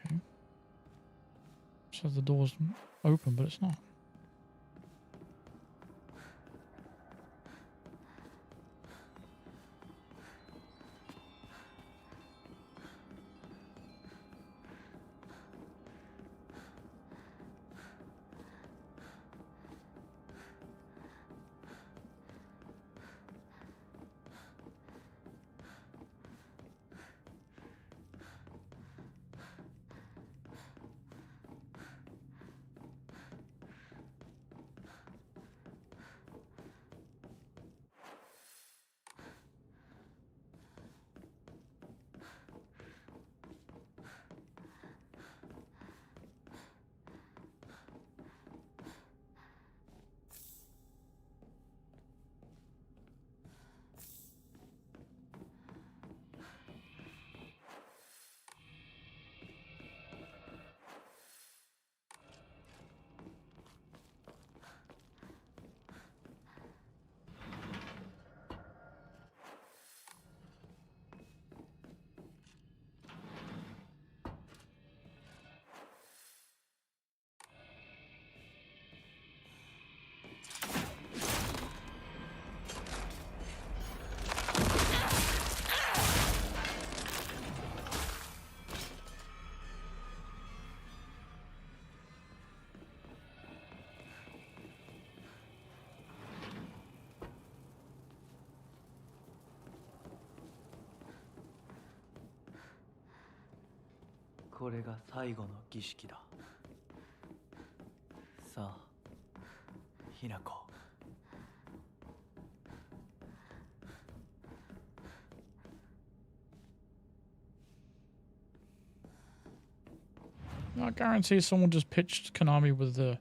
Okay. So the door's open, but it's not.これが最後の儀式だ。さあ、ひな子。I guarantee someone just pitched Konami with a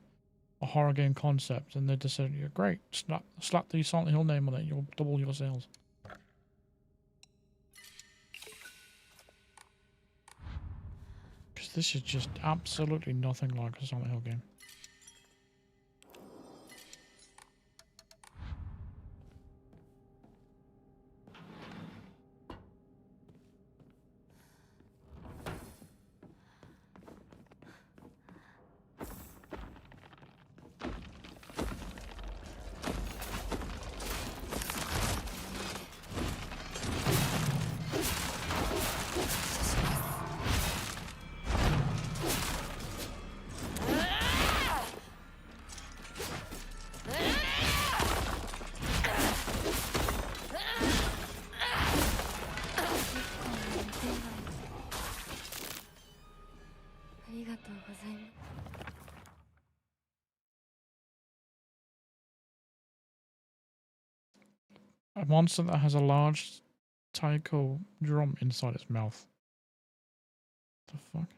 horror game concept and they just said, yeah, great, slap the Silent Hill name on it, you'll double your sales. Because this is just absolutely nothing like a Silent Hill game. A monster that has a large taiko drum inside its mouth. The fuck?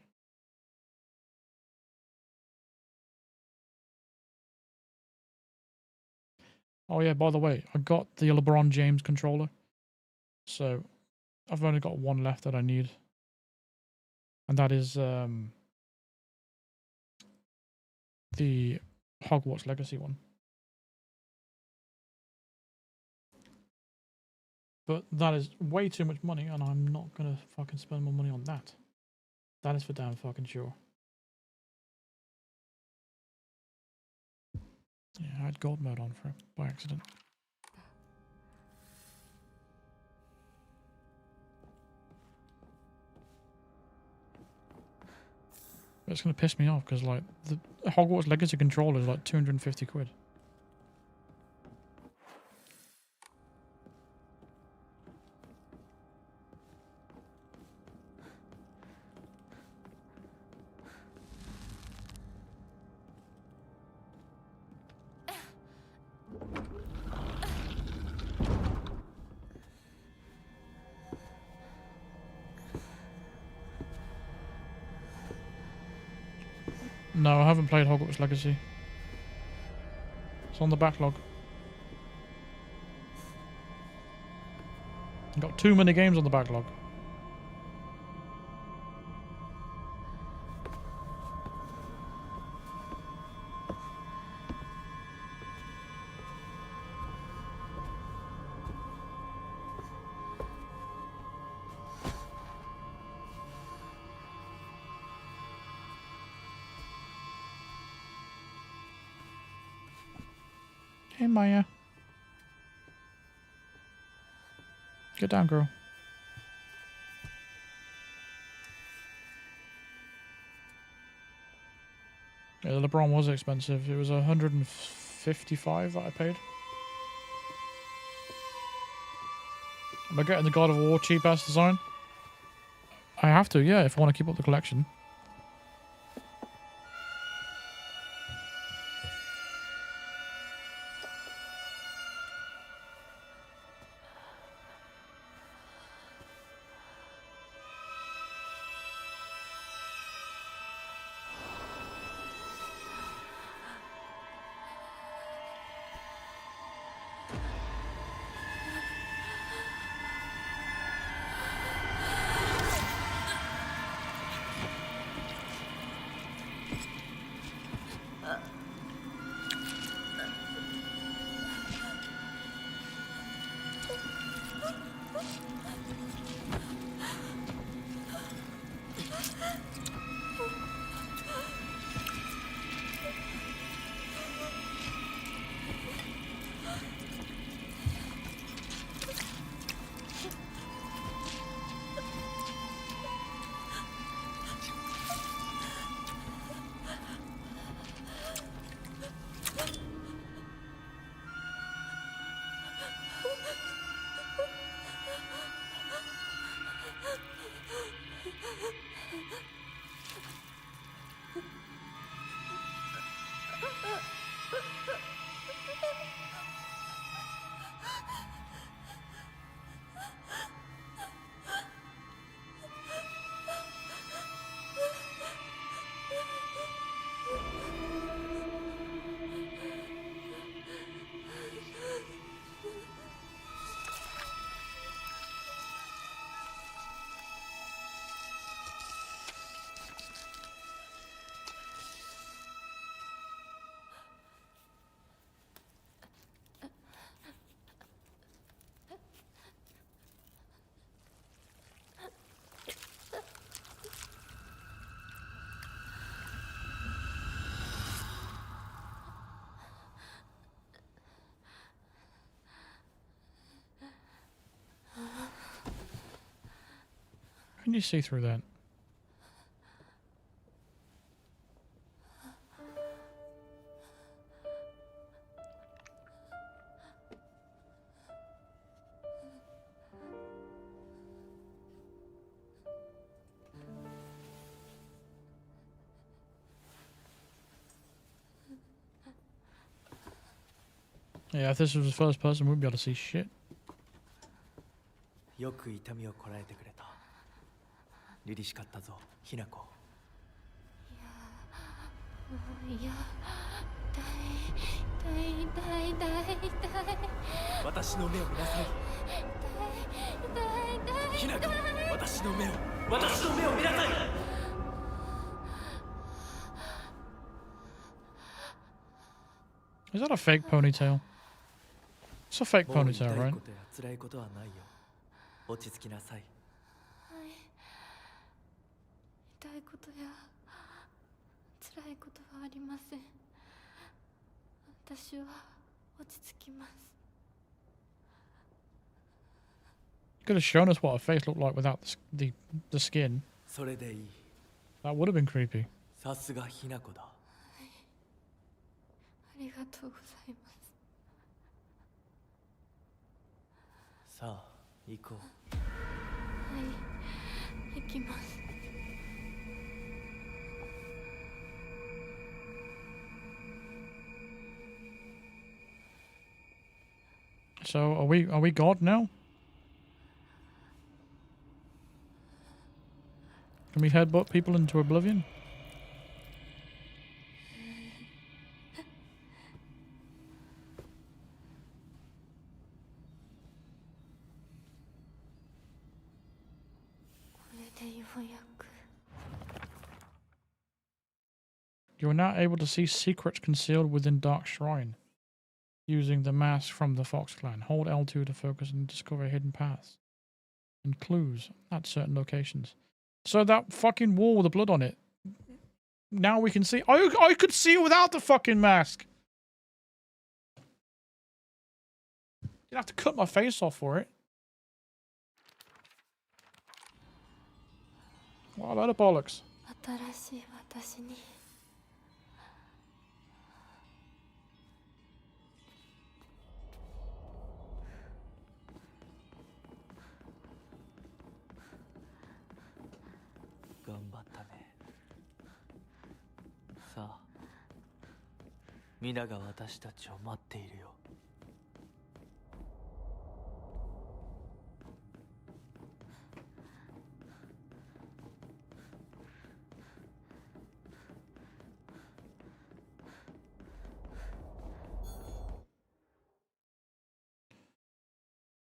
Oh yeah, by the way, I got the LeBron James controller. So I've only got one left that I need. And that is the Hogwarts Legacy one. But that is way too much money, and I'm not gonna fucking spend more money on that. That is for damn fucking sure. Yeah, I had gold mode on for it by accident. It's gonna piss me off because like the Hogwarts Legacy controller is like 250 quid. No, I haven't played Hogwarts Legacy. It's on the backlog. I've got too many games on the backlog. Hey, Maya. Get down, girl. Yeah, the LeBron was expensive. It was 155 that I paid. Am I getting the God of War cheap-ass design? I have to, yeah, if I want to keep up the collection. How can you see through that? Yeah, if this was the first person, we'd be able to see shit. よく痛みをこらえてくれた。凛々しかったぞ、ひな子。いや、痛い。私の目を見なさい。痛い。ひな子、私の目を見なさい。Is that a fake ponytail? It's a fake もう ponytail, 痛い right? ことや辛いことはないよ。落ち着きなさい。痛いことや辛いことはありません。私は落ち着きます。 Could have shown us what her face looked like without the skin. それでいい。 That would have been creepy. さすがひな子だ。ありがとうございます。さあ行こう。はい、行きます。So are we God now? Can we headbutt people into oblivion? You are now able to see secrets concealed within Dark Shrine. Using the mask from the Fox Clan. Hold L2 to focus and discover hidden paths and clues at certain locations. So that fucking wall with the blood on it. Now we can see. I could see it without the fucking mask. You'd have to cut my face off for it. What about the bollocks? 新しい私に頑張ったね。さあ皆が私たちを待っているよ。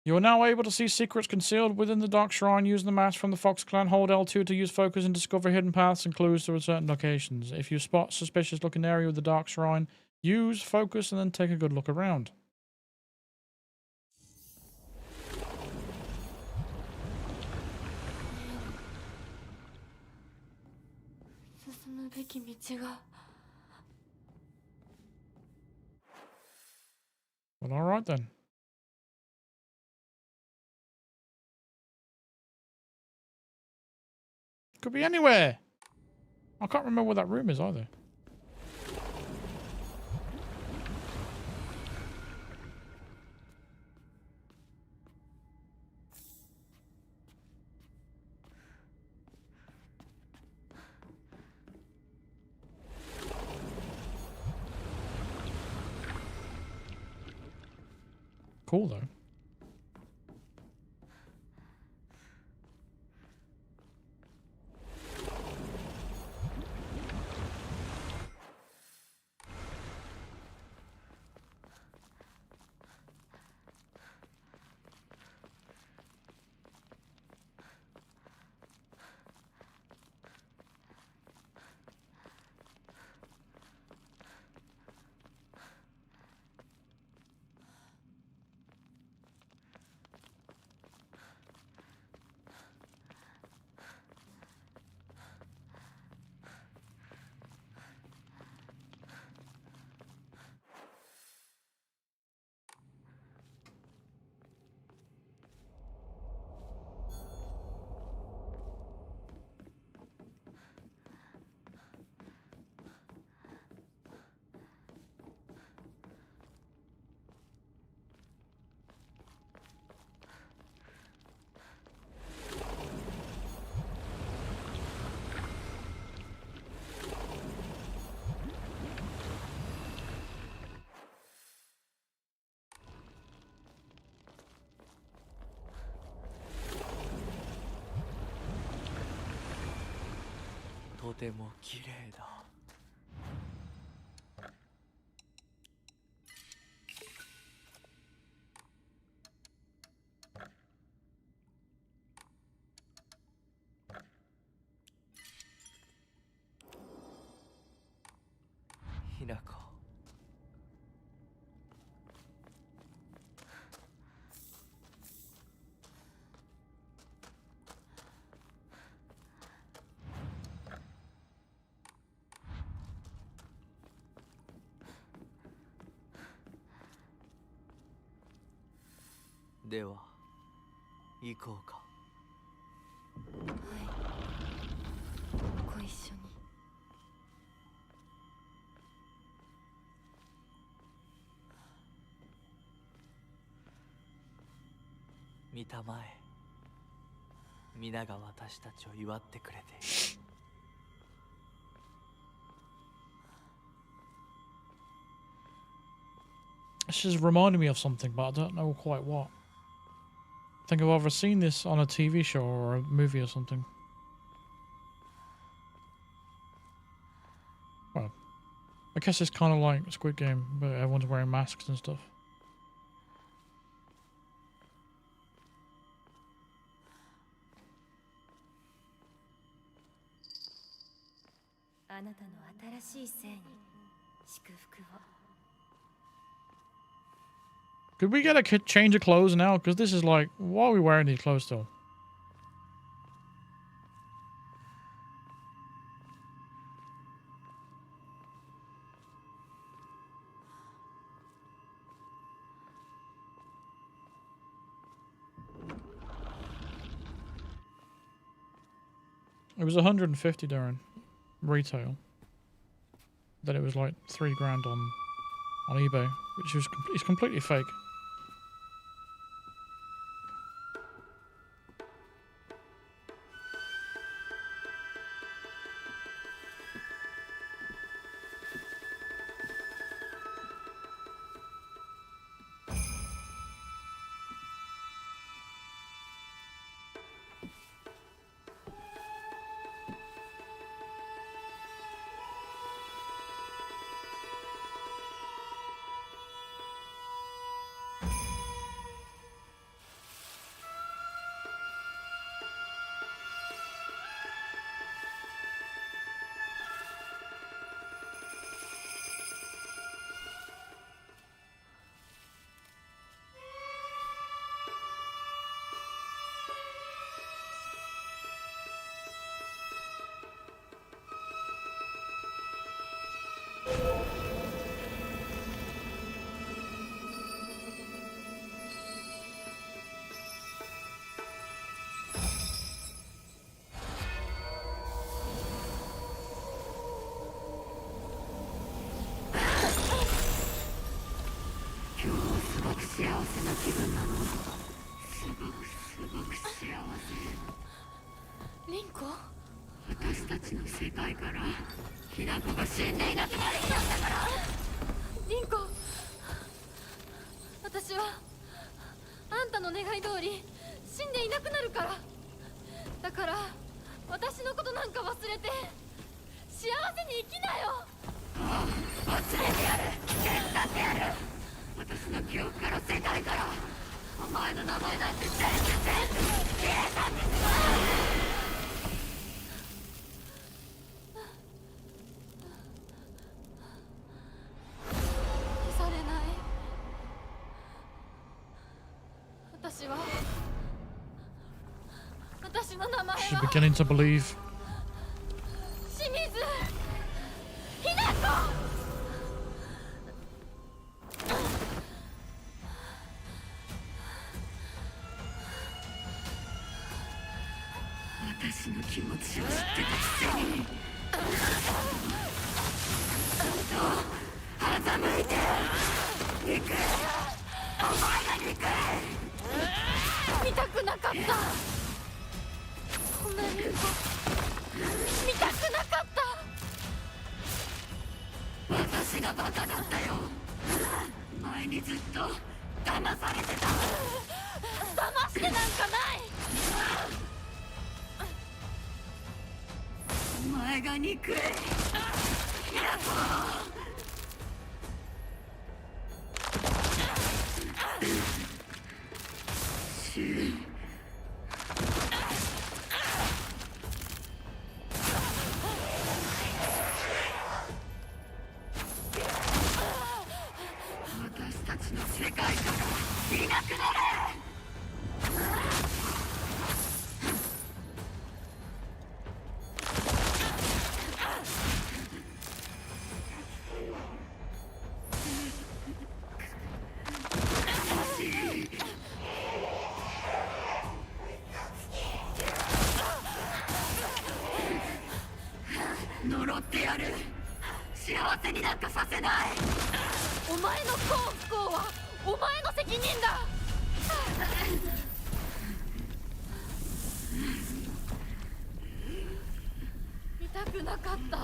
You are now able to see secrets concealed within the Dark Shrine using the mask from the Fox Clan. Hold L2 to use focus and discover hidden paths and clues to certain locations. If you spot suspicious looking area with the Dark Shrine, use focus and then take a good look around. 進むべき道が Well, alright then. Could be anywhere. I can't remember where that room is either. Cool though.とても綺麗だ。ひな子。では行こうか。はい、ご一緒に。見たまえ。皆が私たちを祝ってくれて。 This is reminding me of something, but I don't know quite what. I think I've either seen this on a TV show or a movie or something. Well, I guess it's kind of like Squid Game, but everyone's wearing masks and stuff. Could we get a change of clothes now? Because this is like, why are we wearing these clothes still? It was 150 Darren, retail. Then it was like $3 grand on eBay, which is it's completely fake. She's beginning to believe. なかった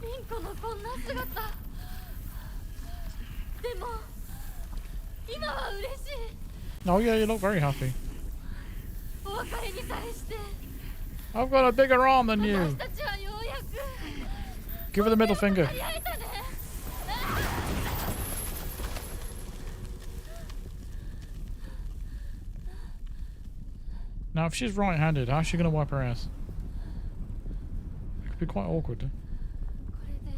リンコのこんな姿。でも今は嬉しい。 Oh yeah, you look very happy. お別れにさえして I've got a bigger arm than 私 you. たちはようやく Give her the middle finger. やり合えたね。 Now, if she's right-handed, how's she gonna wipe her ass? It could be quite awkward. これで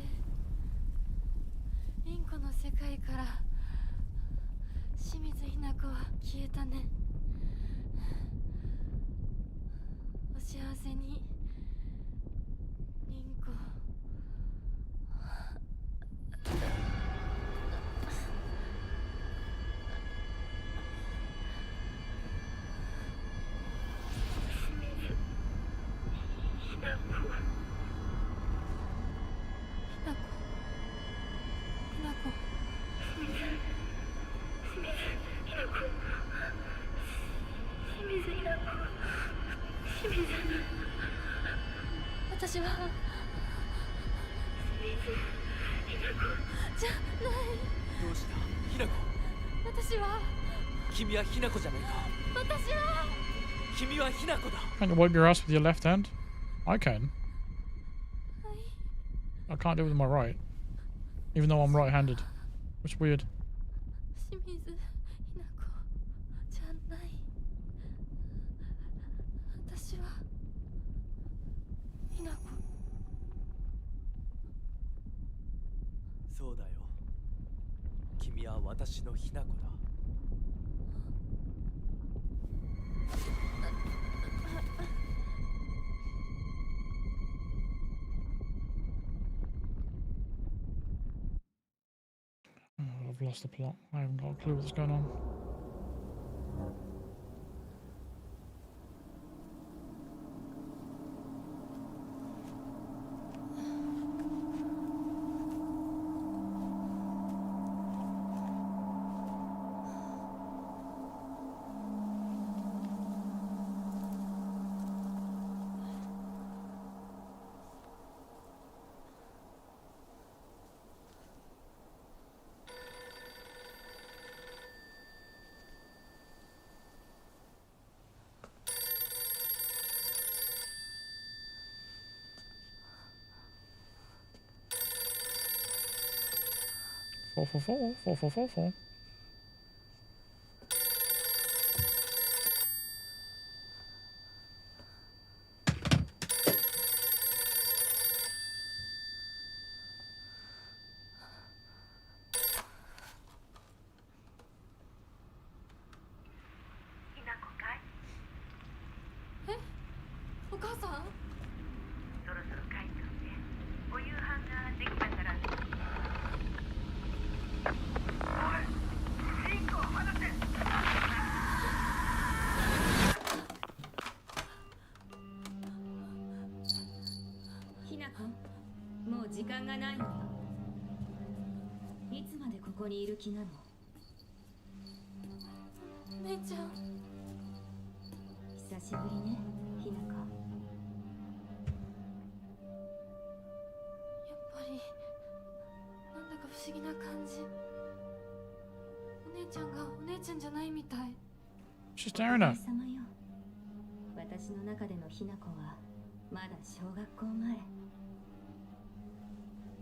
リンコの世界から清水ひな子は消えたね。お幸せにリンコ。私はじゃない。どうしたひなこ。私は君はひなこじゃないか。私は君はひなこだ。 Can't you wipe your ass with your left hand? I can. I can't do it with my right. Even though I'm right-handed. Which is weird. 清水ひな子じゃない。私はひな子。そうだよ。君は私のひなこだ。Oh, I've lost the plot. I haven't got a clue what's going on. Four. お母さん。そろそろ帰ってきて。お夕飯ができたから。おい、リンコを離せ。ひなこ、もう時間がないのよ。いつまでここにいる気なの？姉ちゃん。久しぶりね、ひなこ。やっぱりなんだか不思議な感じ。お姉ちゃんがお姉ちゃんじゃないみたい。 She's staring at. 様よ。私の中でのひなこはまだ小学校前。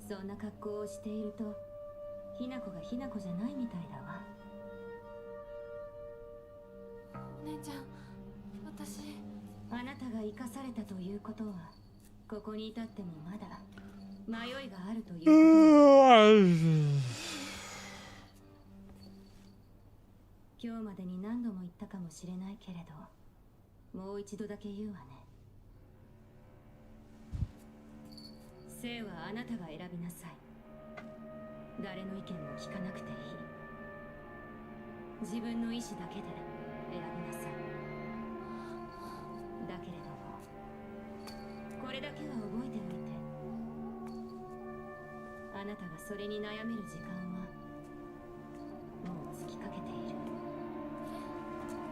そんな格好をしているとひなこがひなこじゃないみたいだわ。お姉ちゃん、私。あなたが生かされたということはここに至ってもまだ迷いがあるということ。今日までに何度も言ったかもしれないけれど、もう一度だけ言うわね。生はあなたが選びなさい。誰の意見も聞かなくていい。自分の意志だけで選びなさい。だけれども、これだけは覚えておいて。あなたがそれに悩める時間はもう尽きかけている。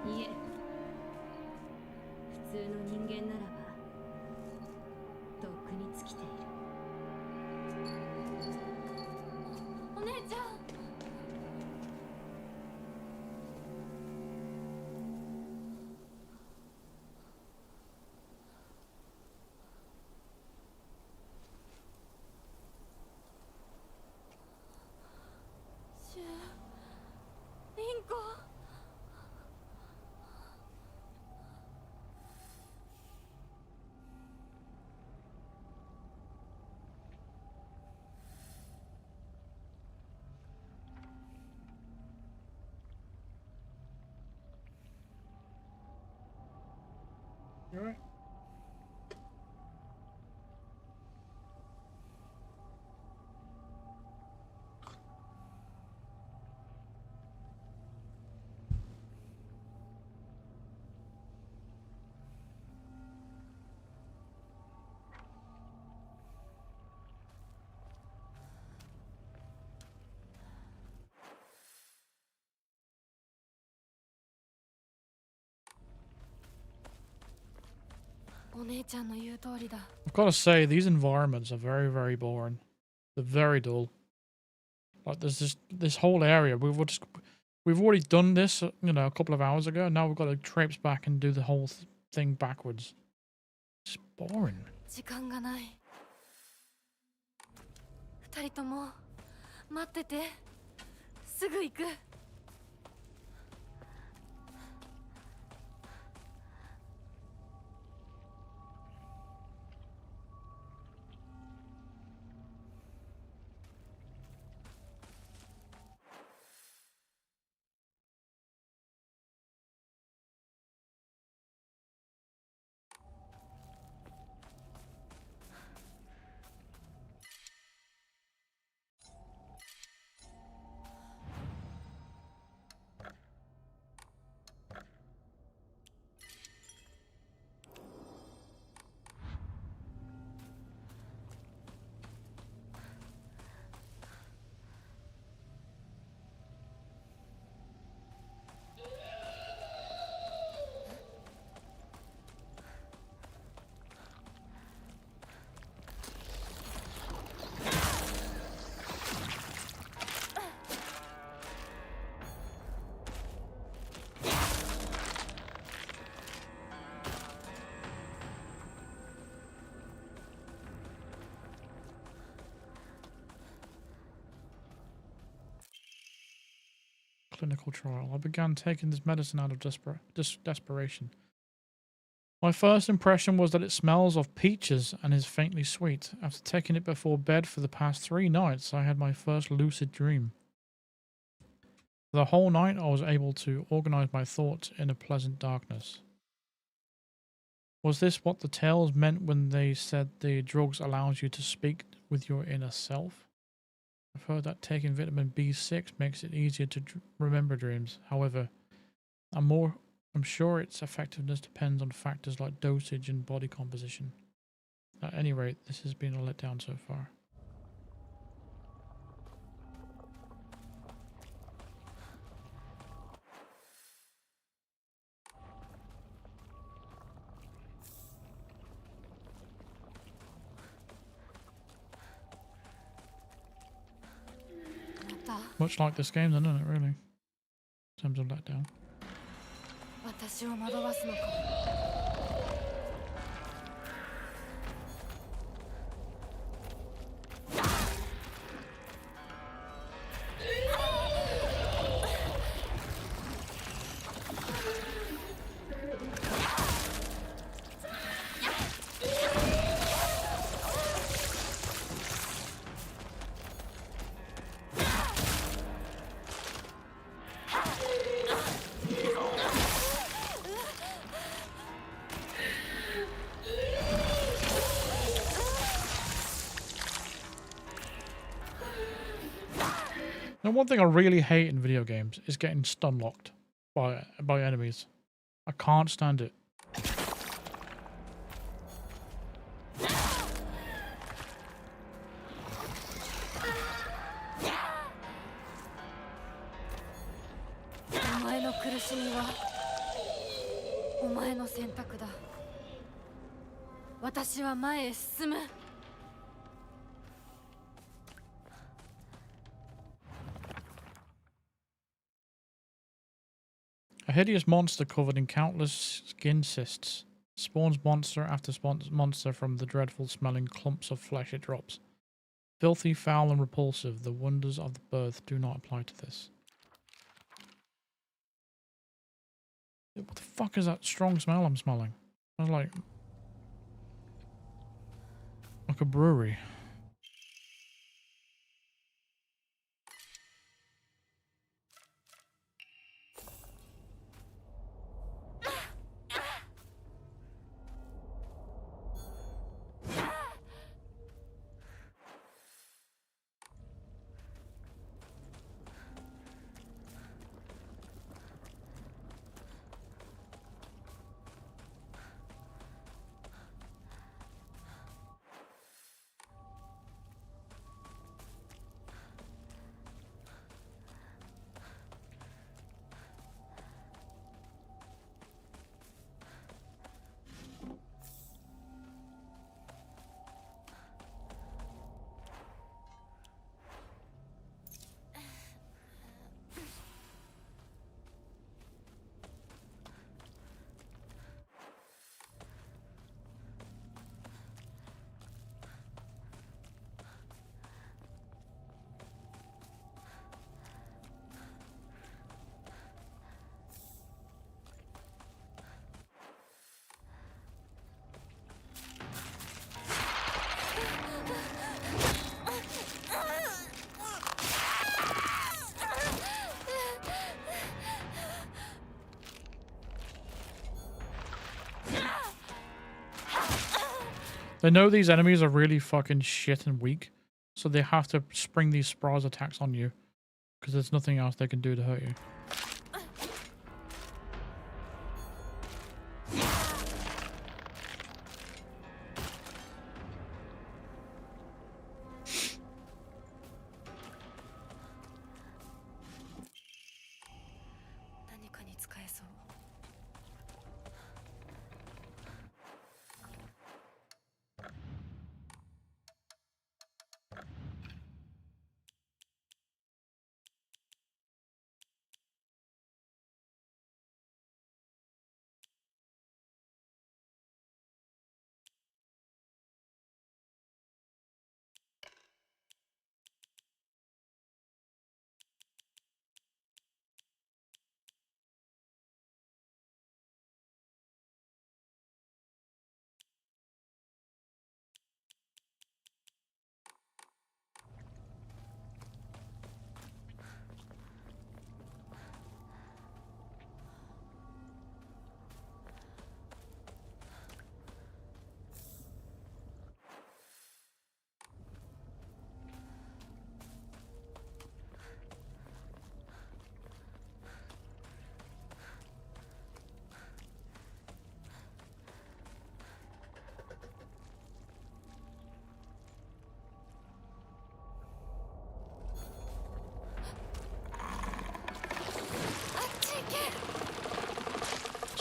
いえ、普通の人間ならば You alright? I've got to say, these environments are very, very boring. They're very dull. Like, there's this whole area. We've already done this, you know, a couple of hours ago. Now we've got to traipse back and do the whole thing backwards. It's boring. 時間がない。二人とも待ってて。すぐ行く。Clinical trial. I began taking this medicine out of desperation. My first impression was that it smells of peaches and is faintly sweet. After taking it before bed for the past 3 nights, I had my first lucid dream. For the whole night, I was able to organize my thoughts in a pleasant darkness. Was this what the tales meant when they said the drugs allows you to speak with your inner self? I've heard that taking vitamin B6 makes it easier to remember dreams. However, I'm sure its effectiveness depends on factors like dosage and body composition. At any rate, this has been a letdown so far. Much like this game, then, isn't it, really? In terms of letdown. 私を惑わすのか。Now, one thing I really hate in video games is getting stun locked by enemies. I can't stand it. A hideous monster covered in countless skin cysts spawns monster after monster from the dreadful smelling clumps of flesh it drops. Filthy, foul, and repulsive, the wonders of the birth do not apply to this. What the fuck is that strong smell I'm smelling? Smells like a brewery. They know these enemies are really fucking shit and weak, so they have to spring these surprise attacks on you, because there's nothing else they can do to hurt you.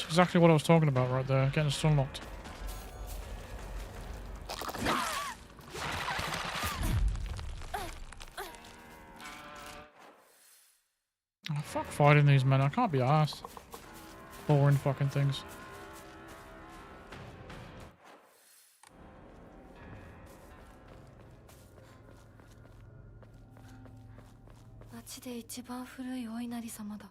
Exactly what I was talking about right there, getting stun locked. Oh, fuck fighting these men, I can't be arsed. Boring fucking things. 町で一番古いお稲荷様だ。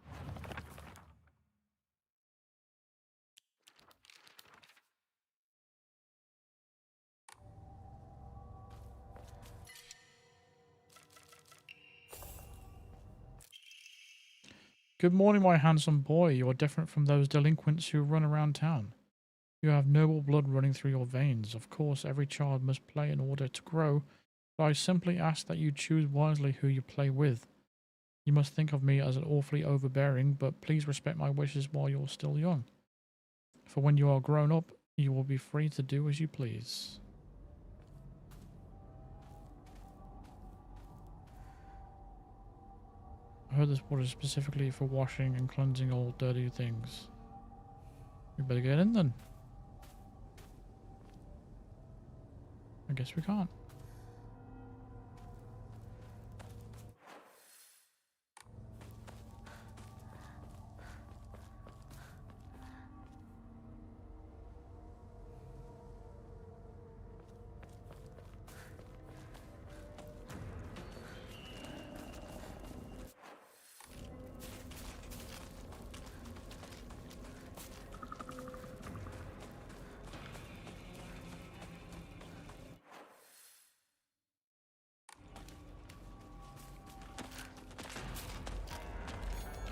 Good morning, my handsome boy. You're different from those delinquents who run around town. You have noble blood running through your veins. Of course, every child must play in order to grow, but I simply ask that you choose wisely who you play with. You must think of me as an awfully overbearing, but please respect my wishes while you're still young. For when you are grown up, you will be free to do as you please. I heard this water is specifically for washing and cleansing all dirty things. We better get in then. I guess we can't.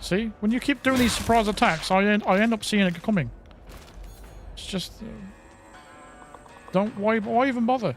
See, when you keep doing these surprise attacks, I end up seeing it coming. It's just don't why even bother?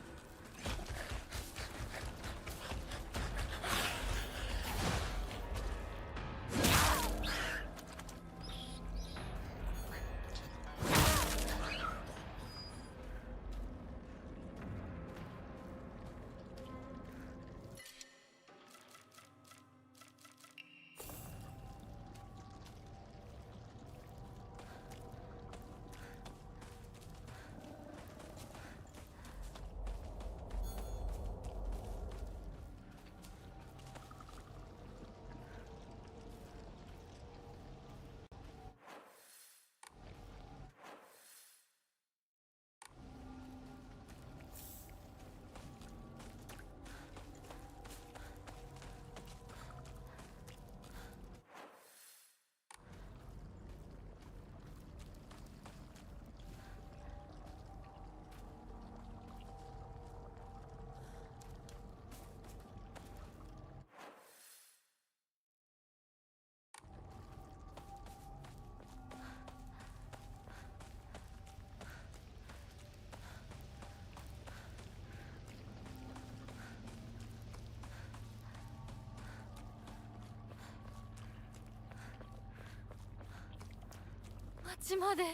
ちまで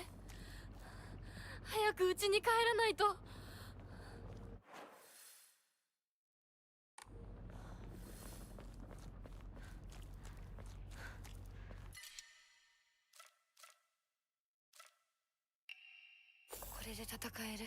早く家に帰らないと。これで戦える。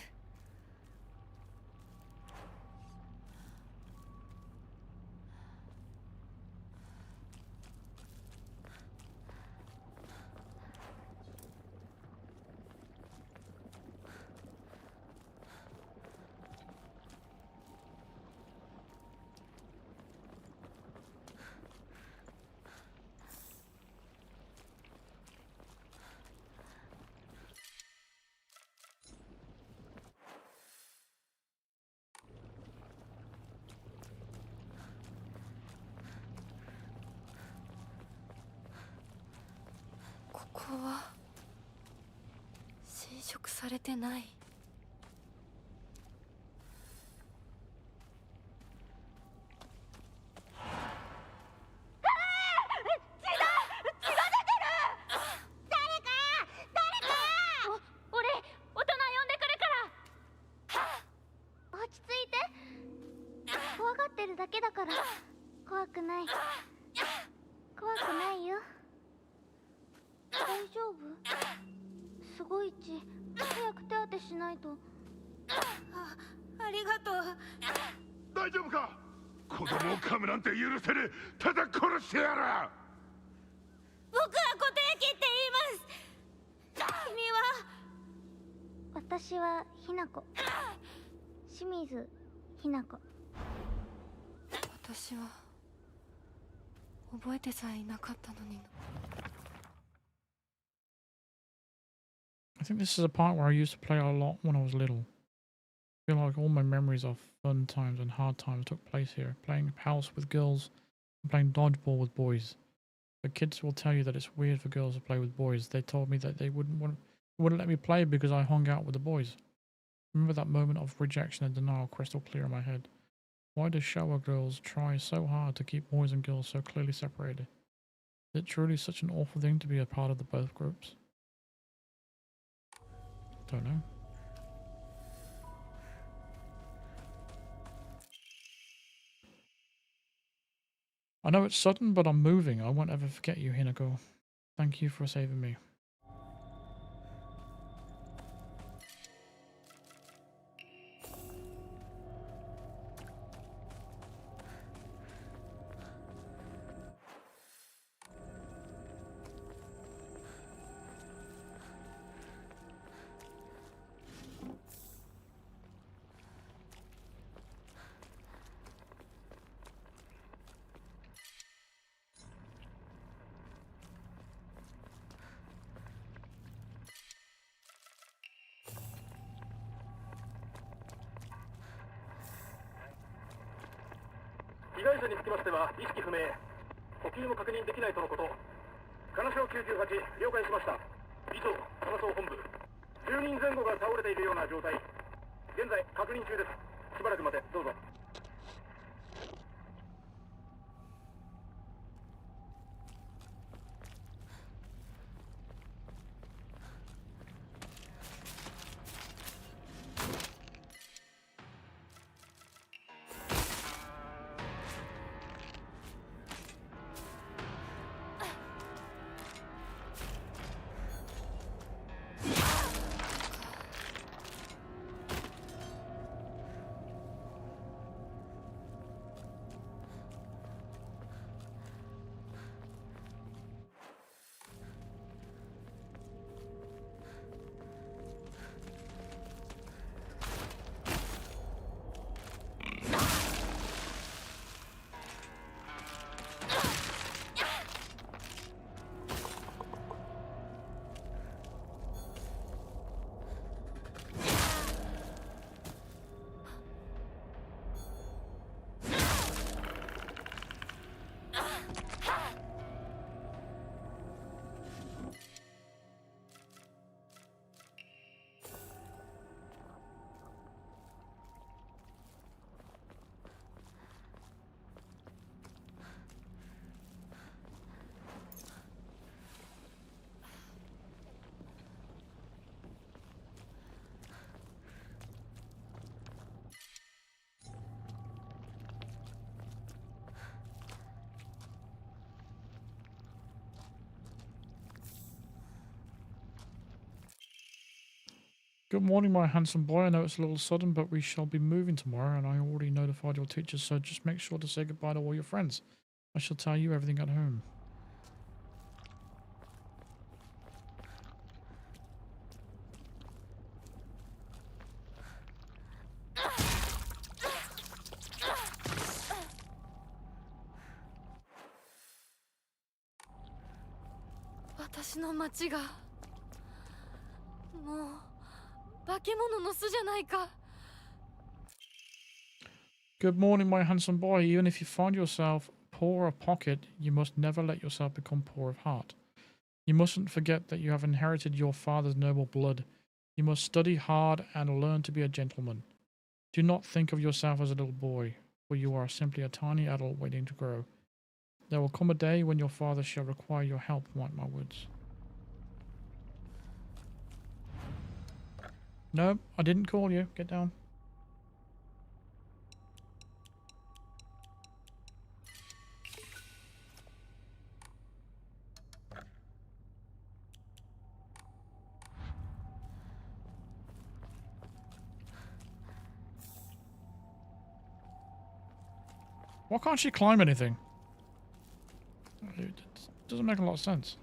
ここは侵食されてない。俺大人呼んでくるから。落ち着いて。怖がってるだけだから。怖くない。怖くないよ。大丈夫？すごい血。早く手当てしないと。ありがとう。大丈夫か？子供を噛むなんて許せねえ。ただ殺してやら。僕は固定機って言います。君は？私はひなこ。清水ひなこ。私は覚えてさえいなかったのにな。I think this is a part where I used to play a lot when I was little. I feel like all my memories of fun times and hard times took place here. Playing house with girls and playing dodgeball with boys. The kids will tell you that it's weird for girls to play with boys. They told me that they wouldn't let me play because I hung out with the boys. Remember that moment of rejection and denial crystal clear in my head. Why do shower girls try so hard to keep boys and girls so clearly separated? Is it truly such an awful thing to be a part of the both groups? Don't know. I know it's sudden, but I'm moving. I won't ever forget you, Hinako. Thank you for saving me.被害者につきましては意識不明、呼吸も確認できないとのこと。金賞98了解しました。以上、金賞本部。10人前後が倒れているような状態。現在確認中です。しばらくまでどうぞ。Good morning, my handsome boy. I know it's a little sudden, but we shall be moving tomorrow, and I already notified your teachers, so just make sure to say goodbye to all your friends. I shall tell you everything at home. Good morning, my handsome boy. Even if you find yourself poor of pocket, you must never let yourself become poor of heart. You mustn't forget that you have inherited your father's noble blood. You must study hard and learn to be a gentleman. Do not think of yourself as a little boy, for you are simply a tiny adult waiting to grow. There will come a day when your father shall require your help, mark my words. No, I didn't call you. Get down. Why can't she climb anything? It doesn't make a lot of sense.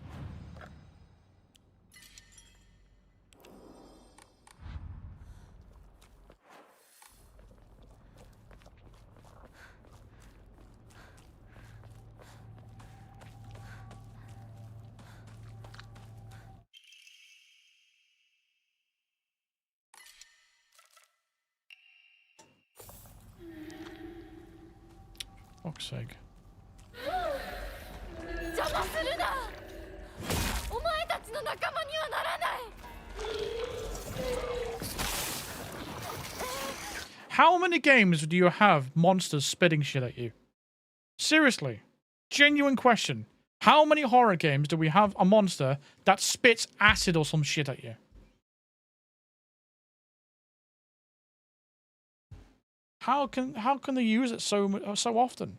Fuck's sake. How many games do you have monsters spitting shit at you? Seriously. Genuine question. How many horror games do we have a monster that spits acid or some shit at you? How can they use it so often?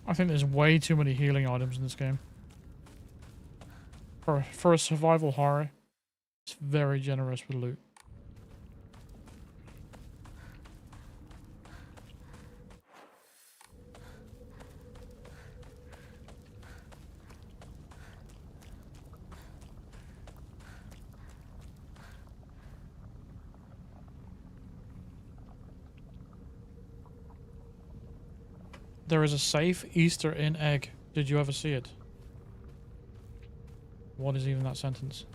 I think there's way too many healing items in this game. For a survival horror, it's very generous with loot. There is a safe Easter in egg. Did you ever see it? What is even that sentence?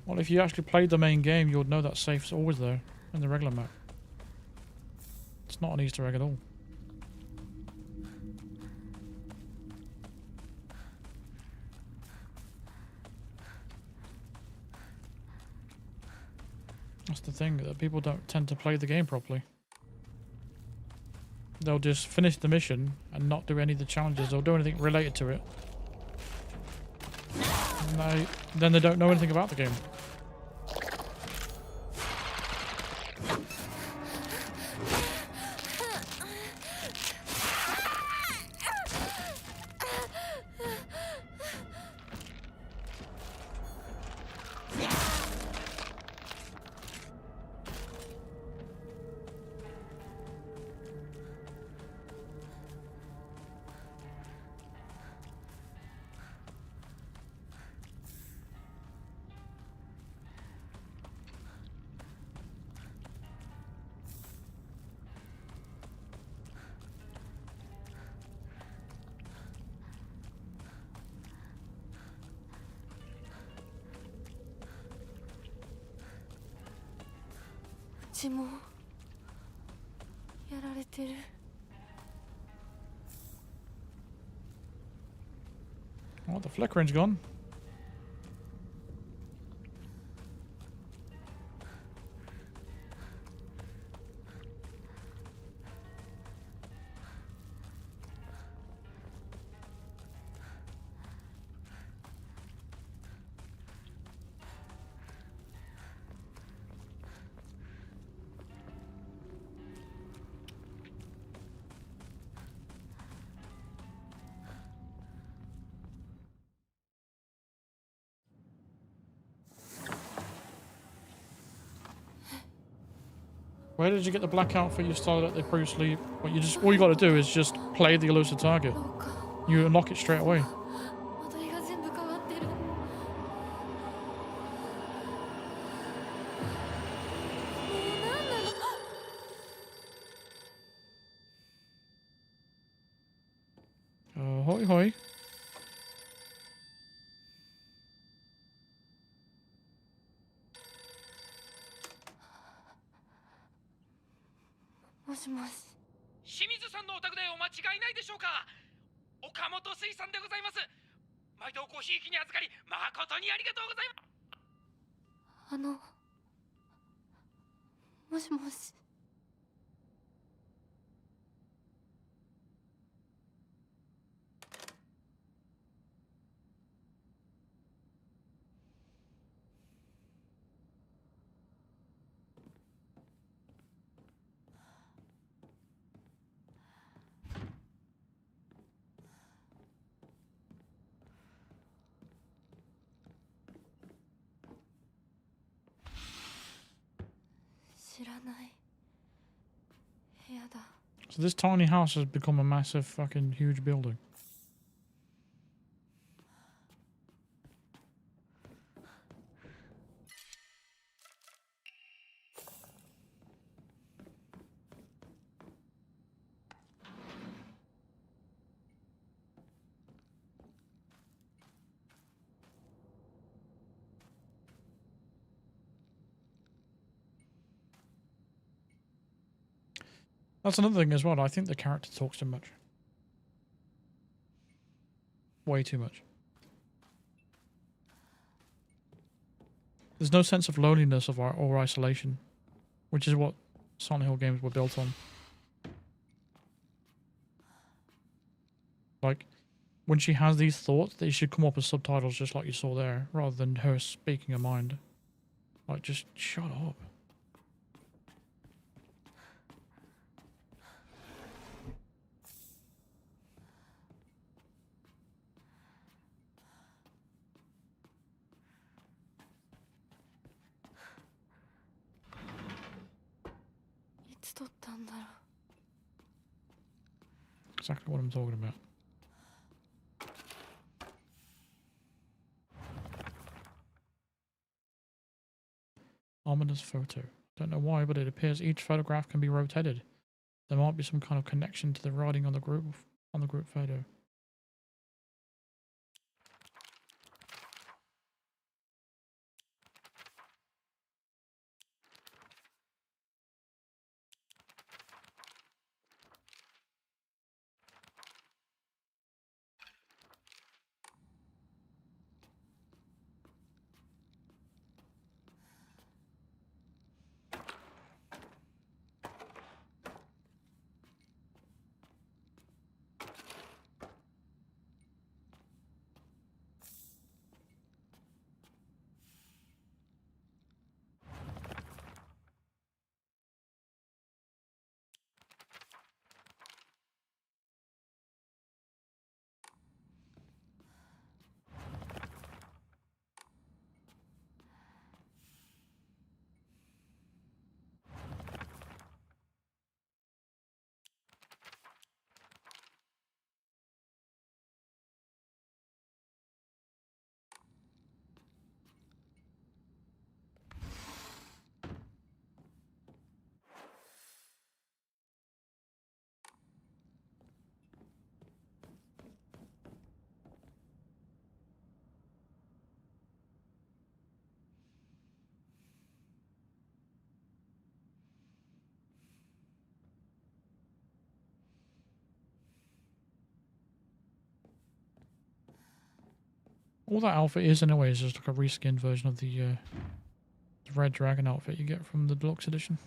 Well, if you actually played the main game, you would know that safe's always there in the regular map. It's not an Easter egg at all. That's the thing, that people don't tend to play the game properly. They'll just finish the mission and not do any of the challenges or do anything related to it. And then they don't know anything about the game. Oh, the flickering's gone. Where did you get the black outfit you started at the previously? What you just all you got to do is just play the elusive target. You unlock it straight away. Hoi hoi. もしもし。清水さんのお宅でお間違いないでしょうか。岡本水産でございます。毎度ごひいきに預かり誠にありがとうございます。もしもし。知らない部屋だ。So this tiny house has become a massive fucking huge building. That's another thing as well. I think the character talks too much. Way too much. There's no sense of loneliness or isolation, which is what Silent Hill games were built on. Like, when she has these thoughts, they should come up as subtitles just like you saw there, rather than her speaking her mind. Like, just shut up. Exactly what I'm talking about. Ominous photo. Don't know why, but it appears each photograph can be rotated. There might be some kind of connection to the writing on the group photo. All that outfit is in a way is just like a reskinned version of the Red Dragon outfit you get from the deluxe edition.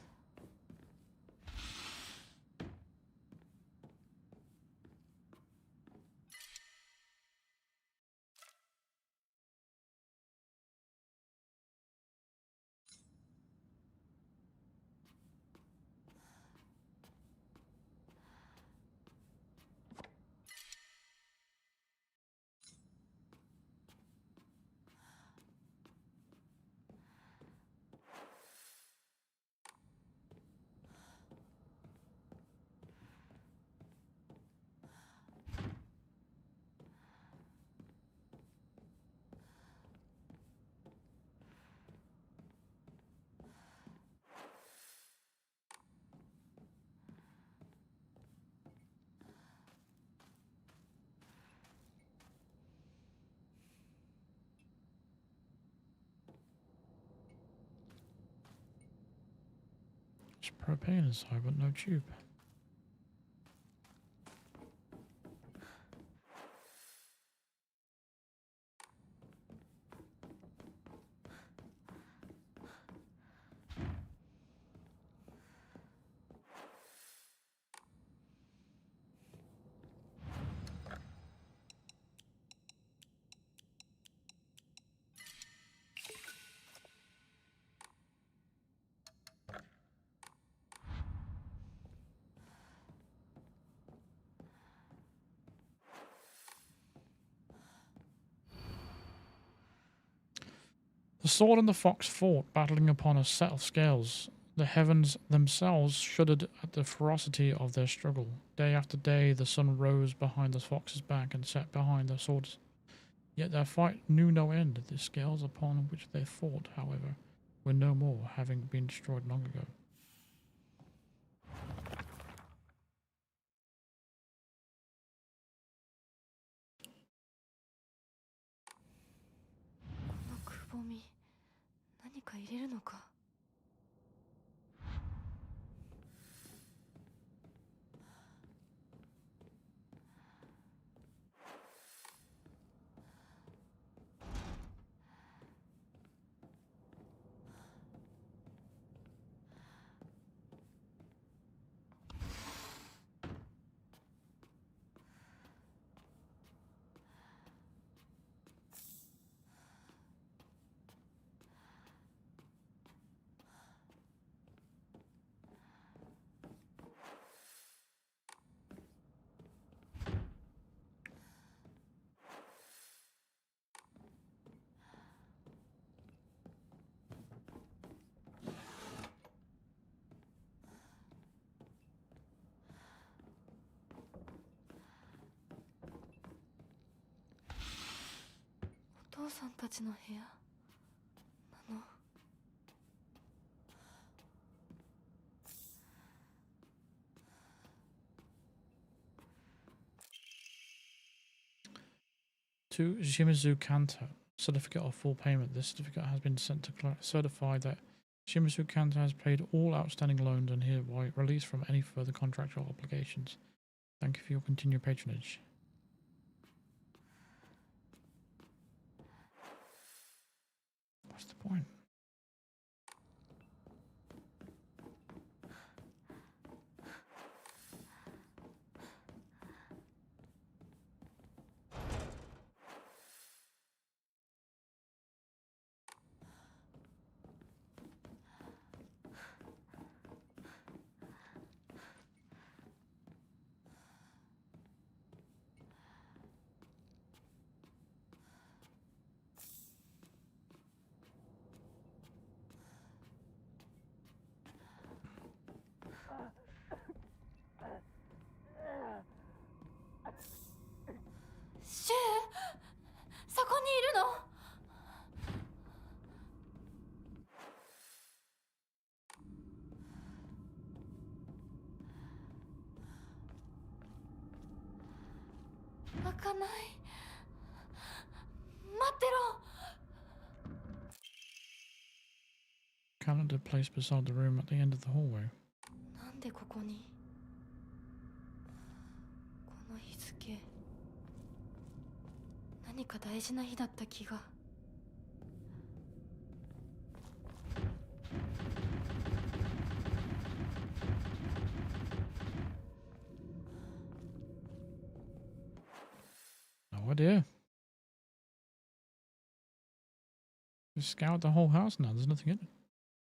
There's propane inside, but no tube. The sword and the fox fought, battling upon a set of scales. The heavens themselves shuddered at the ferocity of their struggle. Day after day the sun rose behind the fox's back and set behind their swords. Yet their fight knew no end. The scales upon which they fought, however, were no more, having been destroyed long ago. 父さんたちの部屋なの。To Shimizu Kanto, certificate of full payment. This certificate has been sent to certify that Shimizu Kanto has paid all outstanding loans and hereby released from any further contractual obligations. Thank you for your continued patronage. What's the point? Calendar placed beside the room at the end of the hallway. なんでここに。この日付。何か大事な日だった気が。No idea. Just scout the whole house now. There's nothing in it.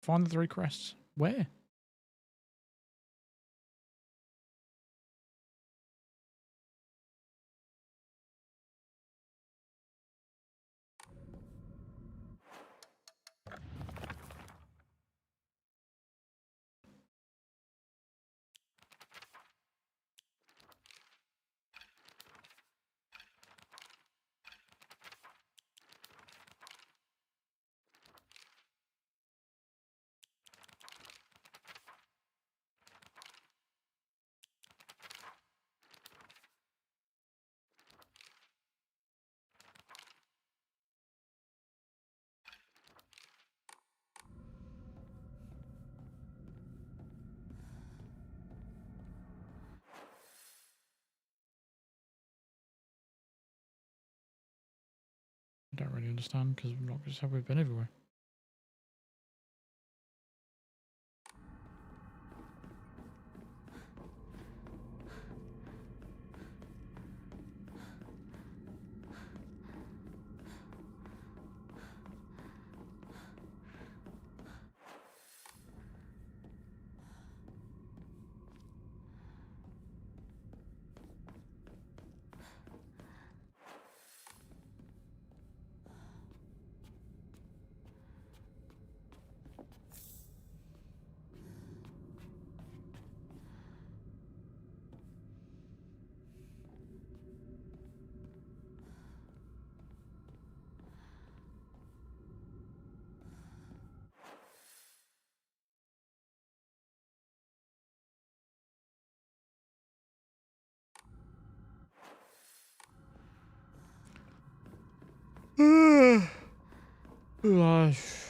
Find the 3 crests. Where? I don't really understand because like I said, we've been everywhere. Life.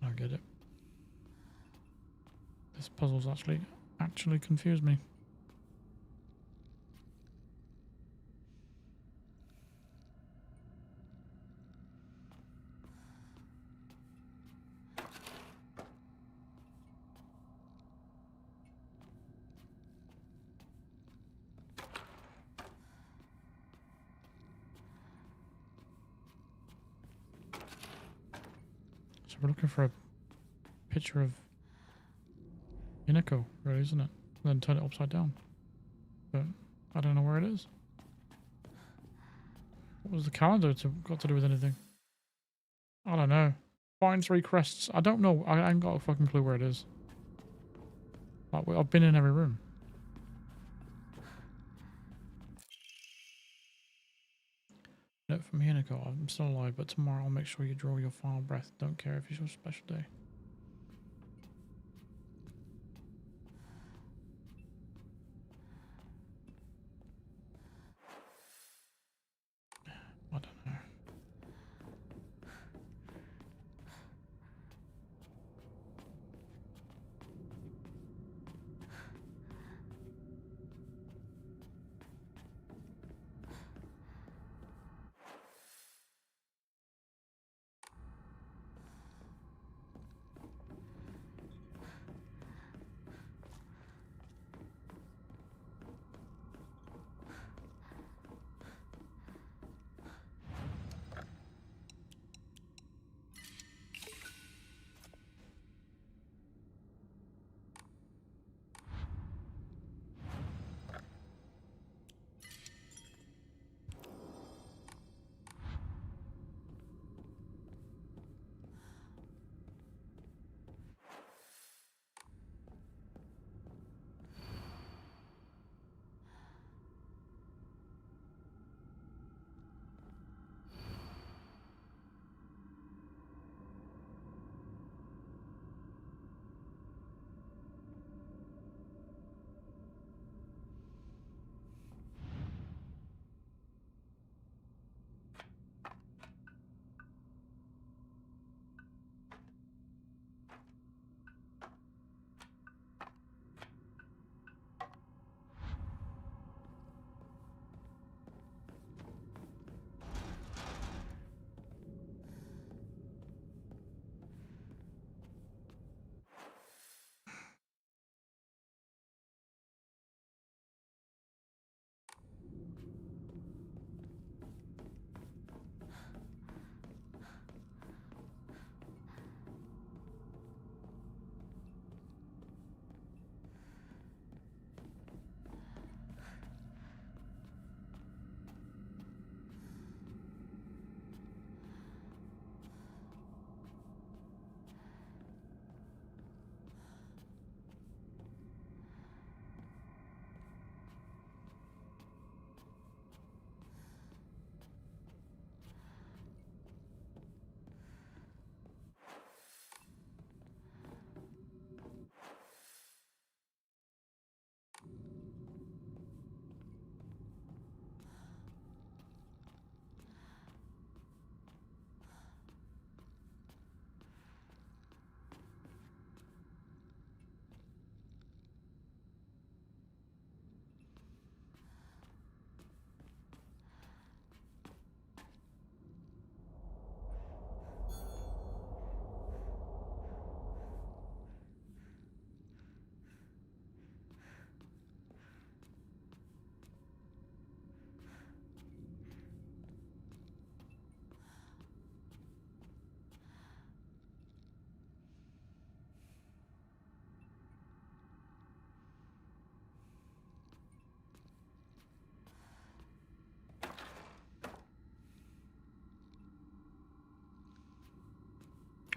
I get it. This puzzle's actually confused me. So we're looking for a picture of Inako, really, isn't it? And then turn it upside down. But I don't know where it is. What was the calendar got to do with anything? I don't know. Find 3 crests. I don't know. I ain't got a fucking clue where it is. Like, I've been in every room. Note from Hinako. I'm still alive, but tomorrow I'll make sure you draw your final breath. Don't care if it's your special day. I don't know.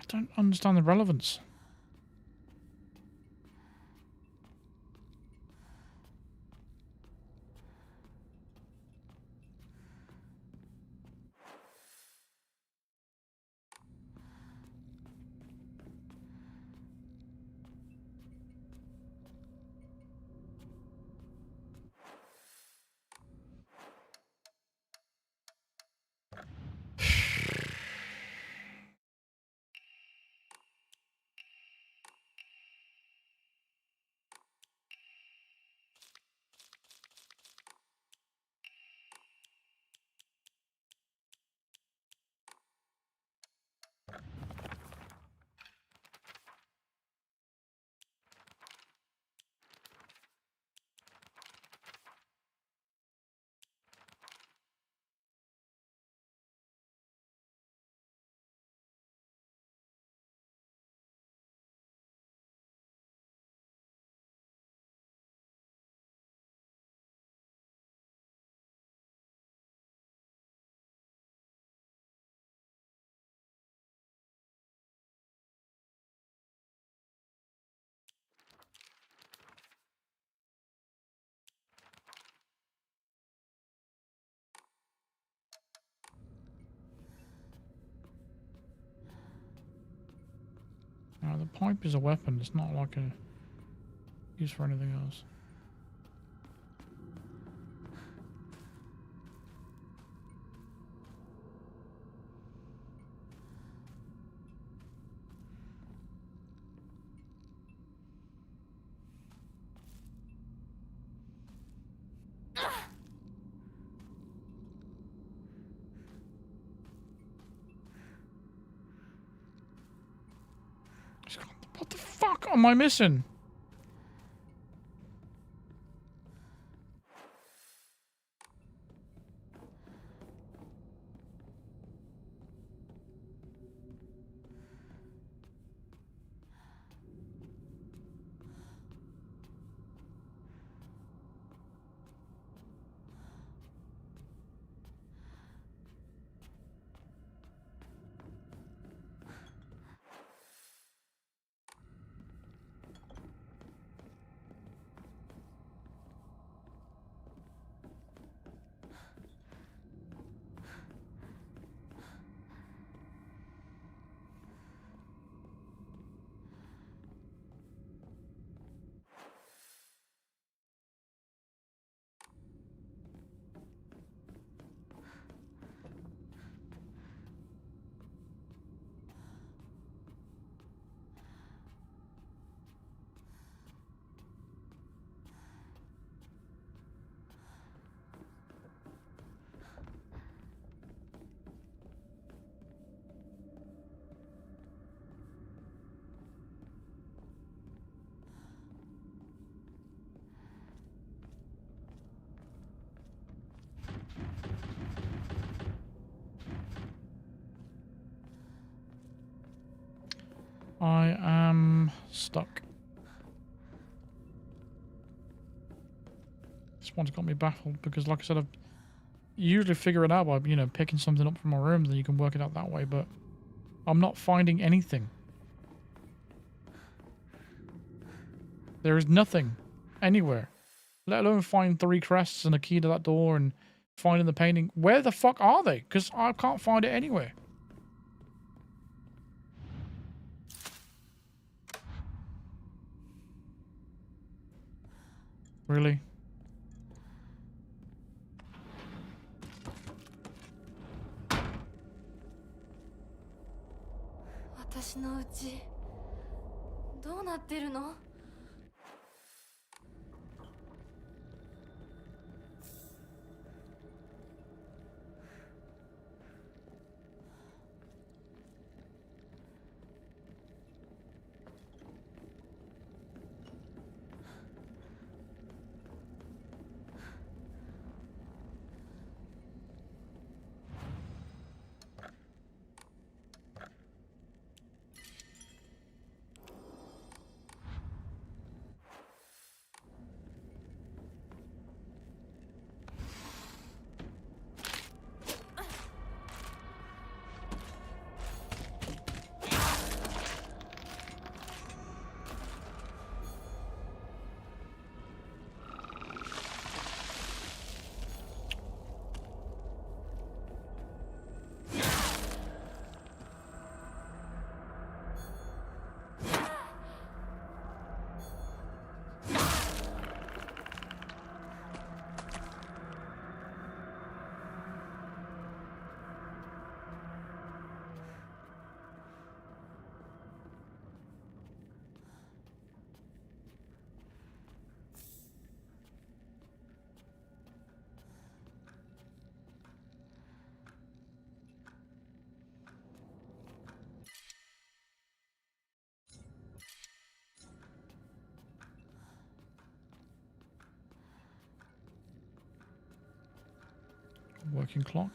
I don't understand the relevance. The pipe is a weapon. It's not like a use for anything else. What the fuck am I missing? I am stuck. This one's got me baffled because, like I said, you usually figure it out by, you know, picking something up from a room, then you can work it out that way, but I'm not finding anything. There is nothing anywhere, let alone find 3 crests and a key to that door and finding the painting. Where the fuck are they? Because I can't find it anywhere. Really?私の家どうなってるの？Working clock.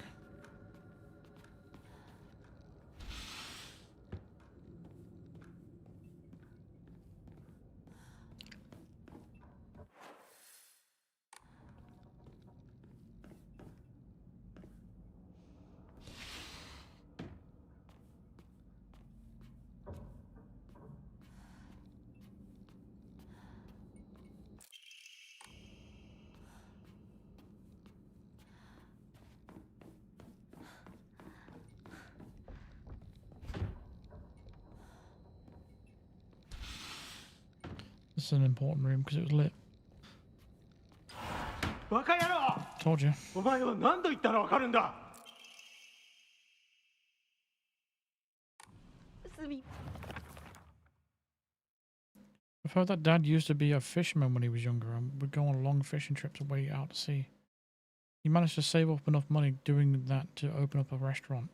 This is an important room because it was lit. バカ野郎 Told you. お前は何度言ったらわかるんだ I've heard that Dad used to be a fisherman when he was younger and would go on long fishing trips away out to sea. He managed to save up enough money doing that to open up a restaurant,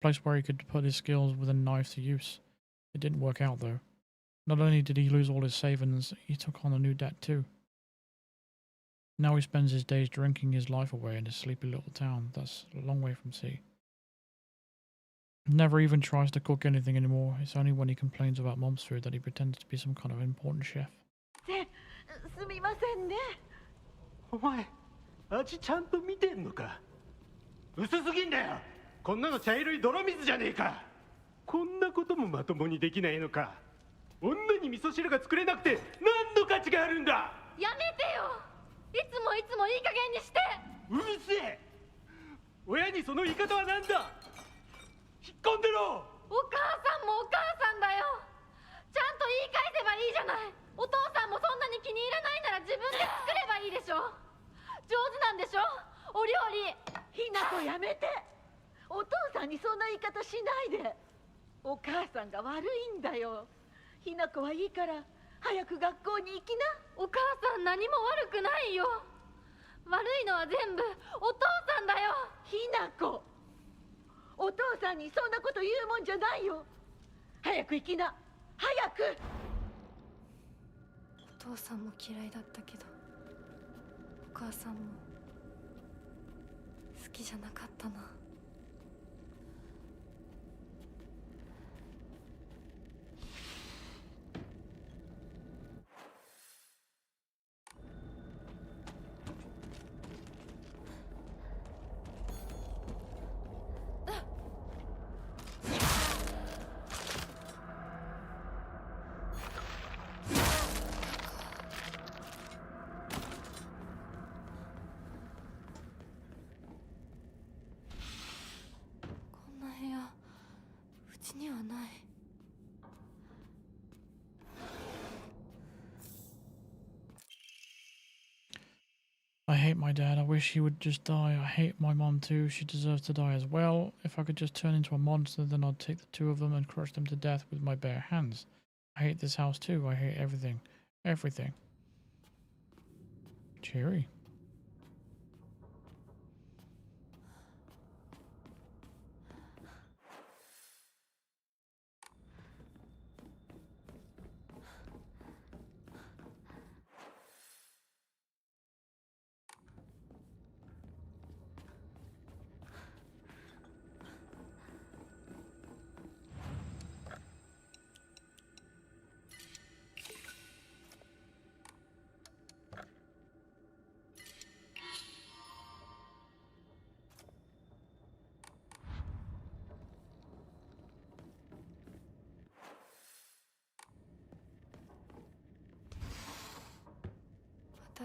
a place where he could put his skills with a knife to use. It didn't work out though. Not only did he lose all his savings, he took on a new debt too. Now he spends his days drinking his life away in a sleepy little town that's a long way from sea. Never even tries to cook anything anymore. It's only when he complains about Mom's food that he pretends to be some kind of important chef. すみませんねお前味ちゃんと見てんのか薄すぎんだよこんなの茶色い泥水じゃねえかこんなこともまともにできないのか女に味噌汁が作れなくて何の価値があるんだやめてよいつもいつもいい加減にしてうるせえ親にその言い方は何だ引っ込んでろお母さんもお母さんだよちゃんと言い返せばいいじゃないお父さんもそんなに気に入らないなら自分で作ればいいでしょ上手なんでしょお料理ひなこやめてお父さんにそんな言い方しないでお母さんが悪いんだよひなこはいいから早く学校に行きなお母さん何も悪くないよ悪いのは全部お父さんだよひなこお父さんにそんなこと言うもんじゃないよ早く行きな早くお父さんも嫌いだったけどお母さんも好きじゃなかったなうちにはない I hate my dad. I wish he would just die. I hate my mom too. She deserves to die as well. If I could just turn into a monster, then I'd take the two of them and crush them to death with my bare hands. I hate this house too. I hate everything. Everything. Cheery.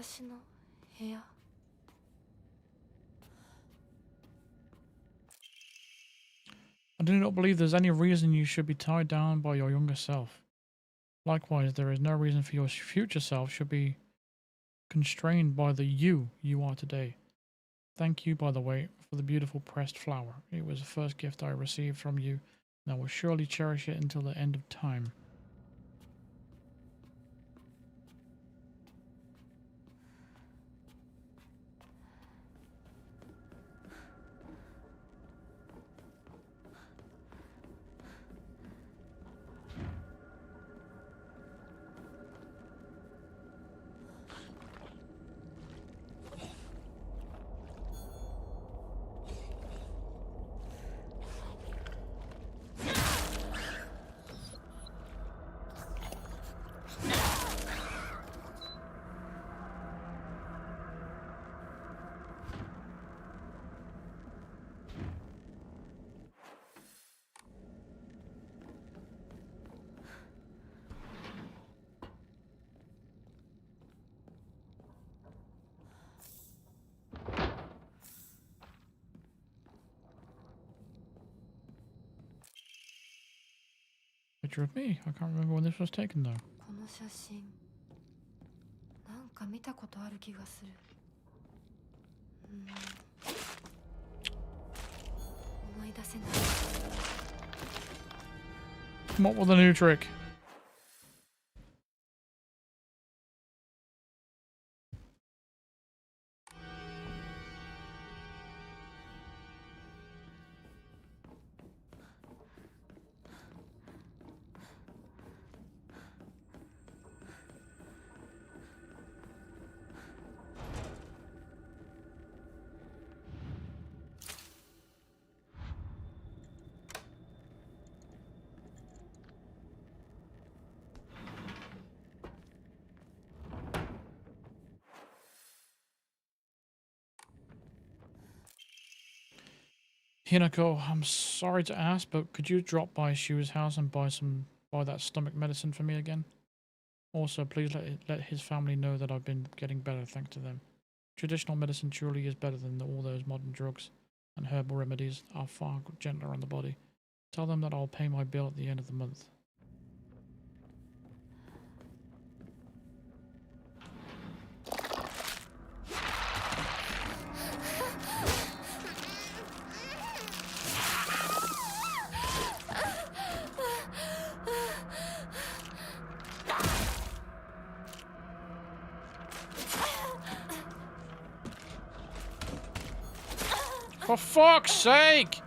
私の部屋 I do not believe there's any reason you should be tied down by your younger self. Likewise, there is no reason for your future self should be constrained by the you are today. Thank you, by the way, for the beautiful pressed flower. It was the first gift I received from you, and I will surely cherish it until the end of time. Picture of me. I can't remember when this was taken though. この写真か見たことある気がする。思い出せない。 Come up with a new trick. Hinako, I'm sorry to ask, but could you drop by Shu's house and buy that stomach medicine for me again? Also, please let his family know that I've been getting better thanks to them. Traditional medicine truly is better than all those modern drugs, and herbal remedies are far gentler on the body. Tell them that I'll pay my bill at the end of the month. For fuck's sake!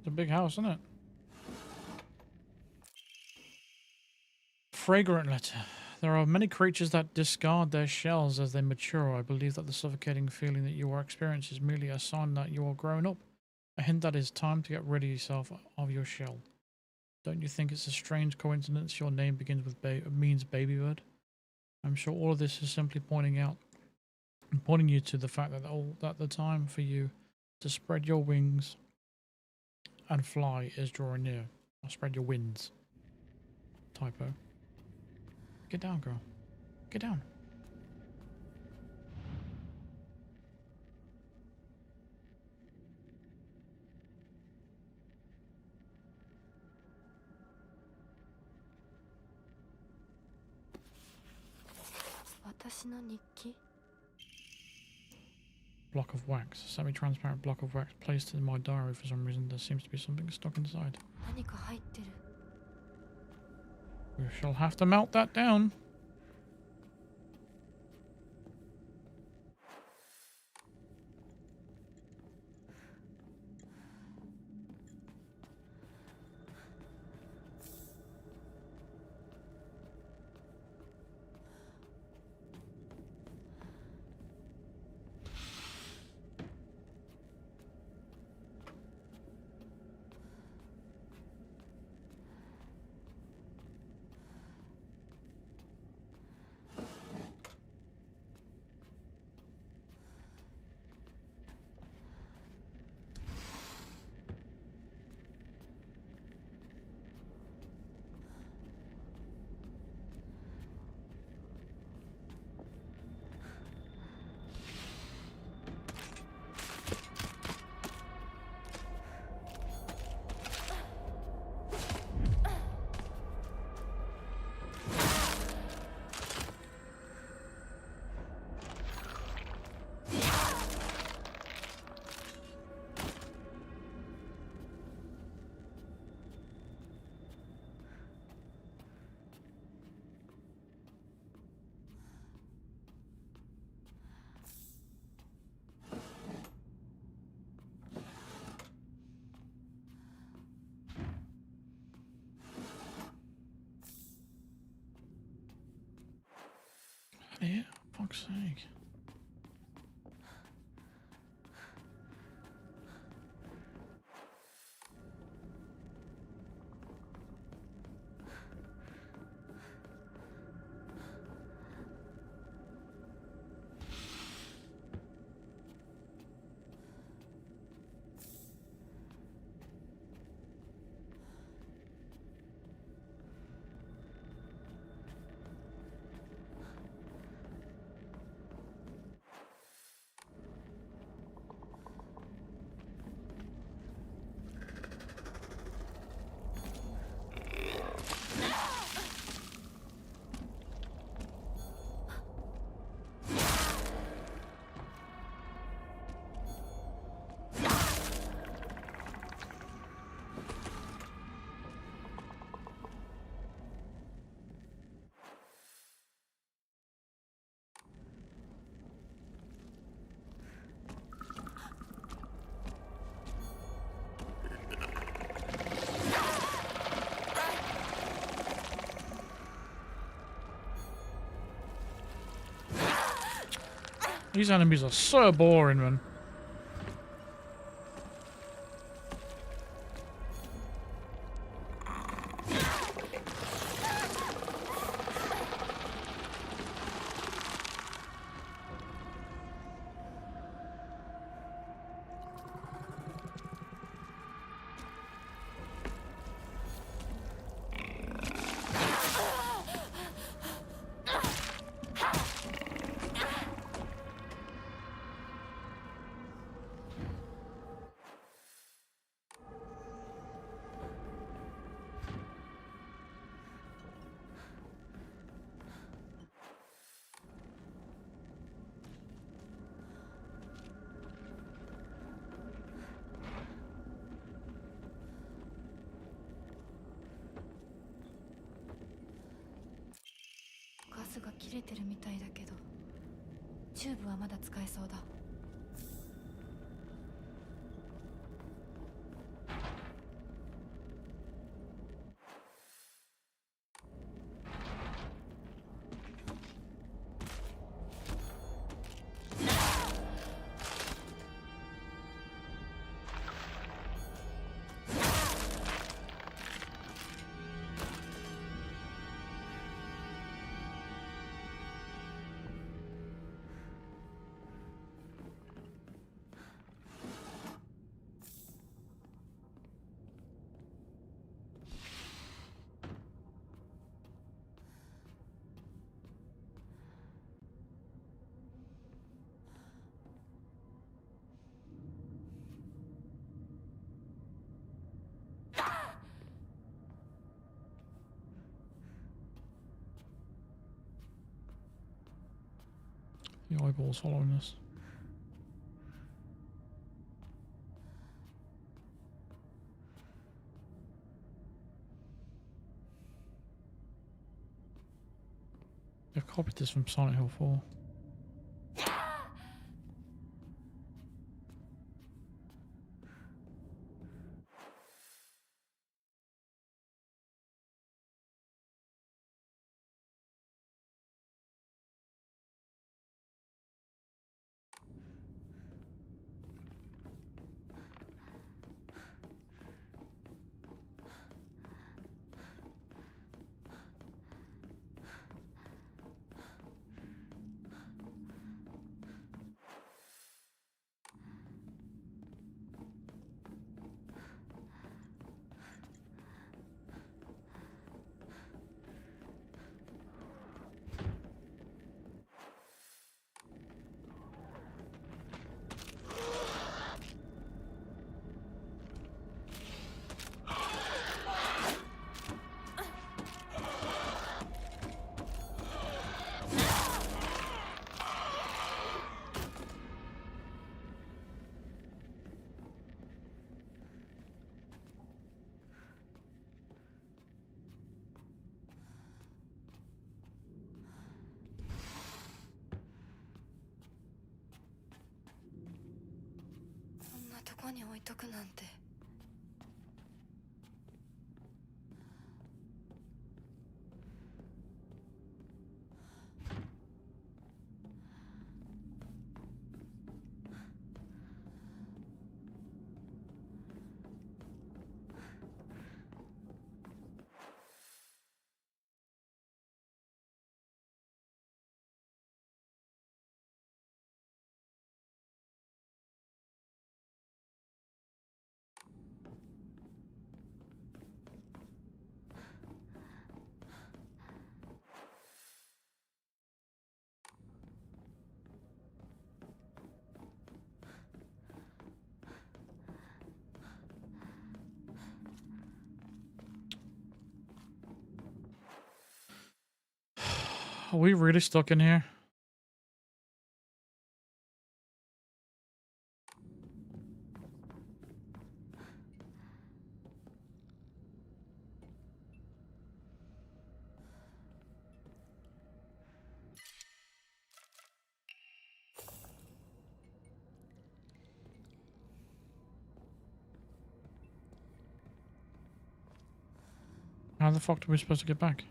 It's a big house, isn't it? Fragrant letter. There are many creatures that discard their shells as they mature. I believe that the suffocating feeling that you are experiencing is merely a sign that you are growing up. A hint that it's time to get rid of yourself of your shell. Don't you think it's a strange coincidence your name begins with means baby bird? I'm sure all of this is simply pointing you to the fact that the time for you to spread your wings and fly is drawing near. Or spread your wings. Typo. Get down, girl. Get down. Block of wax. Semi-transparent block of wax placed in my diary for some reason. There seems to be something stuck inside. We shall have to melt that down. here? Fuck's sake. These enemies are so boring, man.ガスが切れてるみたいだけど、チューブはまだ使えそうだ。The eyeball's following us. I've copied this from Silent Hill 4.こんなとこに置いとくなんて。Are we really stuck in here? How the fuck are we supposed to get back?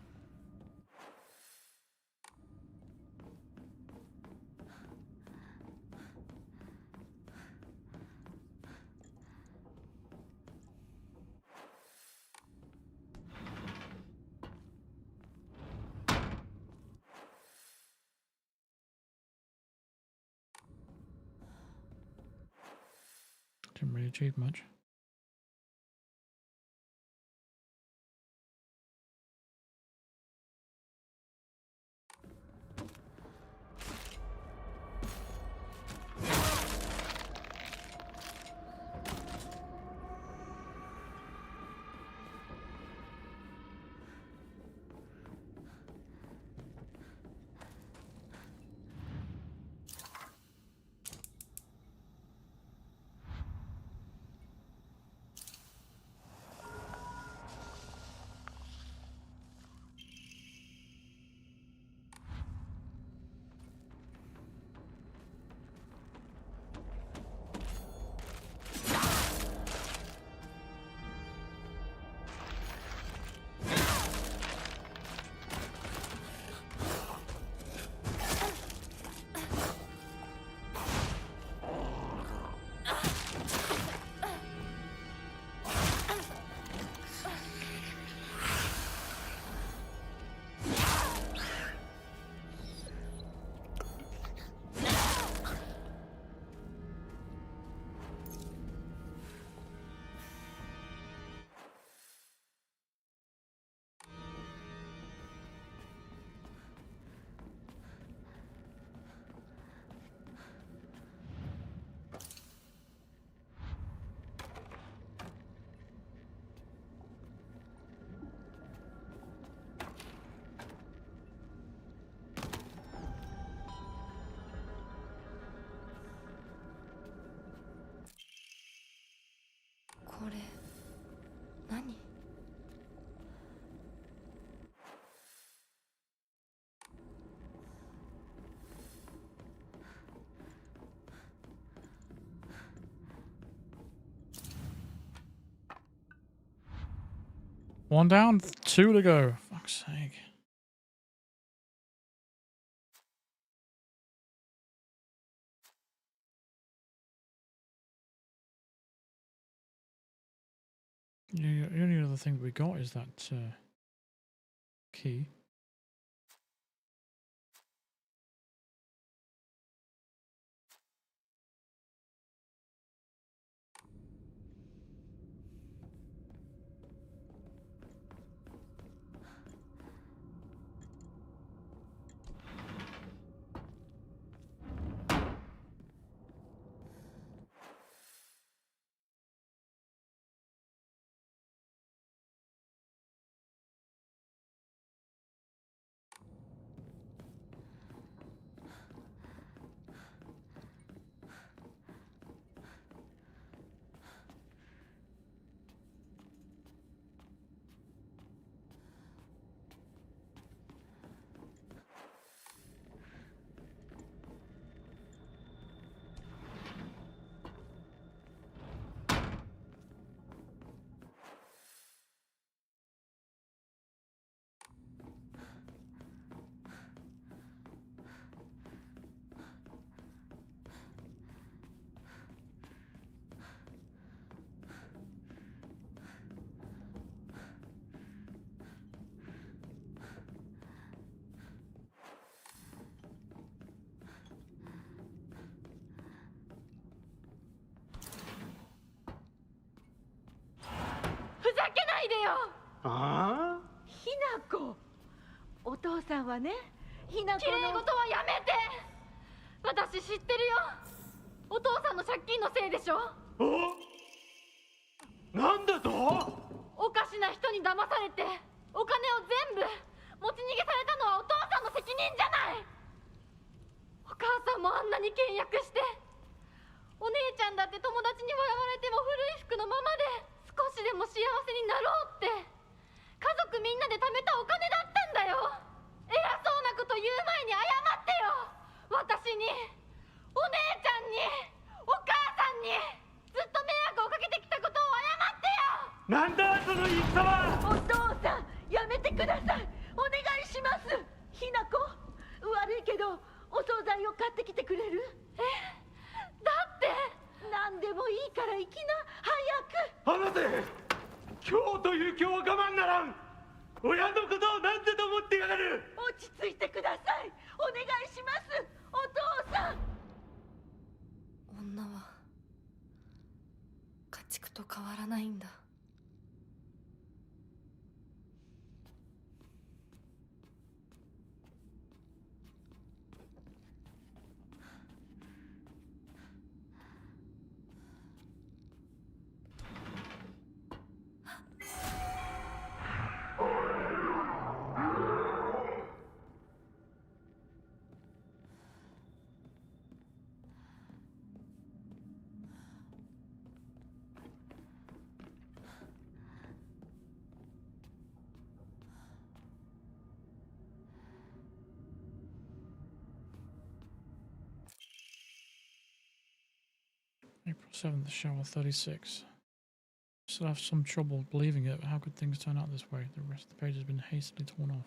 Didn't really achieve much.これ何？One down, 2 to go. Fuck's sake. The only other thing we got is that key.ああ？ひなこ。お父さんはね、ひなこの。綺麗事はやめて。私知ってるよ。お父さんの借金のせいでしょ。なんだと？おかしな人に騙されて、お金を全部持ち逃げされたのはお父さんの責責任じゃない。お母さんもあんなに倹約して、お姉ちゃんだって友達に笑われても古い服のままで少しでも幸せになろうって家族みんなで貯めたお金だったんだよ。偉そうなこと言う前に謝ってよ。私に、お姉ちゃんに、お母さんにずっと迷惑をかけてきたことを謝ってよ。なんだその言い草は。お父さん、やめてください。お願いします。ひなこ、悪いけどお惣菜を買ってきてくれる？だって何でもいいから行きな、早く。離せ。今日という今日は我慢ならん。親のことをなんてと思ってやがる。落ち着いてください。お願いします。お父さん。女は家畜と変わらないんだ。April 7th, shower 36. Still have some trouble believing it, but how could things turn out this way? The rest of the page has been hastily torn off.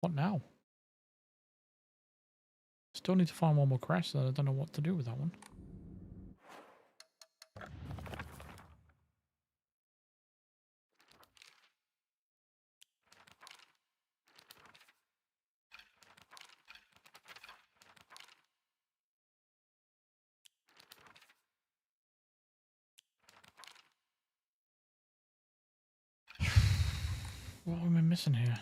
What now? Still need to find one more crash, so I don't know what to do with that one. What am I missing here?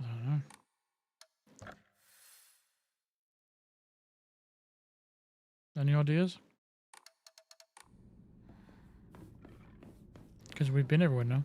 I don't know. Any ideas? Because we've been everywhere now.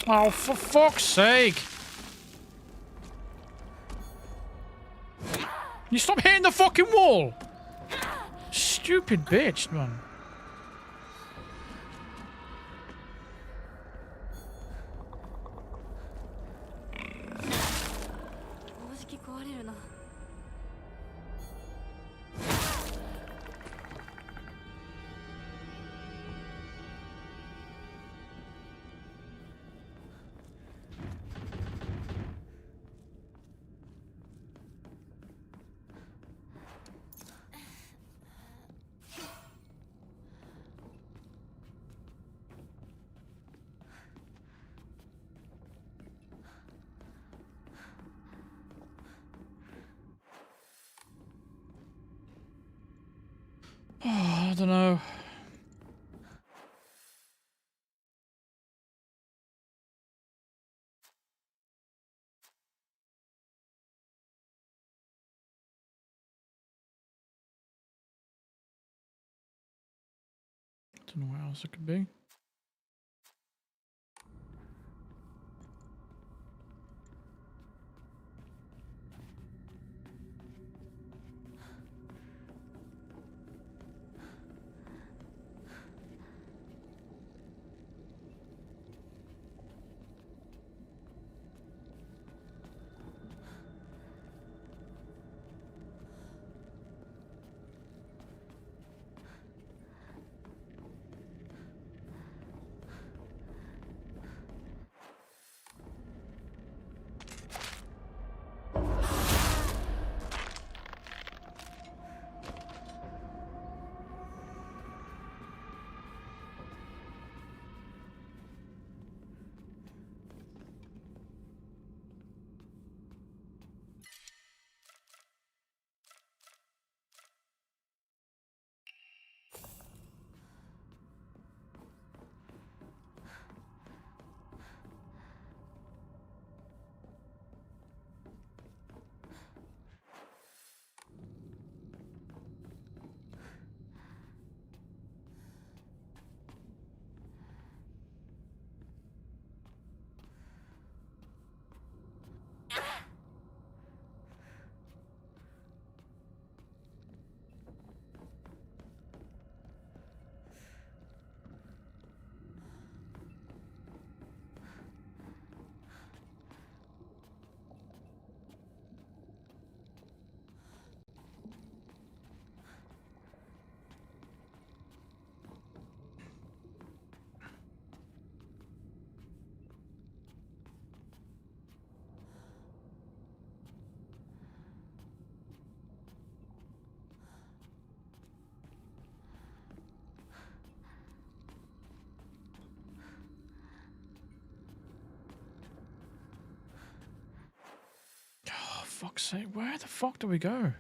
Oh, for fuck's sake! You stop hitting the fucking wall! Stupid bitch, man. I don't know. Don't know what else it could be. Oh, fuck's sake. Where the fuck do we go?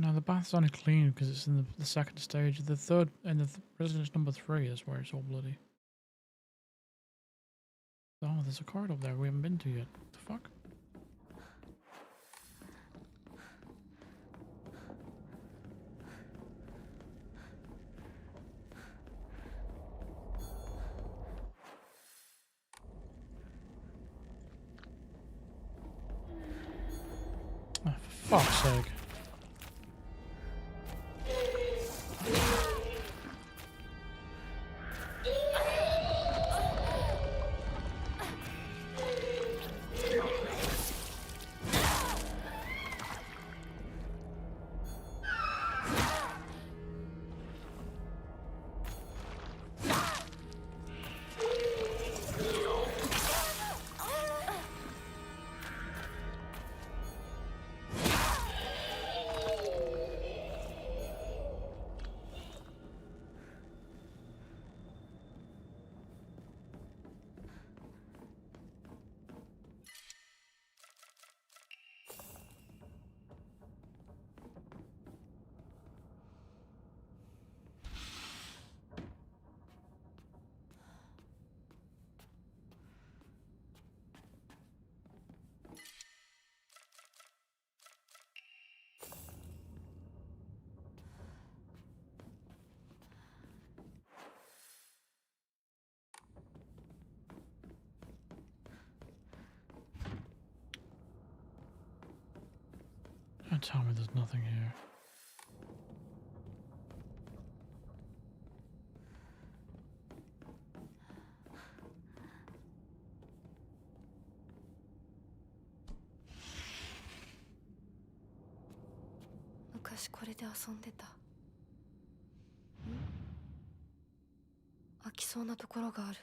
No, the bath's only clean because it's in the second stage. The third, and the residence number 3 is where it's all bloody. Oh, there's a corridor there we haven't been to yet. What the fuck? Oh, for fuck's sake. Don't tell me there's nothing here.昔これで遊んでた。飽きそうなところがある。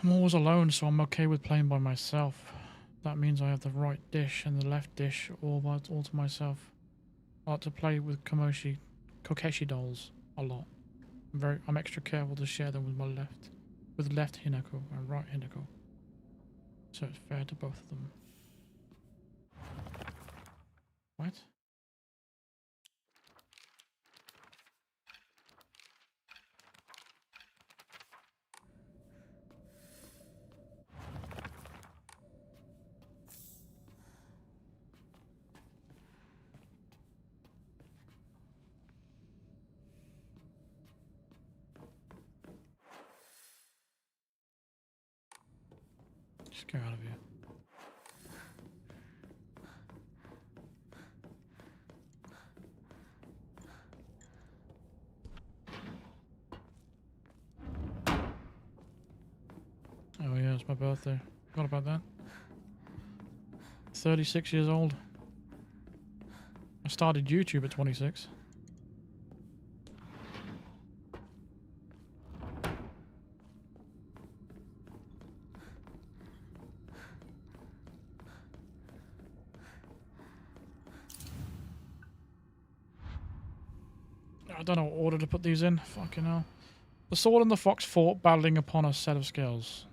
I'm always alone, so I'm okay with playing by myself. That means I have the right dish and the left dish all to myself. I like to play with Kokeshi dolls a lot. I'm extra careful to share them with left Hinako and right Hinako, so it's fair to both of them. What? Just go out of here. Oh yeah, it's my birthday. Forgot about that. 36 years old. I started YouTube at 26. I don't know what order to put these in. Fucking hell. The sword and the fox fought, battling upon a set of scales.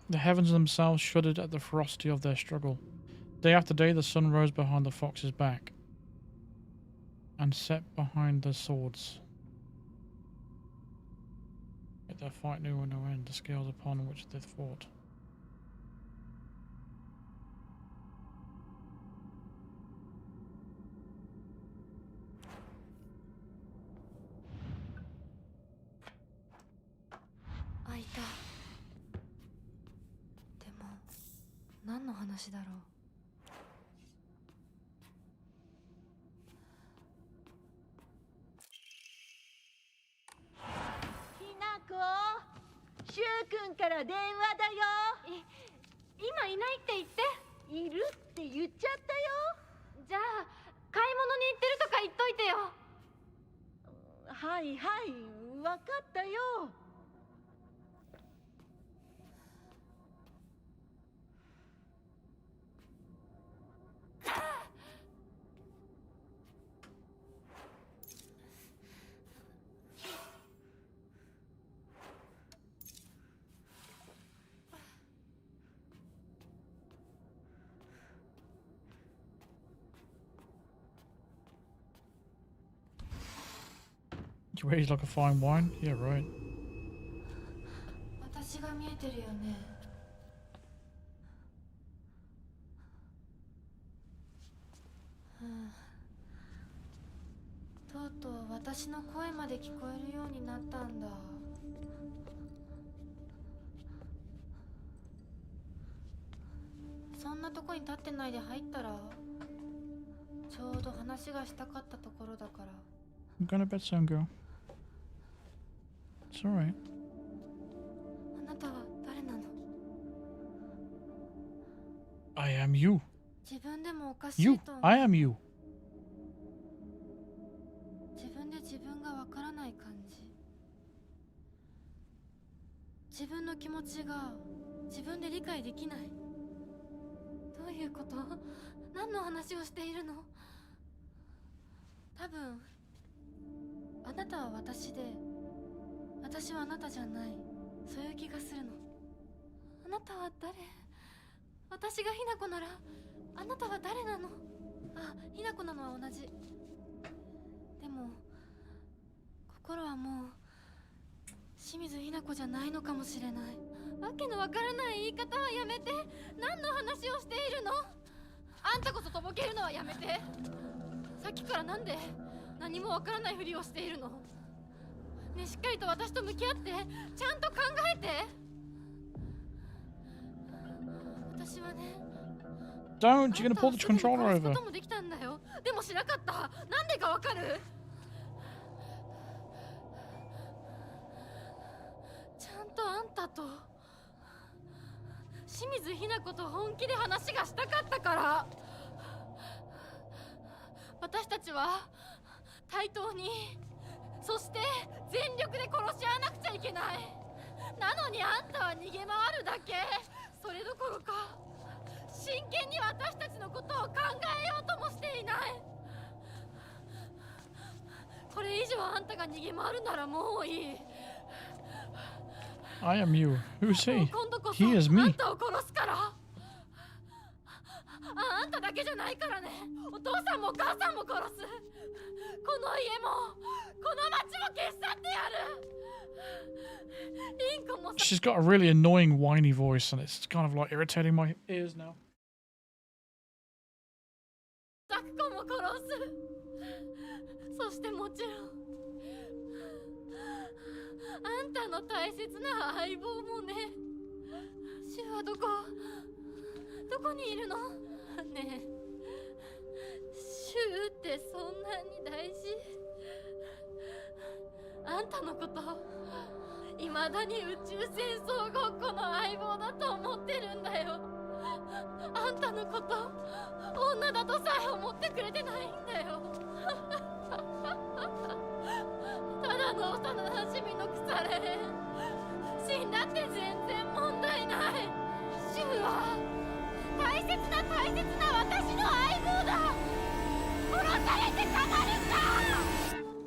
The heavens themselves shuddered at the ferocity of their struggle. Day after day the sun rose behind the fox's back and set behind their swords. Yet their fight knew no end, the scales upon which they fought.開いた。でも何の話だろう。シュウ君から電話だよ。今いないって言って。いるって言っちゃったよ。じゃあ買い物に行ってるとか言っといてよ。はいはい、分かったよ。You raise like a fine wine? Yeah, right. 私が見えてるよね。とうとう私の声まで聞こえるようになったんだ。そんなとこに立ってないで入ったら、ちょうど話がしたかったところだから。I'm going to bed soon, girl. It's alright. あなたは誰なの？ I am you. 自分でもおかしい You. と思う。 I am you. 自分で自分がわからない感じ。自分の気持ちが自分で理解できない。どういうこと？何の話をしているの？多分あなたは私で私はあなたじゃない、そういう気がするの。あなたは誰？私がひなこならあなたは誰なの？あ、ひなこなのは同じ。でも心はもう清水ひなこじゃないのかもしれない。わけのわからない言い方はやめて。何の話をしているの？あんたこそとぼけるのはやめて。さっきからなんで何もわからないふりをしているの？ね、しっかりと私と向き合って、ちゃんと考えて。私はね、 Don't! You're gonna pull the controller あんたをすぐに殺すこ over. ともできたんだよ。でもしなかった。なんでかわかる？ちゃんとあんたと清水ひな子と本気で話がしたかったから。私たちは対等に、そして全力で殺し合わなくちゃいけない。なのにあんたは逃げ回るだけ。それどころか真剣に私たちのことを考えようともしていない。これ以上あんたが逃げ回るならもういい。 I am you. Who's he? 今度こそ He is あん me. たを殺すから。あんただけじゃないからね。お父さんもお母さんも殺す。この家もこの町も消し去ってやる。リンコも She's got a really annoying whiny voice and it's kind of like irritating my ears now. サクコも殺す。そしてもちろんあんたの大切な相棒もね。シュはどこにいるの？ねえ、シュってそんなに大事？あんたのこと未だに宇宙戦争ごっこの相棒だと思ってるんだよ。あんたのこと女だとさえ思ってくれてないんだよ。ただの幼なじみの腐れ。死んだって全然問題ない。シュは大切な私の相棒だ。殺されてたまるか。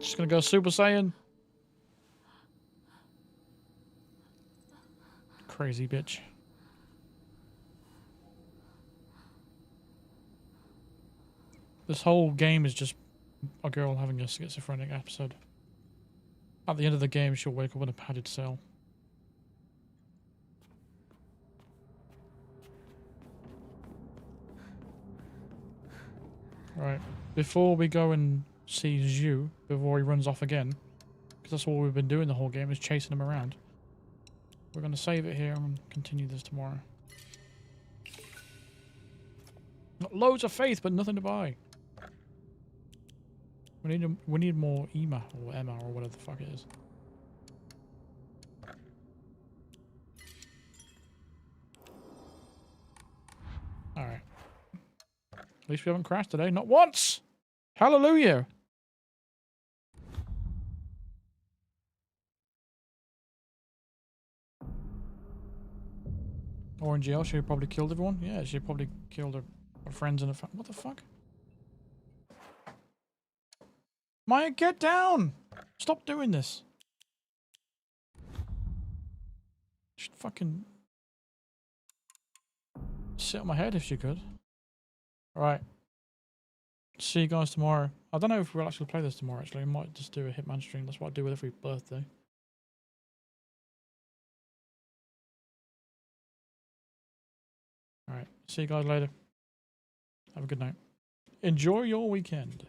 Just gonna go Super Saiyan. Crazy bitch. This whole game is just a girl having a schizophrenic episode. At the end of the game, she'll wake up in a padded cell. Right. Before we go and see Zhu, before he runs off again, because that's all we've been doing the whole game, is chasing him around. We're going to save it here and continue this tomorrow. Got loads of faith, but nothing to buy. We need more Emma or Emma or whatever the fuck it is. Alright. At least we haven't crashed today. Not once! Hallelujah! Orange L, she probably killed everyone? Yeah, she probably killed her friends and her family. What the fuck? Maya, get down! Stop doing this. She'd fucking sit on my head if she could. Alright. See you guys tomorrow. I don't know if we'll actually play this tomorrow, actually. I might just do a Hitman stream. That's what I do with every birthday. Alright. See you guys later. Have a good night. Enjoy your weekend.